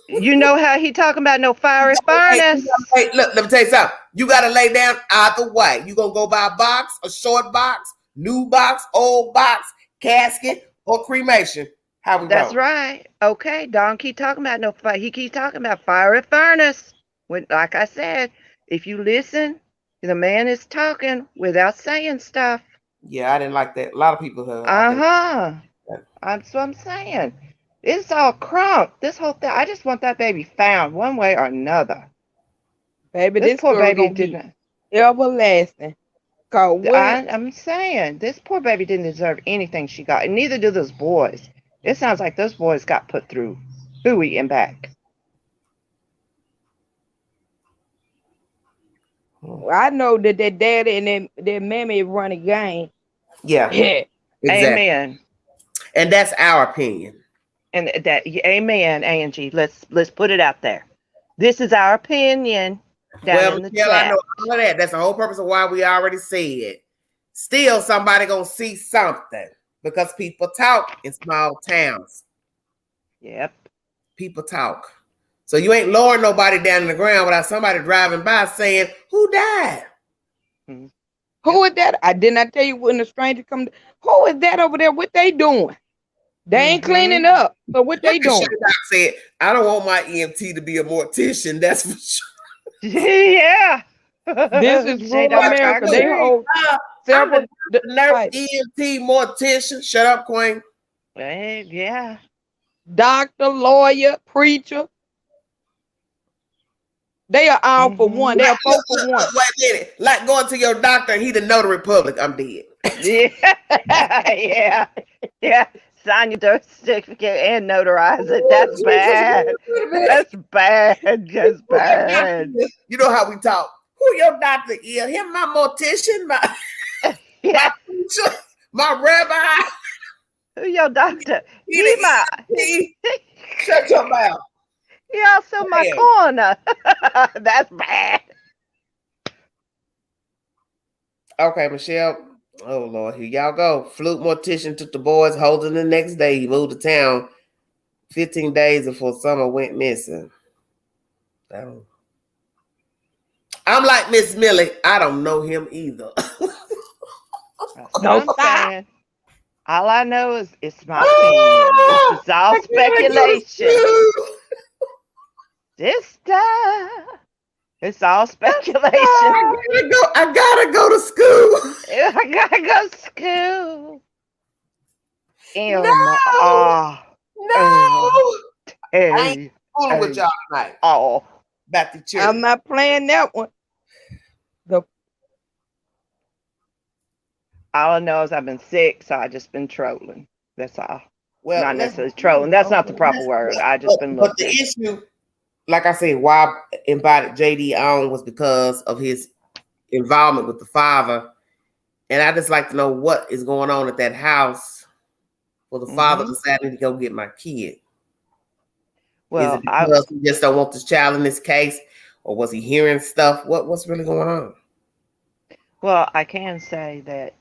you know how he talking about no fiery furnace. Hey, look, let me tell you something. You gotta lay down either way. You gonna go buy a box, a short box, new box, old box, casket, or cremation. How we That's roll? right. Okay, Don keep talking about no fire. He keep talking about fiery furnace. When, like I said, if you listen, the man is talking without saying stuff. Yeah, I didn't like that. A lot of people have. That's what I'm saying. It's all crunk. This whole thing. I just want that baby found one way or another. baby, This this poor girl baby gonna be everlasting. Cause I'm saying this poor baby didn't deserve anything she got, and neither do those boys. It sounds like those boys got put through hooey and back. I know that their daddy and their mammy run a game. Yeah, Yeah. exactly. Amen. And that's our opinion. And that, amen, Angie. Let's put it out there. This is our opinion. Down in the Michelle, chat. I know all of that. That's the whole purpose of why we already said. Still, somebody gonna see something because people talk in small towns. Yep. People talk. So you ain't lowering nobody down in the ground without somebody driving by saying, "Who died?" Mm-hmm. Who is that? I did not tell you when the stranger come. Who is that over there? What they doing? They ain't cleaning up. So what they doing? I said, I don't want my EMT to be a mortician. That's for sure. Yeah. This is rural America. They hold several nurse, EMT, mortician. Shut up, Queen. Yeah. Doctor, lawyer, preacher. They are all for one. They are 4 for 1. Wait a minute. Like going to your doctor and he the notary public. I'm dead. Yeah. Yeah. Sign your birth certificate and notarize it. That's bad. That's bad. That's bad. You know how we talk. Who your doctor is? Him, my mortician, my preacher, my rabbi. Who your doctor? Shut your mouth. He also my corner. That's bad. Okay, Michelle. Oh Lord, here y'all go. Flute mortician took the boys holding the next day. He moved to town 15 days before summer went missing. I'm like Miss Millie. I don't know him either. No, saying. All I know is it's my opinion. This is all speculation. Sister, it's all speculation. I gotta go to school. I gotta go to school. No. I ain't fooling with y'all tonight. Oh, back to church. I'm not playing that one. All I know is I've been sick, so I just been trolling. That's all. Well, not necessarily trolling. That's not the proper word. I just been looking. But the issue, like I said, why I invited JD on was because of his involvement with the father. And I just like to know what is going on at that house for the father deciding to go get my kid. Well, is it because he just don't want this child in this case, or was he hearing stuff? What's really going on? Well, I can say that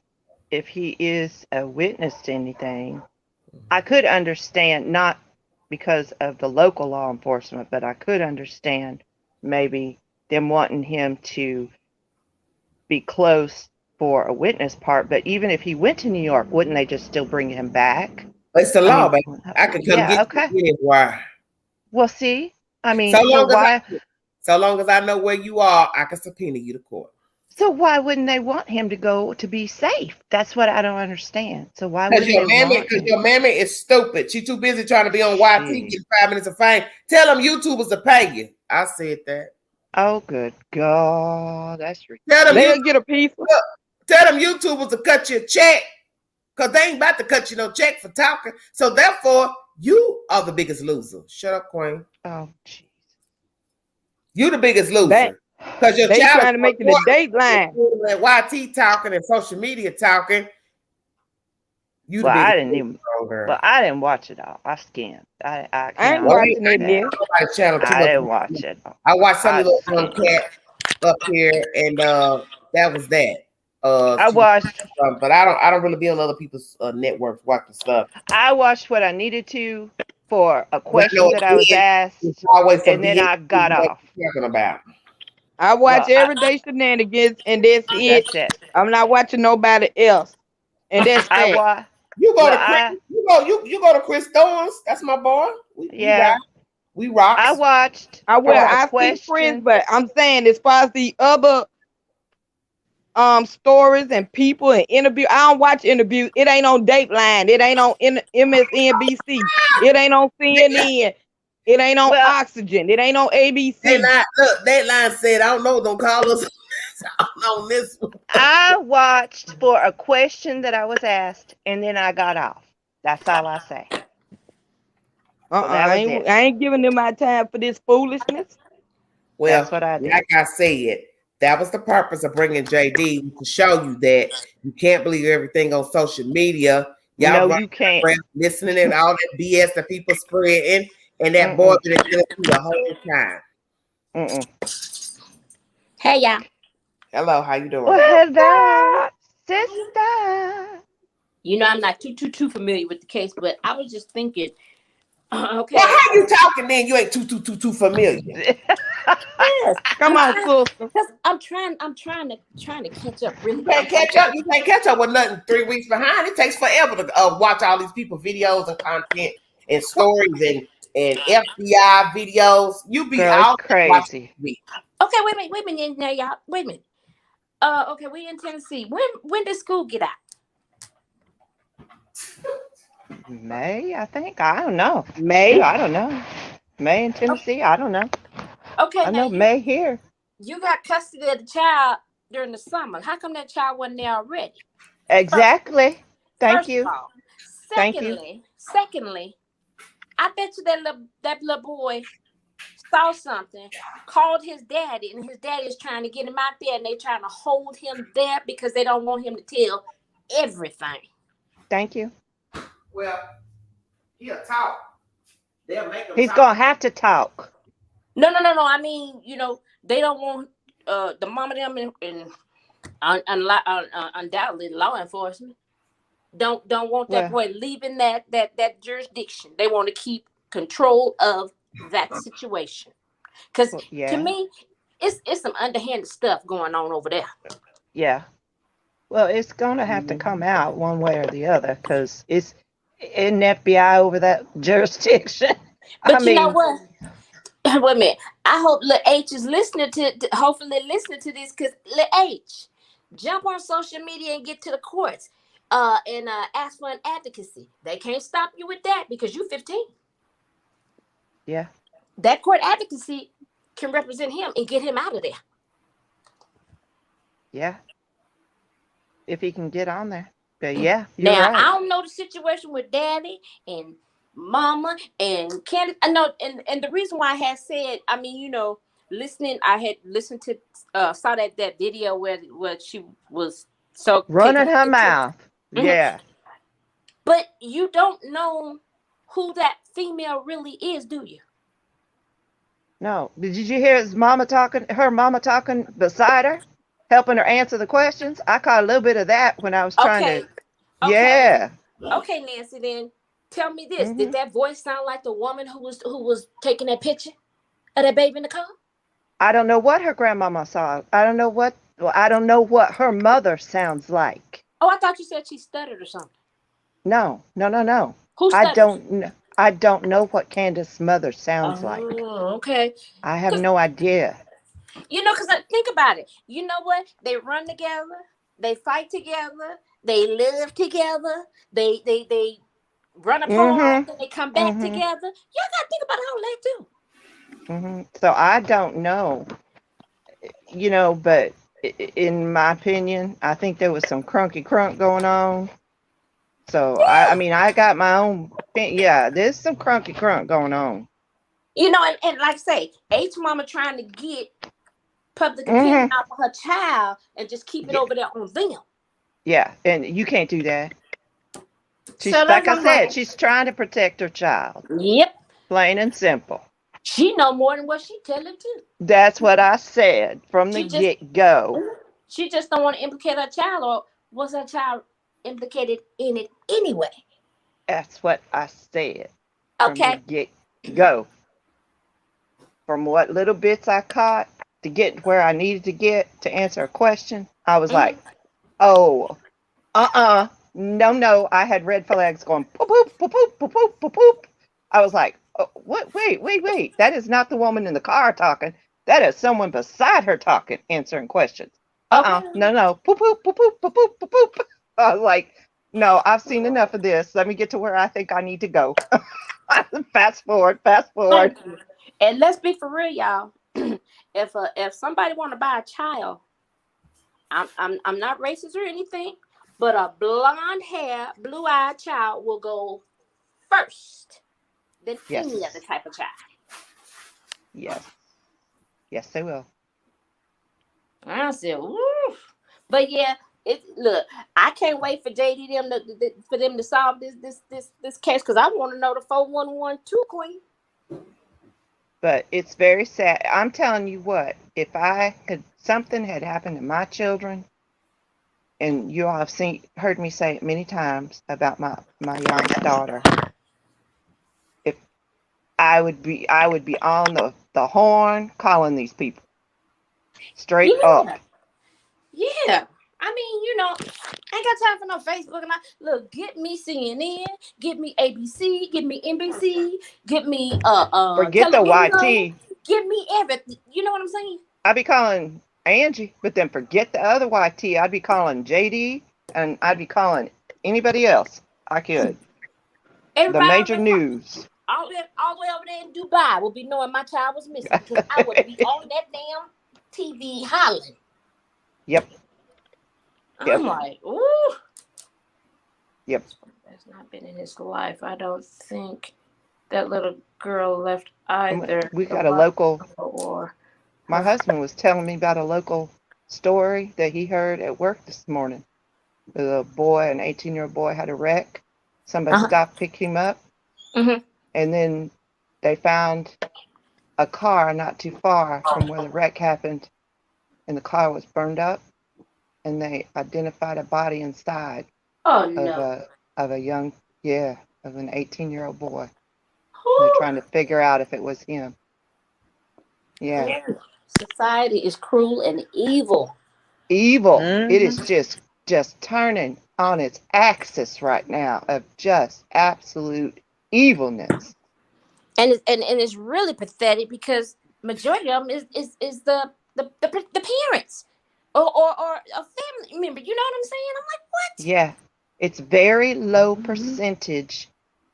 if he is a witness to anything, I could understand, not because of the local law enforcement, but I could understand maybe them wanting him to be close for a witness part. But even if he went to New York, wouldn't they just still bring him back? It's the law, baby. I could come get you anywhere. Well, see, I mean, so long as I know where you are, I can subpoena you to court. So why wouldn't they want him to go to be safe? That's what I don't understand. So why wouldn't they want him? Because your mammy is stupid. She's too busy trying to be on YT getting 5 minutes of fame. Tell them YouTubers to pay you. I said that. Oh, good God. That's ridiculous. They'll get a piece. Tell them YouTubers to cut you a check because they ain't about to cut you no check for talking. So therefore, you are the biggest loser. Shut up, Queen. Oh, jeez. You the biggest They, loser. Because your they child trying to make it a dateline. YT talking and social media talking. You the Well, I biggest didn't even. loser. Well, I didn't watch it all. I skimmed. I I ain't cannot watching say it, that. Nick. Nobody's channel too I much. didn't watch it. I watched some I of the little young skimmed. cat up here, and that was that. I She was watched. but I don't really be on other people's networks watching stuff. I watched what I needed to for a But I know question that I was it's asked, always some and then I got off. talking about. I watch Well, everyday shenanigans, and that's it. that's it. I'm not watching nobody else, and that's I that. watch. You go Well, to Chris, you go to Chris Thorns. That's my boy. yeah. We rocks. I watched I will. for a I see friends, question. but I'm saying as far as the other stories and people and interview, I don't watch interviews. It ain't on Dateline. It ain't on MSNBC. It ain't on CNN. It ain't on Well, Oxygen. It ain't on ABC. That line said, I don't know, don't call us on this one. I watched for a question that I was asked, and then I got off. That's all I say. So that was it. I ain't giving them my time for this foolishness. Well, That's what I did. like I said, that was the purpose of bringing JD, to show you that you can't believe everything on social media. Y'all No, you can't. listening to all that BS that people spreading, and that boy been in the whole time. Hey, y'all. Hello, how you doing? Well, hello, sister. You know, I'm not too familiar with the case, but I was just thinking, okay. Well, how you talking then? You ain't too familiar. Yes, Come on, sister. because I'm trying to catch up. Really, You can't catch up. You can't catch up with nothing 3 weeks behind. It takes forever to watch all these people videos and content and stories and FBI videos. You be Girl, all it's crazy. Okay, wait a minute, now, y'all. Wait a minute. Okay, we in Tennessee. When does school get out? May, I think. I don't know. May. I don't know. May in Tennessee. I don't know. Okay, I know May here. You got custody of the child during the summer. How come that child wasn't there already? Exactly. Thank you. First of all. Thank you. Secondly, I bet you that little boy saw something, called his daddy, and his daddy is trying to get him out there, and they're trying to hold him there because they don't want him to tell everything. Thank you. Well, he'll talk. They'll make him He's talk. gonna have to talk. No. I mean, they don't want the mama them and undoubtedly law enforcement don't want that boy leaving that jurisdiction. They want to keep control of that situation. Because to me, it's some underhanded stuff going on over there. Yeah. Well, it's gonna have to come out one way or the other because it's in FBI over that jurisdiction. But you know what? Wait a minute. I hope Lil H is listening hopefully listening to this, because Lil H, jump on social media and get to the courts and ask for an advocacy. They can't stop you with that because you're 15. Yeah. That court advocacy can represent him and get him out of there. Yeah. If he can get on there. But yeah, you're now, right. I don't know the situation with Daddy and Mama and Candy. I know, and the reason why I had said, I mean, I had listened to, saw that video where she was so running her mouth. Mm-hmm. Yeah. But you don't know who that female really is, do you? No. Did you hear her mama talking beside her, helping her answer the questions? I caught a little bit of that when I was trying to. Yeah. Okay, Nancy, then tell me this. Mm-hmm. Did that voice sound like the woman who was taking that picture of that baby in the car? I don't know what her grandmama saw. I don't know what her mother sounds like. Oh, I thought you said she stuttered or something. No. Who stuttered? I don't know what Candace's mother sounds like. Oh, okay. I have no idea. Because think about it. You know what? They run together. They fight together. They live together. They run apart. And they come back together. Y'all got to think about all that too. Mm-hmm. So I don't know. But in my opinion, I think there was some crunky crunk going on. So, I mean, I got my own. Yeah, there's some crunky crunk going on. You know, and like I say, H mama trying to get public opinion out of her child and just keep it over there on them. Yeah, and you can't do that. She's So like that's I what I'm said, like. she's trying to protect her child. Yep. Plain and simple. She know more than what she telling too. That's what I said from the She just get-go. she just don't want to implicate her child, or was her child implicated in it anyway? That's what I said from the Okay. get-go. From what little bits I caught to get where I needed to get to answer a question, I was like, oh, no. I had red flags going poop, poop, poop, poop, poop, poop, poop, poop. I was like, oh, what? Wait. That is not the woman in the car talking. That is someone beside her talking, answering questions. Okay. No. Poop, poop, poop, poop, poop, poop, poop, poop. I was like, no, I've seen enough of this. Let me get to where I think I need to go. Fast forward. Thank you. And let's be for real, y'all. If somebody want to buy a child, I'm not racist or anything, but a blonde hair, blue eyed child will go first than any other type of child. Yes, they will. I said, woo. But yeah, look, I can't wait for JD them to solve this case, because I want to know the 411 too, Queen. But it's very sad. I'm telling you what, if something had happened to my children, and you all have heard me say it many times about my youngest daughter, if I would be on the horn calling these people straight up. Yeah. I mean, I ain't got time for no Facebook. And look, get me CNN, get me ABC, get me NBC, get me forget the YT. Give me everything. You know what I'm saying? I'd be calling Angie, but then forget the other YT. I'd be calling JD, and I'd be calling anybody else I could. The major news. All the way over there in Dubai will be knowing my child was missing, because I would be on that damn TV hollering. Yep. I'm like, ooh. Yep. That's not been in his life. I don't think that little girl left either. We got a local. My husband was telling me about a local story that he heard at work this morning. The boy, an 18-year-old boy, had a wreck. Somebody stopped, picked him up, and then they found a car not too far from where the wreck happened, and the car was burned up, and they identified a body inside of an 18-year-old boy. They're trying to figure out if it was him. Yeah. Society is cruel and evil. It is just turning on its axis right now of just absolute evilness. And it's really pathetic, because majority of them is the parents or a family member. You know what I'm saying? I'm like, what? Yeah. It's very low percentage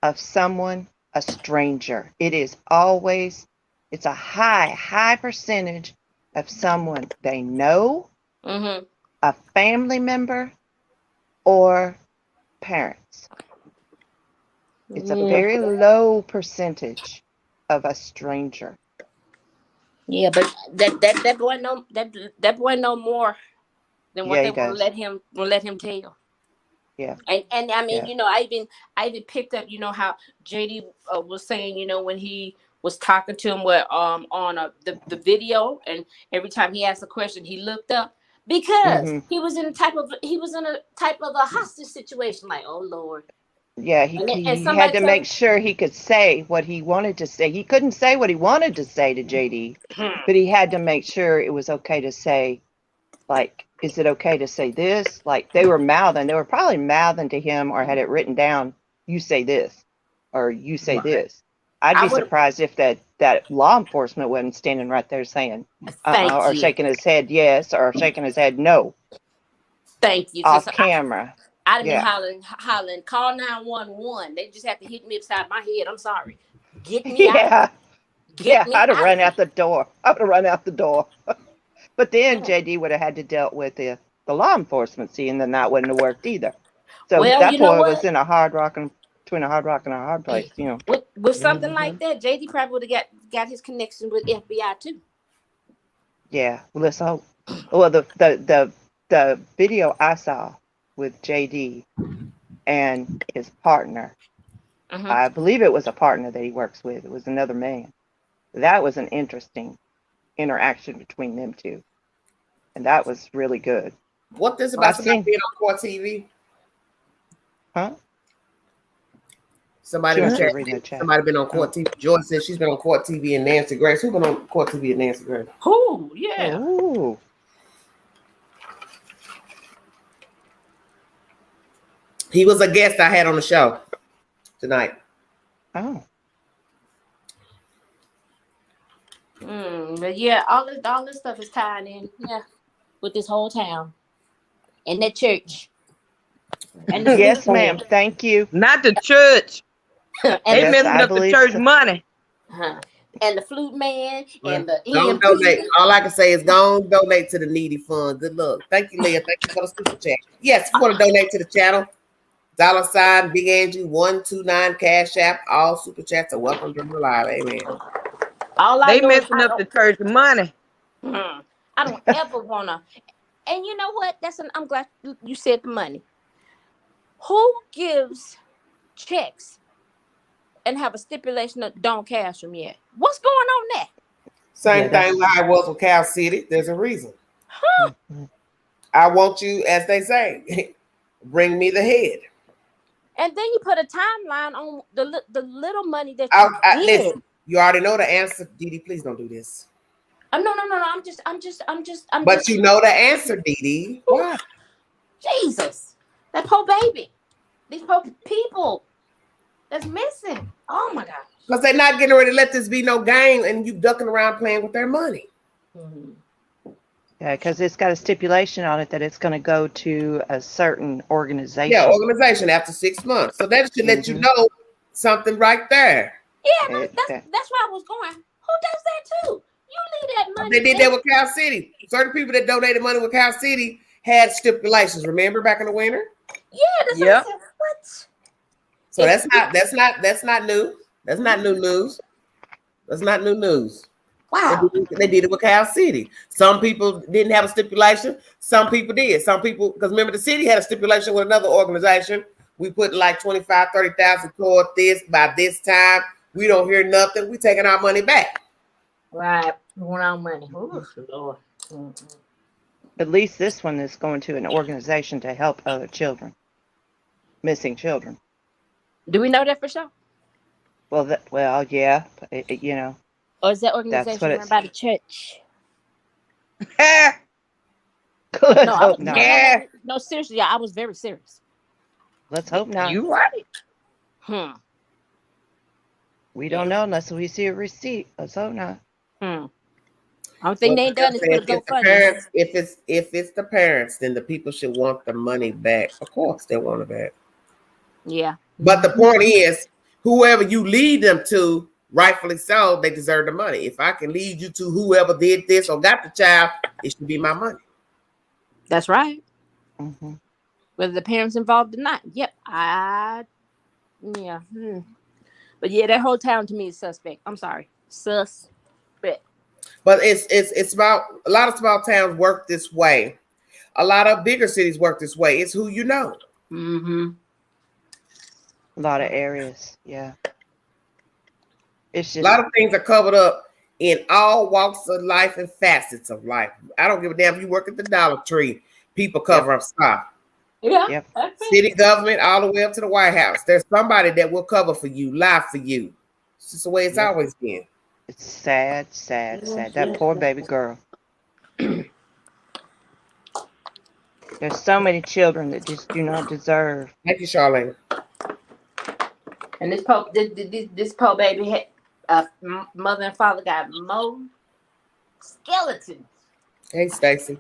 of someone, a stranger. It's a high percentage of someone they know, a family member, or parents. It's a very low percentage of a stranger. Yeah, but that boy know more than what they want to let him tell. Yeah. And I mean, I even picked up, how JD was saying, when he was talking to him on the video, and every time he asked a question, he looked up, because he was in a type of a hostage situation. Like, oh Lord. Yeah, he had to make sure he could say what he wanted to say. He couldn't say what he wanted to say to JD, but he had to make sure it was okay to say, like, is it okay to say this? Like, they were probably mouthing to him, or had it written down, you say this, or you say this. I'd be surprised if that law enforcement wasn't standing right there saying, or shaking his head yes, or shaking his head no. Thank you. Off camera. I'd have been hollering, call 911. They just have to hit me upside my head. I'm sorry. Get me out. I'd have run out the door. But then JD would have had to deal with the law enforcement, and then that wouldn't have worked either. So that boy was in a hard rocking between a hard rock and a hard place, you know. With something like that, JD probably would have got his connection with FBI too. Yeah, well, let's hope. Well, the video I saw with JD and his partner, I believe it was a partner that he works with. It was another man. That was an interesting interaction between them two, and that was really good. What this about somebody being on court TV? Huh? Somebody was chat. Somebody been on court TV. Joy says she's been on court TV and Nancy Grace. Who been on court TV and Nancy Grace? Who? Yeah. Ooh. He was a guest I had on the show tonight. Oh. But yeah, all this stuff is tied in, with this whole town and that church. And yes, ma'am. Thank you. Not the church. And they messing up the church money. And the flute man and the don't donate. All I can say is don't donate to the needy fund. Good luck. Thank you, Leah. Thank you for the super chat. Yes, if you want to donate to the channel, $ Big Angie 129 Cash App. All super chats are welcome to the live. Amen. They messing up the church money. I don't ever wanna. And you know what? I'm glad you said the money. Who gives checks and have a stipulation that don't cash them yet? What's going on there? Same thing like I was with Cal City. There's a reason. I want you, as they say, bring me the head. And then you put a timeline on the little money that you did. Listen, you already know the answer, Dee. Please don't do this. No. I'm just. But you know the answer, Dee. Why? Jesus, that poor baby. These poor people that's missing. Oh my gosh. Because they're not getting ready to let this be no game, and you ducking around playing with their money. Yeah, because it's got a stipulation on it that it's going to go to a certain organization. Yeah, organization after 6 months. So that should let you know something right there. Yeah, that's where I was going. Who does that too? You leave that money. They did that with Cal City. Certain people that donated money with Cal City had stipulations. Remember back in the winter? Yeah, that's what I said. What? So that's not new. That's not new news. That's not new news. Wow. They did it with Cal City. Some people didn't have a stipulation. Some people did. Some people, because remember the city had a stipulation with another organization. We put like 25, 30,000 toward this by this time. We don't hear nothing. We taking our money back. Right. We want our money. Oh, Lord. At least this one is going to an organization to help other children, missing children. Do we know that for sure? Well, yeah, you know. Or is that organization run by the church? Let's hope not. No, seriously, I was very serious. Let's hope not. You right. We don't know unless we see a receipt. Let's hope not. I don't think they done is put a GoFundMe. If it's the parents, then the people should want the money back. Of course, they want it back. Yeah. But the point is, whoever you lead them to, rightfully so, they deserve the money. If I can lead you to whoever did this or got the child, it should be my money. That's right. Mm-hmm. Whether the parents involved or not. Yep. But yeah, that whole town to me is suspect. I'm sorry. Suspect. But it's about a lot of small towns work this way. A lot of bigger cities work this way. It's who you know. Mm-hmm. A lot of areas, yeah. It's just a lot of things are covered up in all walks of life and facets of life. I don't give a damn if you work at the Dollar Tree. People cover up stuff. Yeah. Yep. City government, all the way up to the White House. There's somebody that will cover for you, lie for you. It's just the way it's always been. It's sad. That poor baby girl. There's so many children that just do not deserve. Thank you, Charlene. And this poor baby had mother and father got more skeletons. Hey, Stacy.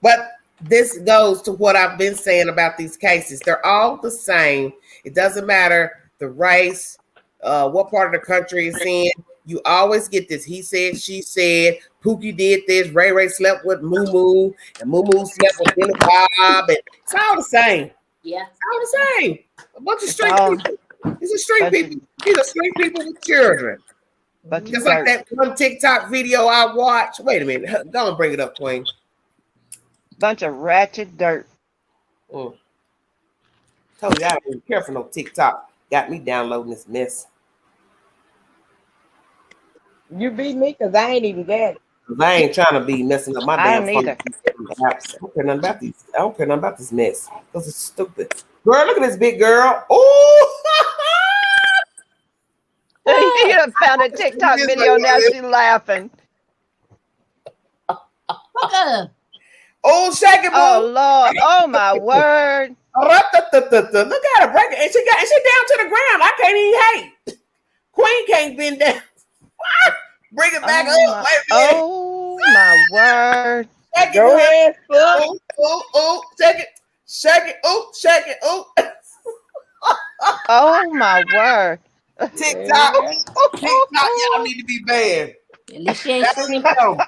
But this goes to what I've been saying about these cases. They're all the same. It doesn't matter the race, what part of the country it's in. You always get this. He said, she said, Pookie did this, Ray slept with Moo Moo, and Moo Moo slept with Billy Bob. And it's all the same. Yeah. All the same. A bunch of It's street all people. These are street bunch of- people. These are street people with children. bunch of Just like dirt. that one TikTok video I watched. Wait a minute. Go and bring it up, Queen. Bunch of ratchet dirt. Told you I gotta be careful no TikTok. Got me downloading this mess. You beat me because I ain't even got it. 'Cause I ain't trying to be messing up my I damn don't phone. either. Apps. I don't care nothing about these. I don't care nothing about this mess. Because it's stupid. Girl, look at this big girl. Oh! You done found a TikTok video, now she's laughing. Look at her. Oh, shake it, boo. Oh Lord. Oh my word. Look at her break it. And she down to the ground. I can't even hate. Queen can't bend down. Bring it back up. Wait a minute. Oh my word. Shake it, Go boo. ahead, foot. Ooh, shake it. Shake it. Ooh, shake it. Ooh. Oh my word. TikTok. Y'all need to be banned. At least she ain't swinging. Come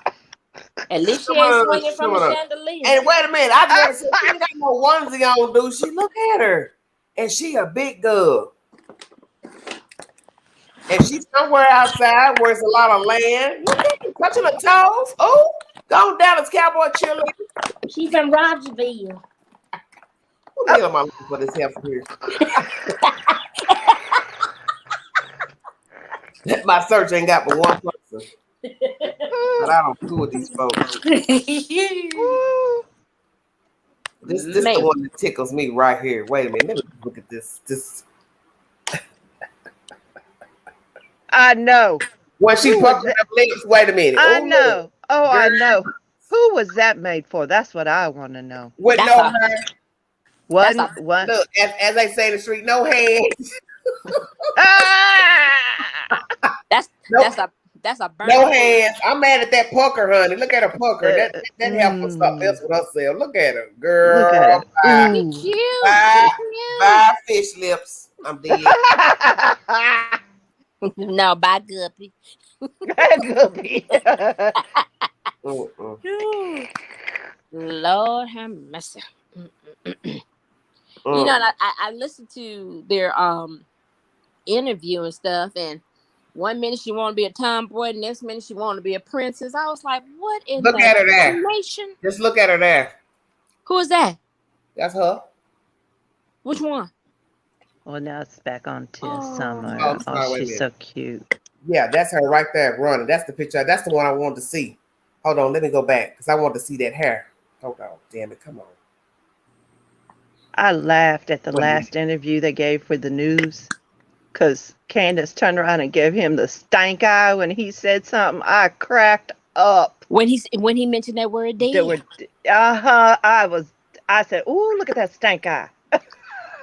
At least she ain't swinging from a on. chandelier. And wait a minute, I just said she ain't got no onesie on, dude. She look at her, and she a big girl, and she's somewhere outside where it's a lot of land. Look at her touching her toes. Oh, go Dallas Cowboy cheerleader. She from Rogersville. Who the hell am I looking for this help here? My search ain't got but one person. But I don't fool with these folks. This is the one that tickles me right here. Wait a minute. Let me look at this. I know. When she Who puckered was her lips, wait a minute. I Ooh, know. Oh, I girl. know. Who was that made for? That's what I want to know. With That's no a- hair. What? That's What? Look, as they say in the street, no hands. Ah! That's a burn. No hands. I'm mad at that pucker, honey. Look at her pucker. That helps with something else with herself. Look at her, girl. Look at her. Bye. Ooh. Cute. Bye. Cute. Bye, fish lips. I'm dead. No, bye, Guppy. Guppy. Lord have mercy. You know, and I listened to their interview and stuff, and one minute she wanted to be a tomboy, the next minute she wanted to be a princess. I was like, what in Look at her there. nation? Just look at her there. Who is that? That's her. Which one? Well, now it's back on to Oh. Summer. Oh, I'm sorry, Oh, wait a she's so cute. Yeah, that's her right there running. That's the picture. That's the one I wanted to see. Hold on, let me go back because I want to see that hair. Hold on, damn it, come on. I laughed at the Wait a last interview they gave for the news because Candace turned around and gave him the stank eye when he said something. I cracked up. When he mentioned that word dead. I said, ooh, look at that stank eye. No.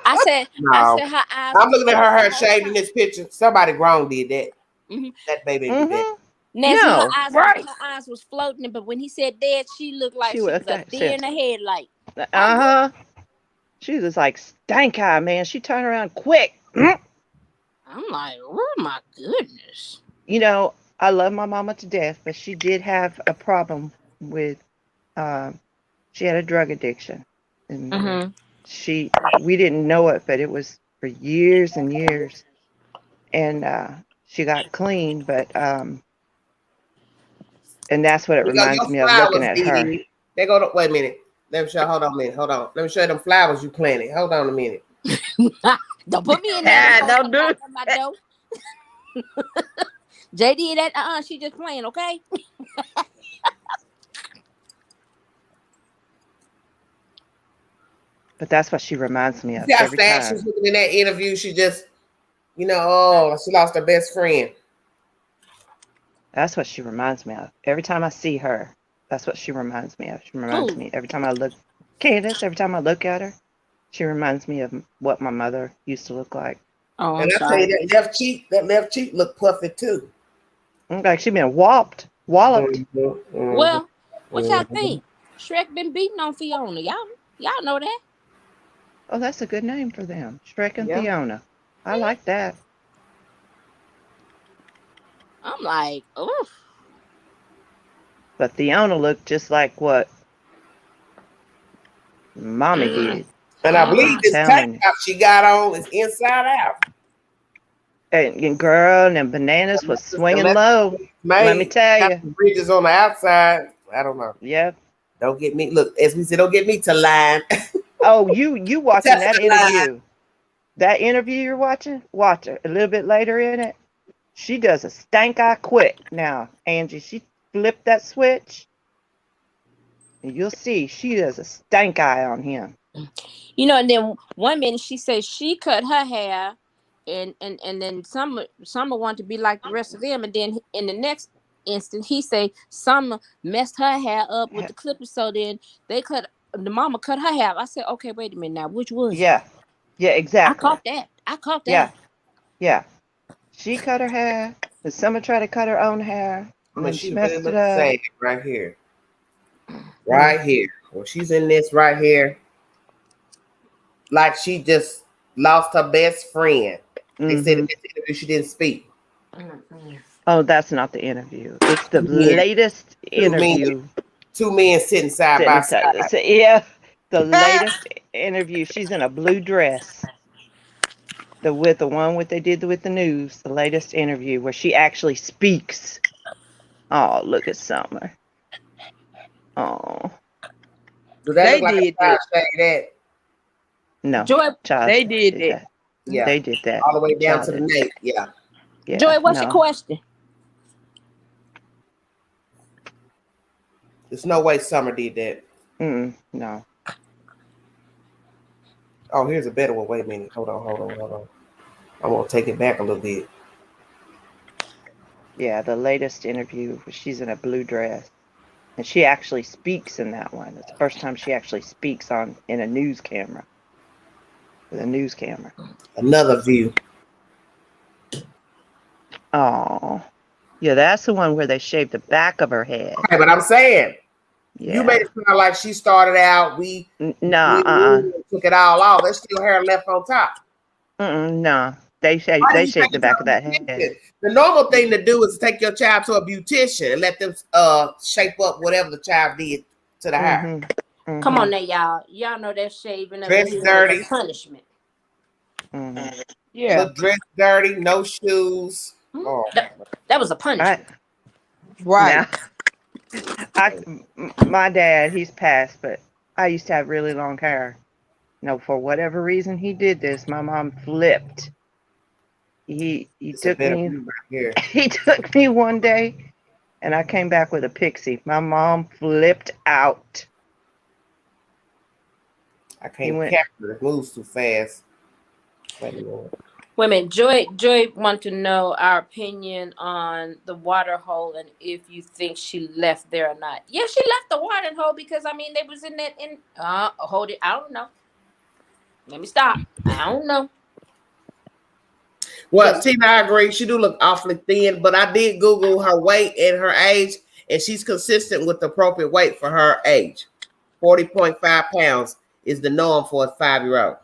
I said her eyes. I'm looking at her hair shaved in this picture. Somebody grown did that. Mm-hmm. That baby did that. Nancy, No, her eyes was floating, but when he said dead, she looked like she was a deer in the headlight. She was like stank eye, man. She turned around quick. I'm like, oh my goodness. You know, I love my mama to death, but she did have a problem with. She had a drug addiction, and we didn't know it, but it was for years and years, and she got clean, but and that's what it reminds me of looking at her. They go to, wait a minute. Let me show. Hold on a minute. Hold on. Let me show you them flowers you planted. Hold on a minute. Don't put me in there. Don't do it. My dough. JD, that she just playing, okay? But that's what she reminds me of. See how Every sad time. she's looking in that interview. She just, she lost her best friend. That's what she reminds me of. Every time I see her, that's what she reminds me of. She reminds me every time I look, Candace, every time I look at her, she reminds me of what my mother used to look like. Oh, and I tell you, that left cheek looked puffy too. Like she been walloped. Well, what y'all think? Shrek been beating on Fiona. Y'all know that. Oh, that's a good name for them. Shrek and Fiona. I like that. I'm like, oof. But Fiona looked just like what Mommy did. And I believe this tank top she got on is inside out. And girl, and them bananas was swinging low. Let me tell you. Bridges on the outside. I don't know. Yep. Don't get me. Look, as we said, don't get me to line. Oh, you watching that interview? That interview you're watching? Watch it a little bit later in it. She does a stank eye quick now, Angie. She flipped that switch, and you'll see she does a stank eye on him. You know, and then one minute she says she cut her hair, and then Summer wanted to be like the rest of them, and then in the next instant he say Summer messed her hair up with the clippers, so then the mama cut her hair. I said, okay, wait a minute now, which was yeah, exactly. I caught that. Yeah. She cut her hair. And Summer tried to cut her own hair. And then she messed it up. Right here. Right here. Well, she's in this right here. Like she just lost her best friend. They said in this interview she didn't speak. Oh, that's not the interview. It's the latest interview. Two men sitting side by side. Yeah, the latest interview. She's in a blue dress. The one they did with the news. The latest interview where she actually speaks. Oh, look at Summer. Oh. They did that. No, Joy, they did that. Yeah, they did that. All the way down to the neck. Yeah. Joy, what's your question? There's no way Summer did that. No. Oh, here's a better one. Wait a minute. Hold on. I want to take it back a little bit. Yeah, the latest interview, she's in a blue dress. And she actually speaks in that one. It's the first time she actually speaks in a news camera. With a news camera. Another view. Oh. Yeah, that's the one where they shaved the back of her head. Okay, but I'm saying, yeah. You made it sound like she started out, we took it all off. There's still hair left on top. No. They shaved the back of that head. The normal thing to do is take your child to a beautician and let them shape up whatever the child did to the hair. Come on now, y'all. Y'all know that shaving of dress dirty punishment. Yeah. Look dressed dirty, no shoes. Oh. That was a punishment. Right. My dad, he's passed, but I used to have really long hair. For whatever reason he did this, my mom flipped. He took me. He took me one day, and I came back with a pixie. My mom flipped out. I can't capture it. It moves too fast. Wait a minute. Joy want to know our opinion on the water hole and if you think she left there or not. Yeah, she left the water hole because they was in that hold it. I don't know. Let me stop. I don't know. Well, Tina, I agree. She do look awfully thin, but I did Google her weight and her age, and she's consistent with the appropriate weight for her age. 40.5 pounds is the norm for a 5-year-old.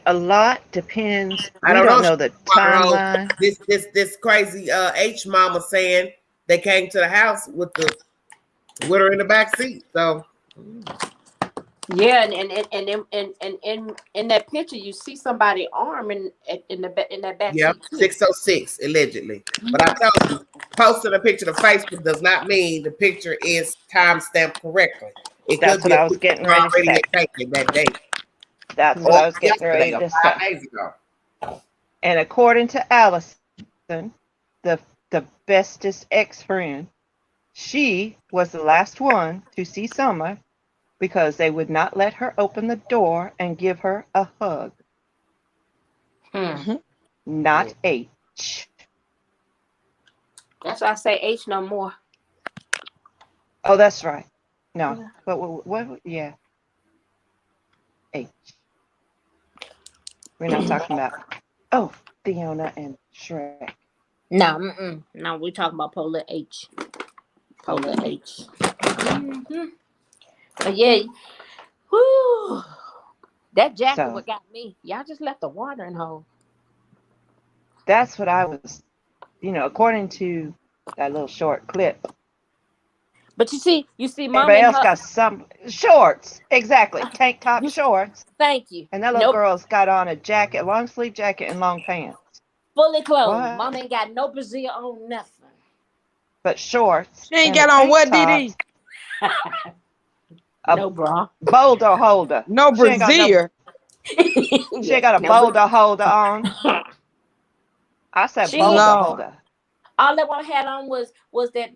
A lot depends. I don't know the timeline. This crazy H mama saying they came to the house with her in the back seat. So yeah, and in that picture you see somebody's arm in that back seat. 606 allegedly. But I told you, posting a picture to Facebook does not mean the picture is timestamped correctly. That's what I was getting ready to say. That day. That's what I was getting ready to say. 5 days ago. And according to Allison, the bestest ex-friend, she was the last one to see Summer because they would not let her open the door and give her a hug. Not H. That's why I say H no more. Oh, that's right. No, but what? Yeah, H. We're not talking about Fiona and Shrek. No, we're talking about Polar H. But yeah, whoo, that jacket what got me. Y'all just left the watering hole. That's what I was, according to that little short clip. But you see, mom Everybody and else her. got some shorts. Exactly. Tank top You, shorts. thank you. And that little Nope. girl's got on a jacket, long sleeve jacket, and long pants. Fully clothed. What? Mom ain't got no brazier on nothing. But shorts She ain't and a got on tank what, top, DD? a No bra. boulder holder. No She ain't got no. brazier. She Yeah, ain't got a no boulder holder on. I said She boulder Lord. holder. all that one had on was that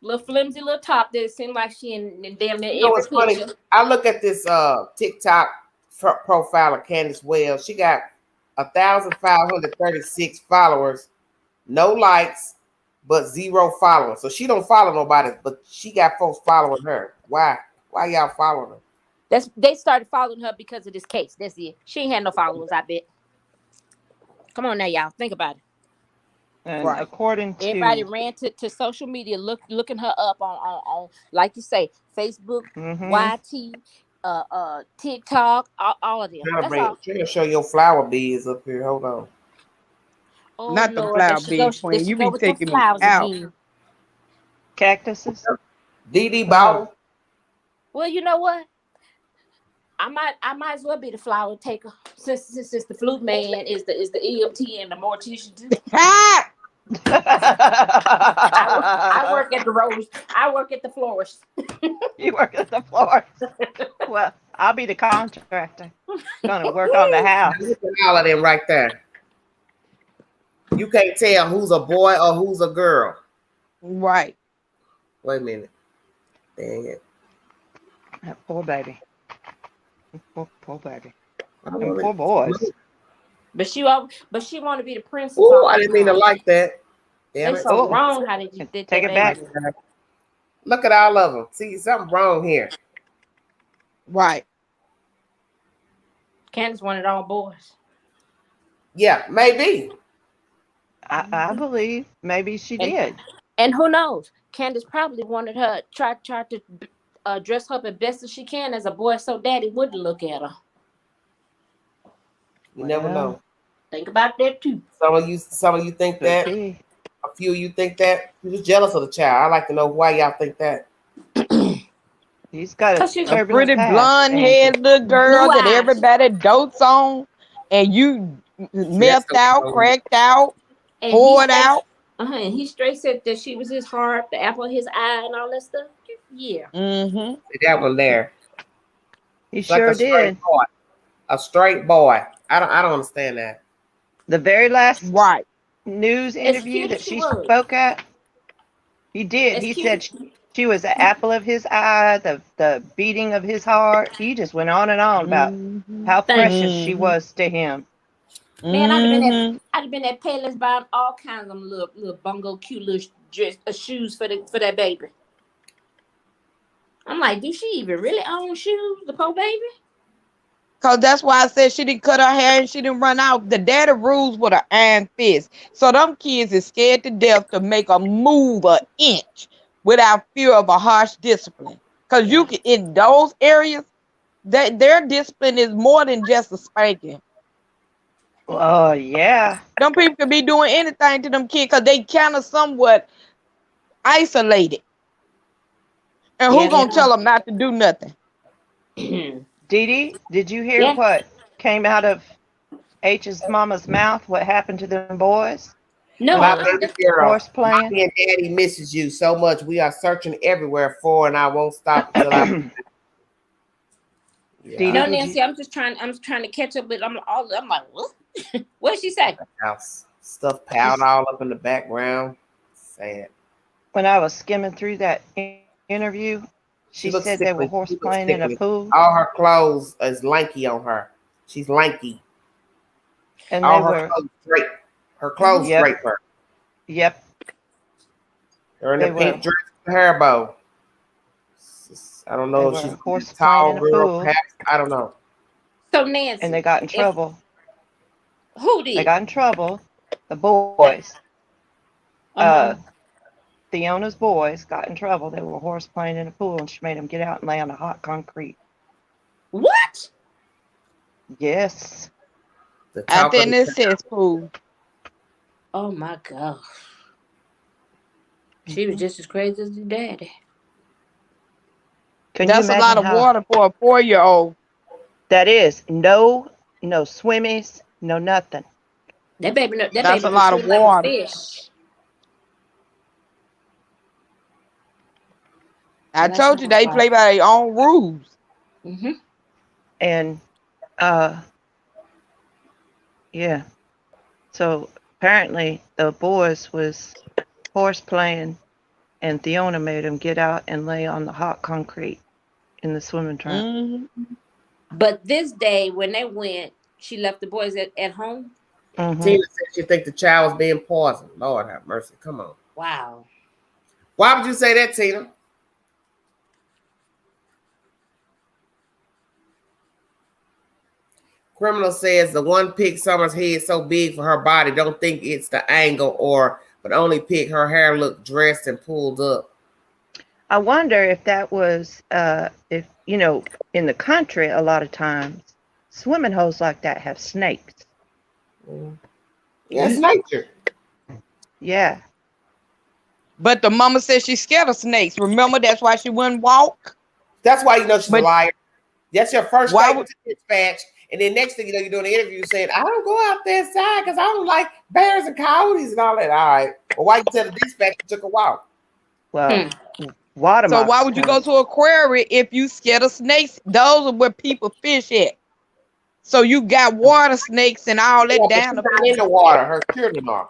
little flimsy little top that seemed like she in damn near You know every what's funny? picture. I look at this TikTok profile of Candace Wells. She got 1,536 followers, no likes, but 0 followers. So she don't follow nobody, but she got folks following her. Why? Why y'all following her? They started following her because of this case. That's it. She ain't had no followers, I bet. Come on now, y'all. Think about it. And Right. according Everybody to ran to social media looking her up on like you say, Facebook, YT, TikTok, all of them. That's all. Trying to show your flower beads up here. Hold on. Oh Not the Lord, flower bed there queen. she You go be with the taking me flowers out. again. cactuses. DD Oh, bought Well, you know what? I might as well be the flower taker since the flute man is the EMT and the mortician too. Ha! I work at the rose. I work at the florist. You work at the floor. Well, I'll be the contractor. Gonna work on the house. Look at all of them right there. You can't tell who's a boy or who's a girl. Right. Wait a minute. Dang it. That poor baby. Poor baby. I And wanna- poor boys. But she want to be the princess. Oh, all I the didn't mean to time. like that. Damn They it. so Oh, wrong how they did take that it baby. back. Look at all of them. See, something wrong here. Right. Candace wanted all boys. Yeah, maybe. I believe maybe she And did. and who knows? Candace probably wanted her try to dress her up as best as she can as a boy, so daddy wouldn't look at her. You never Well, know. Think about that too. Some of you think could that. be. A few of you think that. You're just jealous of the child. I like to know why y'all think that. He's got a Cause she's A turbulent pretty past, blonde Angie. haired little girl blue that eyes. everybody dotes on, and you That's melted out, cracked out, And poured out. and he straight said that she was his heart, the apple of his eye, and all that stuff. Yeah. Mm-hmm. that one there. He It's like sure a straight did. boy. A straight boy. I don't understand that. The very last Right. news As interview cute that as she she was. spoke at, he did. As He cute said as she was the apple of his eye, the beating of his heart. He just went on and on about Mm-hmm. how Thank precious she Mm-hmm. was to him. man, Mm-hmm. I'd have been at Payless buying all kinds of little bungo cute little dress, shoes for that baby. I'm like, do she even really own shoes, the poor baby? Cause that's why I said she didn't cut her hair and she didn't run out. The daddy rules with an iron fist. So them kids is scared to death to make a move an inch without fear of a harsh discipline. Cause you can in those areas, their discipline is more than just a spanking. Oh yeah. Them people can be doing anything to them kids because they kind of somewhat isolated. And Yeah, who they gonna tell them not to do nothing? are. Dee Dee, did you hear Yeah. what came out of H's mama's mouth? What happened to them boys? No, When My they was baby girl, horse playing? mommy and daddy misses you so much. We are searching everywhere for, and I won't stop until I. Dee Yeah, Dee, no, did Nancy. you? I'm trying to catch up with. I'm like, what? What did she say? house stuff piled all up in the background. Sad. When I was skimming through that interview, she looks said they were sickly. horse She looks playing in a sickly. pool, All her clothes is lanky on her. She's lanky. and All they her were. clothes drape. Her clothes Yep. drape her. Yep. They're in They a were. pink dress with a hair bow. I don't know They if she's were a horse tall playing in a girl, pool, perhaps. I don't know. So Nancy, and they got in if trouble. who They did? got in trouble. The boys, Theona's boys, got in trouble. They were horse playing in a pool, and she made them get out and lay on the hot concrete. What? Yes. The I talk of think the this says food. Oh my god. She was just as crazy as your daddy. Can That's you a imagine lot of how water for a 4-year-old. that is? No swimmies, no nothing. That baby That's a can lot of swim like a water. fish. I That's told you they why. play by their own rules. Mm-hmm. And yeah. So apparently the boys was horse playing, and Fiona made them get out and lay on the hot concrete in the swimming trap. Mm-hmm. But this day, when they went, she left the boys at home. Mm-hmm. Tina said she think the child was being poisoned. Lord have mercy. Come on. Wow. Why would you say that, Tina? Criminal says the one pick Summer's head so big for her body. Don't think it's the angle but only pick her hair look dressed and pulled up. I wonder if that was if in the country a lot of times swimming holes like that have snakes. Yeah, it's nature. Yeah. But the mama said she's scared of snakes. Remember, that's why she wouldn't walk. That's why you know she's a liar. That's your first Why statement to dispatch. And then next thing you know, you're doing an interview saying, I don't go out there inside because I don't like bears and coyotes and all that. All right. Well, why you tell the dispatch you took a walk? Well, water. So why would you go to an aquarium if you scared of snakes? Those are where people fish at. So you got water snakes and all that down. She's not in the water. Her children are.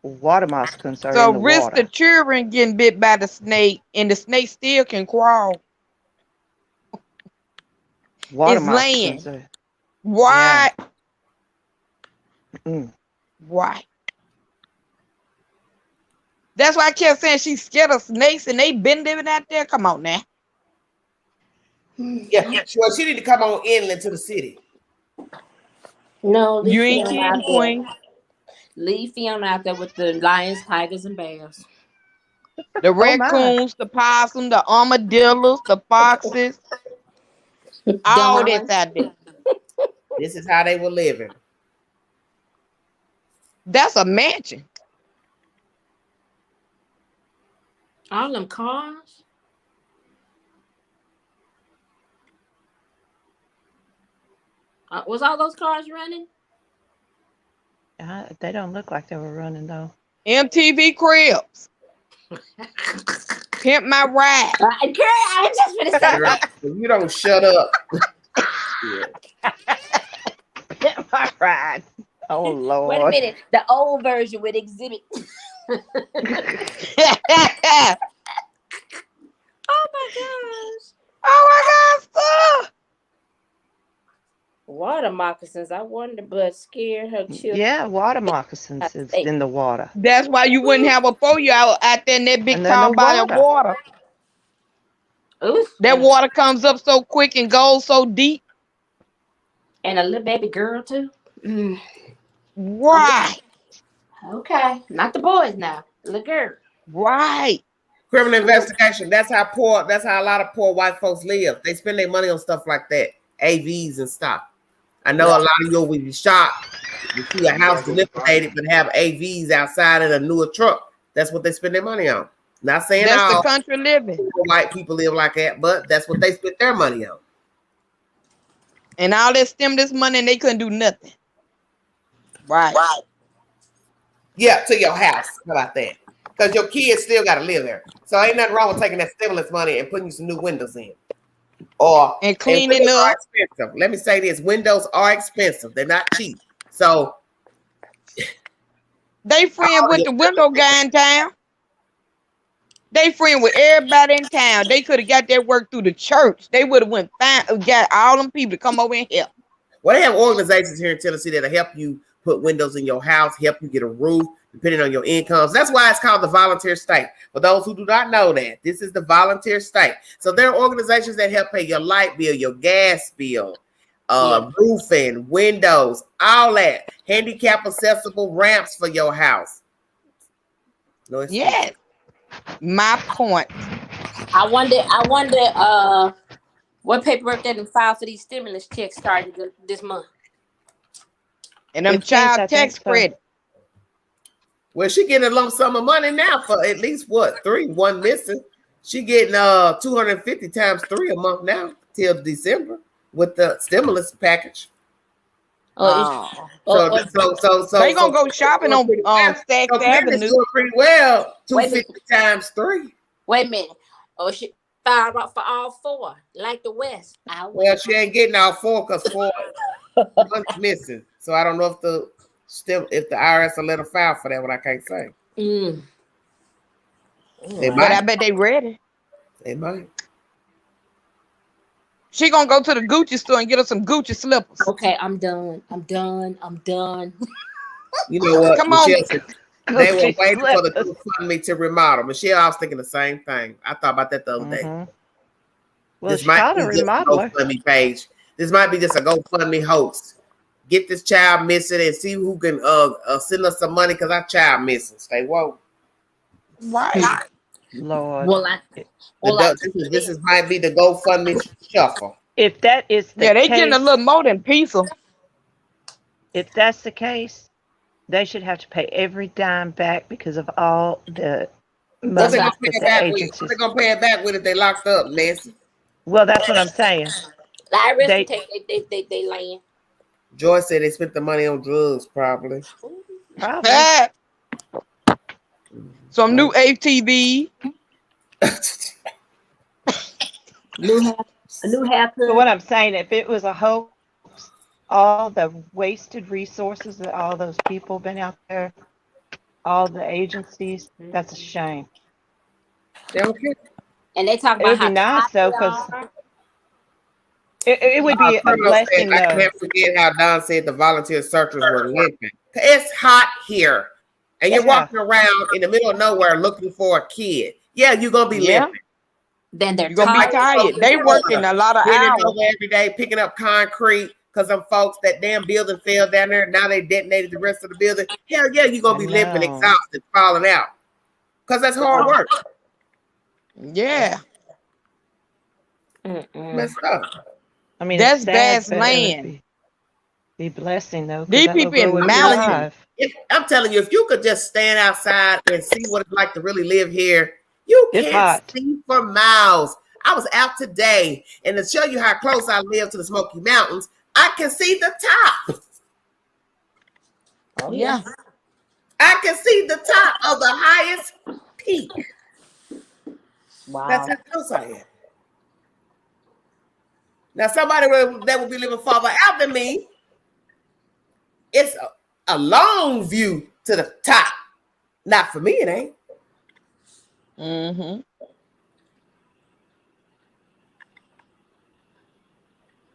Water moccasins are So in the risk water. the children getting bit by the snake, and the snake still can crawl. Water It's moccasins land. are, Why? Mm. Why? That's why I kept saying she's scared of snakes, and they been living out there. Come on now. Yeah, well, she need to come on inland to the city. No, You ain't kidding, Queen. Leave Fiona out there with the lions, tigers, and bears. The raccoons, the possum, the armadillos, the foxes, all that's out there. This is how they were living. That's a mansion. All them cars. Was all those cars running? They don't look like they were running though. MTV Cribs. Pimp My Ride. Girl, I just finished saying. You don't shut up. Pimp My Ride. Oh Lord. Wait a minute. The old version with Exhibit. Oh my gosh. Oh my gosh. Water moccasins. I wonder, but scared her children. Yeah, water moccasins is in the water. That's why you wouldn't have a 4-year-old out there in that big tall body of water. Oof. That water comes up so quick and goes so deep. And a little baby girl too. Mm. Right. Okay. Not the boys now. The little girl. Right. Criminal investigation. That's how a lot of poor white folks live. They spend their money on stuff like that. AVs and stuff. I know a lot of you will be shocked. You see a house dilapidated but have AVs outside in a newer truck. That's what they spend their money on. Not saying that's all the country living. White people live like that, but that's what they spend their money on. And all that stimulus money and they couldn't do nothing. Right. Yeah, to your house. How about that? Because your kids still got to live there. So ain't nothing wrong with taking that stimulus money and putting you some new windows in. And cleaning up. Expensive. Let me say this: windows are expensive; they're not cheap. So they friend with the window guy in town. They friend with everybody in town. They could have got their work through the church. They would have went fine, got all them people to come over and help. Well, they have organizations here in Tennessee that'll help you put windows in your house, help you get a roof, depending on your incomes. That's why it's called the volunteer state. For those who do not know that, this is the volunteer state. So there are organizations that help pay your light bill, your gas bill, roofing, windows, all that. Handicap accessible ramps for your house. No, yes. My point. I wonder what paperwork they didn't file for these stimulus checks starting this month. And them child tax credit. Well, she getting a lump sum of money now for at least what 3, 1 missing. She getting 250 times 3 a month now till December with the stimulus package. So they gonna go shopping on Stacks Avenue. Doing pretty well. 250 times 3. Wait a minute. Oh, she filed up for all 4, like the West. Well, she ain't getting all 4 because 4 months missing. So I don't know if the IRS will let her file for that one. I can't say. But I bet they ready. They might. She gonna go to the Gucci store and get her some Gucci slippers. Okay, I'm done. You know what? Come on. They were waiting for the GoFundMe to remodel. Michelle, I was thinking the same thing. I thought about that the other day. Well, This might be just a GoFundMe page. This might be just a GoFundMe host. Get this child missing and see who can send us some money because our child missing. Stay woke. Right. Lord. This might be the GoFundMe shuffle. If that is the they case, getting a little more than pizza. If that's the case, they should have to pay every dime back because of all the money that the agencies. What they gonna pay it back with if they locked up, Nancy? Well, that's what I'm saying. They take they land. Joy said they spent the money on drugs, probably. Some new ATV. A new haircut. So what I'm saying, if it was a hoax, all the wasted resources that all those people been out there, all the agencies, that's a shame. Okay. And they talk about it would be nice though, because it would be a blessing. I can't forget how Don said the volunteer searchers were limping. It's hot here, and you're walking around in the middle of nowhere looking for a kid. Yeah, you're gonna be limping. Then they're gonna be tired. They working a lot of hours every day, picking up concrete because them folks that damn building fell down there. Now they detonated the rest of the building. Hell yeah, you're gonna be limping, exhausted, falling out because that's hard work. Yeah. Messed up. I mean, that's vast land. Be blessing though. These people in mountains. I'm telling you, if you could just stand outside and see what it's like to really live here, you can't see for miles. I was out today, and to show you how close I live to the Smoky Mountains, I can see the top. Oh yeah. I can see the top of the highest peak. Wow. That's how close I am. Now, somebody that would be living farther out than me, it's a long view to the top. Not for me, it ain't. Mm-hmm.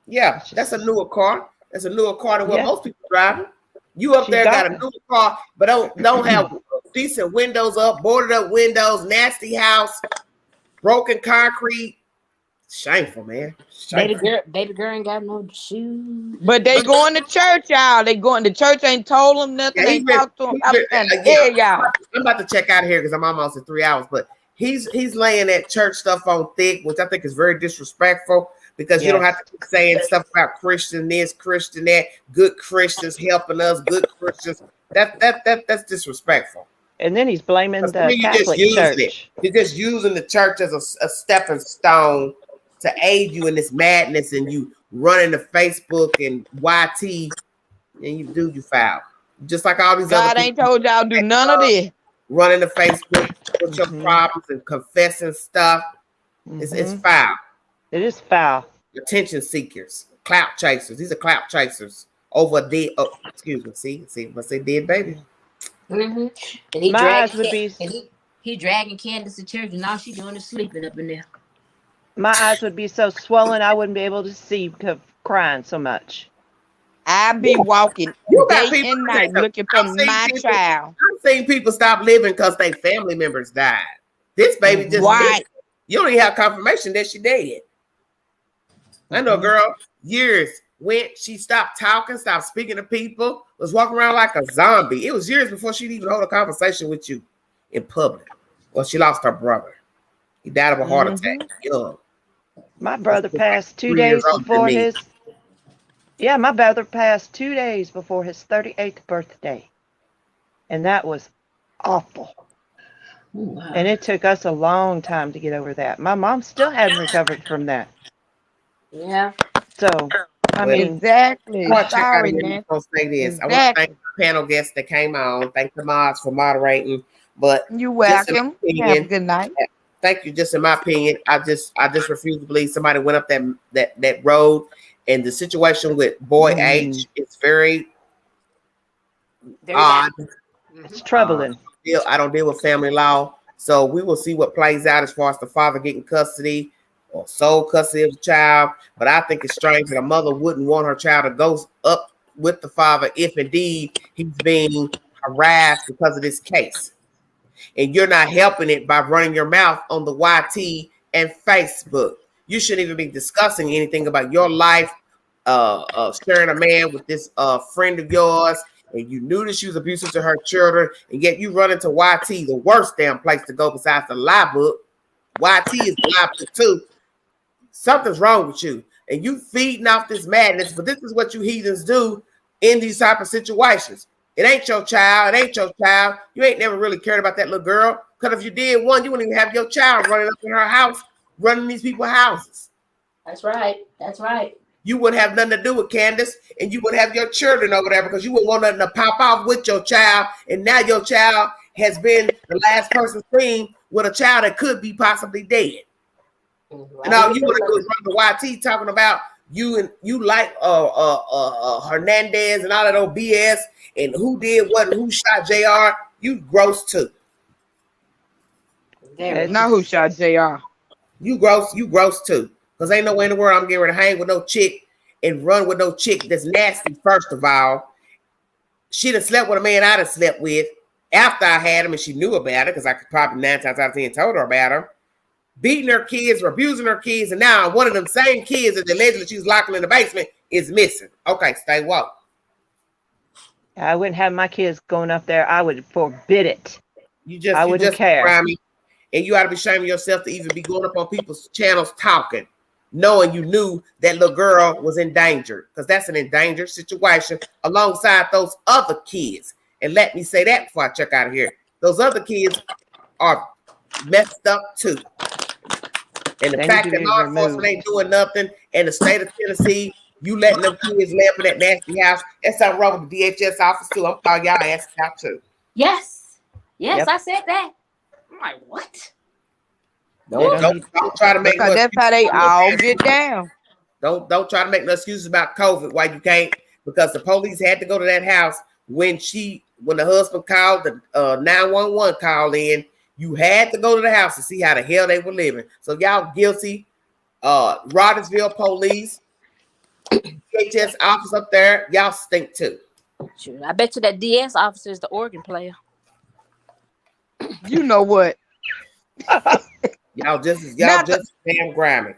Yeah, that's a newer car. That's a newer car than what most people driving. You up there got a newer car, but don't have decent windows up, boarded up windows, nasty house, broken concrete. Shameful, man. Shameful. Baby girl ain't got no shoes. But they going to church, y'all. They going to church. Ain't told them nothing. Ain't talked to them. Y'all. I'm about to check out of here because I'm almost at 3 hours. But he's laying that church stuff on thick, which I think is very disrespectful because you don't have to keep saying stuff about Christian this, Christian that, good Christians helping us, good Christians. That's disrespectful. And then he's blaming the Catholic Church. You're just using the church as a stepping stone to aid you in this madness, and you running to Facebook and YT, and you foul. Just like all these other God ain't told y'all do none of this. Running to Facebook with your problems and confessing stuff. It's foul. It is foul. Attention seekers, clout chasers. These are clout chasers over a dead. Oh, excuse me. See, I say dead baby. And he dragging Candace to church, and all she doing is sleeping up in there. My eyes would be so swollen I wouldn't be able to see because of crying so much. I be walking day and night looking for my child. I've seen people stop living because their family members died. This baby just lived. You don't even have confirmation that she dead. I know a girl, years went, she stopped talking, stopped speaking to people, was walking around like a zombie. It was years before she'd even hold a conversation with you in public. Well, she lost her brother. He died of a heart attack young. My brother passed 2 days before his. Yeah, my brother passed 2 days before his 38th birthday, and that was awful. Wow. And it took us a long time to get over that. My mom still hadn't recovered from that. Yeah. So, I Well, mean, Exactly. I want to check out Sorry, here. I'm Nancy. going to say this. I want to thank Exactly. the panel guests that came on. Thank the mods for moderating. But You just in my welcome. Have a opinion, good night. thank you. Just in my opinion, I just refuse to believe somebody went up that road. And the situation with boy H is very Very odd. bad. it's troubling. I don't deal with family law, so we will see what plays out as far as the father getting custody or sole custody of the child. But I think it's strange that a mother wouldn't want her child to go up with the father if indeed he's being harassed because of this case. And you're not helping it by running your mouth on the YT and Facebook. You shouldn't even be discussing anything about your life, sharing a man with this friend of yours, and you knew that she was abusive to her children, and yet you run into YT, the worst damn place to go besides the lie book. YT is the lie book too. Something's wrong with you, and you feeding off this madness. But this is what you heathens do in these type of situations. It ain't your child. It ain't your child. You ain't never really cared about that little girl. Because if you did one, you wouldn't even have your child running up in her house, running these people's houses. That's right. That's right. You wouldn't have nothing to do with Candace, and you would have your children over there because you wouldn't want nothing to pop off with your child. And now your child has been the last person seen with a child that could be possibly dead. Right. And all you want to do is run the YT talking about you like Hernandez and all that old BS and who did what and who shot JR. You gross too. Very. Now who shot JR? You gross too. Because ain't no way in the world I'm getting ready to hang with no chick and run with no chick that's nasty, first of all. She'd have slept with a man I'd have slept with after I had him and she knew about it because I could probably 9 times out of 10 told her about him. Beating her kids or abusing her kids, and now one of them same kids that allegedly she's locking in the basement is missing. Okay, stay woke. I wouldn't have my kids going up there. I would forbid it. I wouldn't care. Grimy, and you ought to be shaming yourself to even be going up on people's channels talking, knowing you knew that little girl was in danger, because that's an endangered situation alongside those other kids. And let me say that before I check out of here. Those other kids are messed up too. And the fact that law enforcement ain't doing nothing in the state of Tennessee, you letting them kids live in that nasty house, that's something wrong with the DHS office too. I'm calling y'all asses out too. Yes. Yes, Yep. I said that. I'm like, what? Don't try to make Because that's how they all get down. Don't try to make no excuses about COVID why you can't, because the police had to go to that house when the husband called the 911 call in. You had to go to the house to see how the hell they were living. So y'all guilty. Rogersville police, DHS office up there, y'all stink too. Shoot, I bet you that DS officer is the organ player. You know what? Y'all just damn grimy.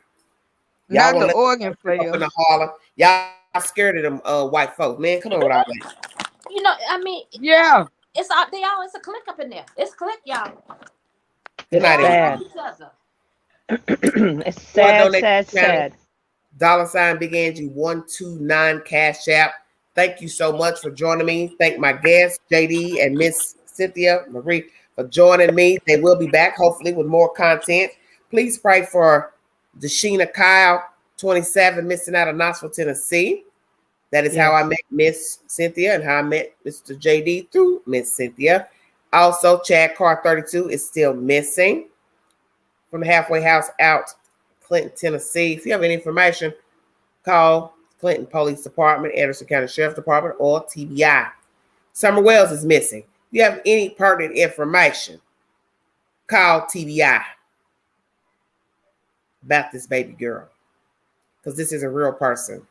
Not Y'all the organ up player. in the holler. Y'all scared of them white folks. Man, come on with all that. You know, I mean, Yeah. it's a click up in there. It's click, y'all. Good night, Sad. It's sad. $ Big Angie 129 Cash App. Thank you so much for joining me. Thank my guests, JD and Miss Cynthia Marie, for joining me. They will be back hopefully with more content. Please pray for Deshina Kyle, 27, missing out of Knoxville, Tennessee. That is how I met Miss Cynthia and how I met Mr. JD through Miss Cynthia. Also, Chad Carr 32 is still missing from the halfway house out Clinton, Tennessee. If you have any information, call Clinton Police Department, Anderson County Sheriff's Department, or TBI. Summer Wells is missing. If you have any pertinent information, call TBI about this baby girl, because this is a real person.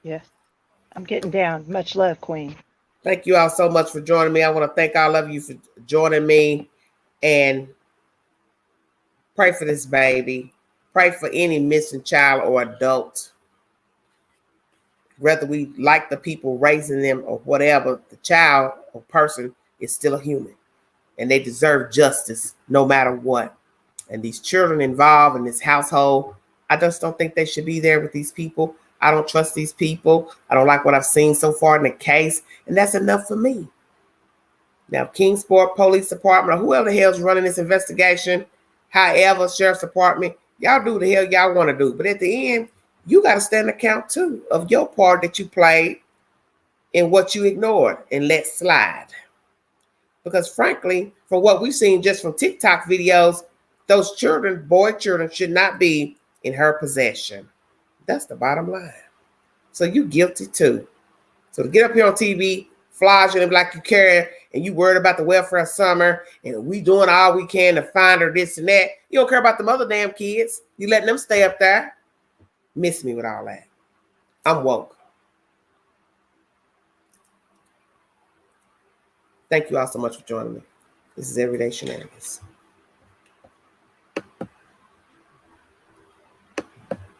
Yes. I'm getting down. Much love, Queen. Thank you all so much for joining me. I want to thank all of you for joining me, and pray for this baby. Pray for any missing child or adult. Whether we like the people raising them or whatever, the child or person is still a human, and they deserve justice no matter what. And these children involved in this household, I just don't think they should be there with these people. I don't trust these people. I don't like what I've seen so far in the case, and that's enough for me. Now, Kingsport Police Department, or whoever the hell's running this investigation, however, Sheriff's Department, y'all do the hell y'all want to do. But at the end, you got to stand account too of your part that you played and what you ignored and let slide. Because frankly, from what we've seen just from TikTok videos, those children, boy children, should not be in her possession. That's the bottom line. So you guilty too. So to get up here on TV, flash it like you care, and you worried about the welfare of Summer, and we doing all we can to find her this and that. You don't care about them other damn kids. You letting them stay up there. Miss me with all that. I'm woke. Thank you all so much for joining me. This is Everyday Shenanigans.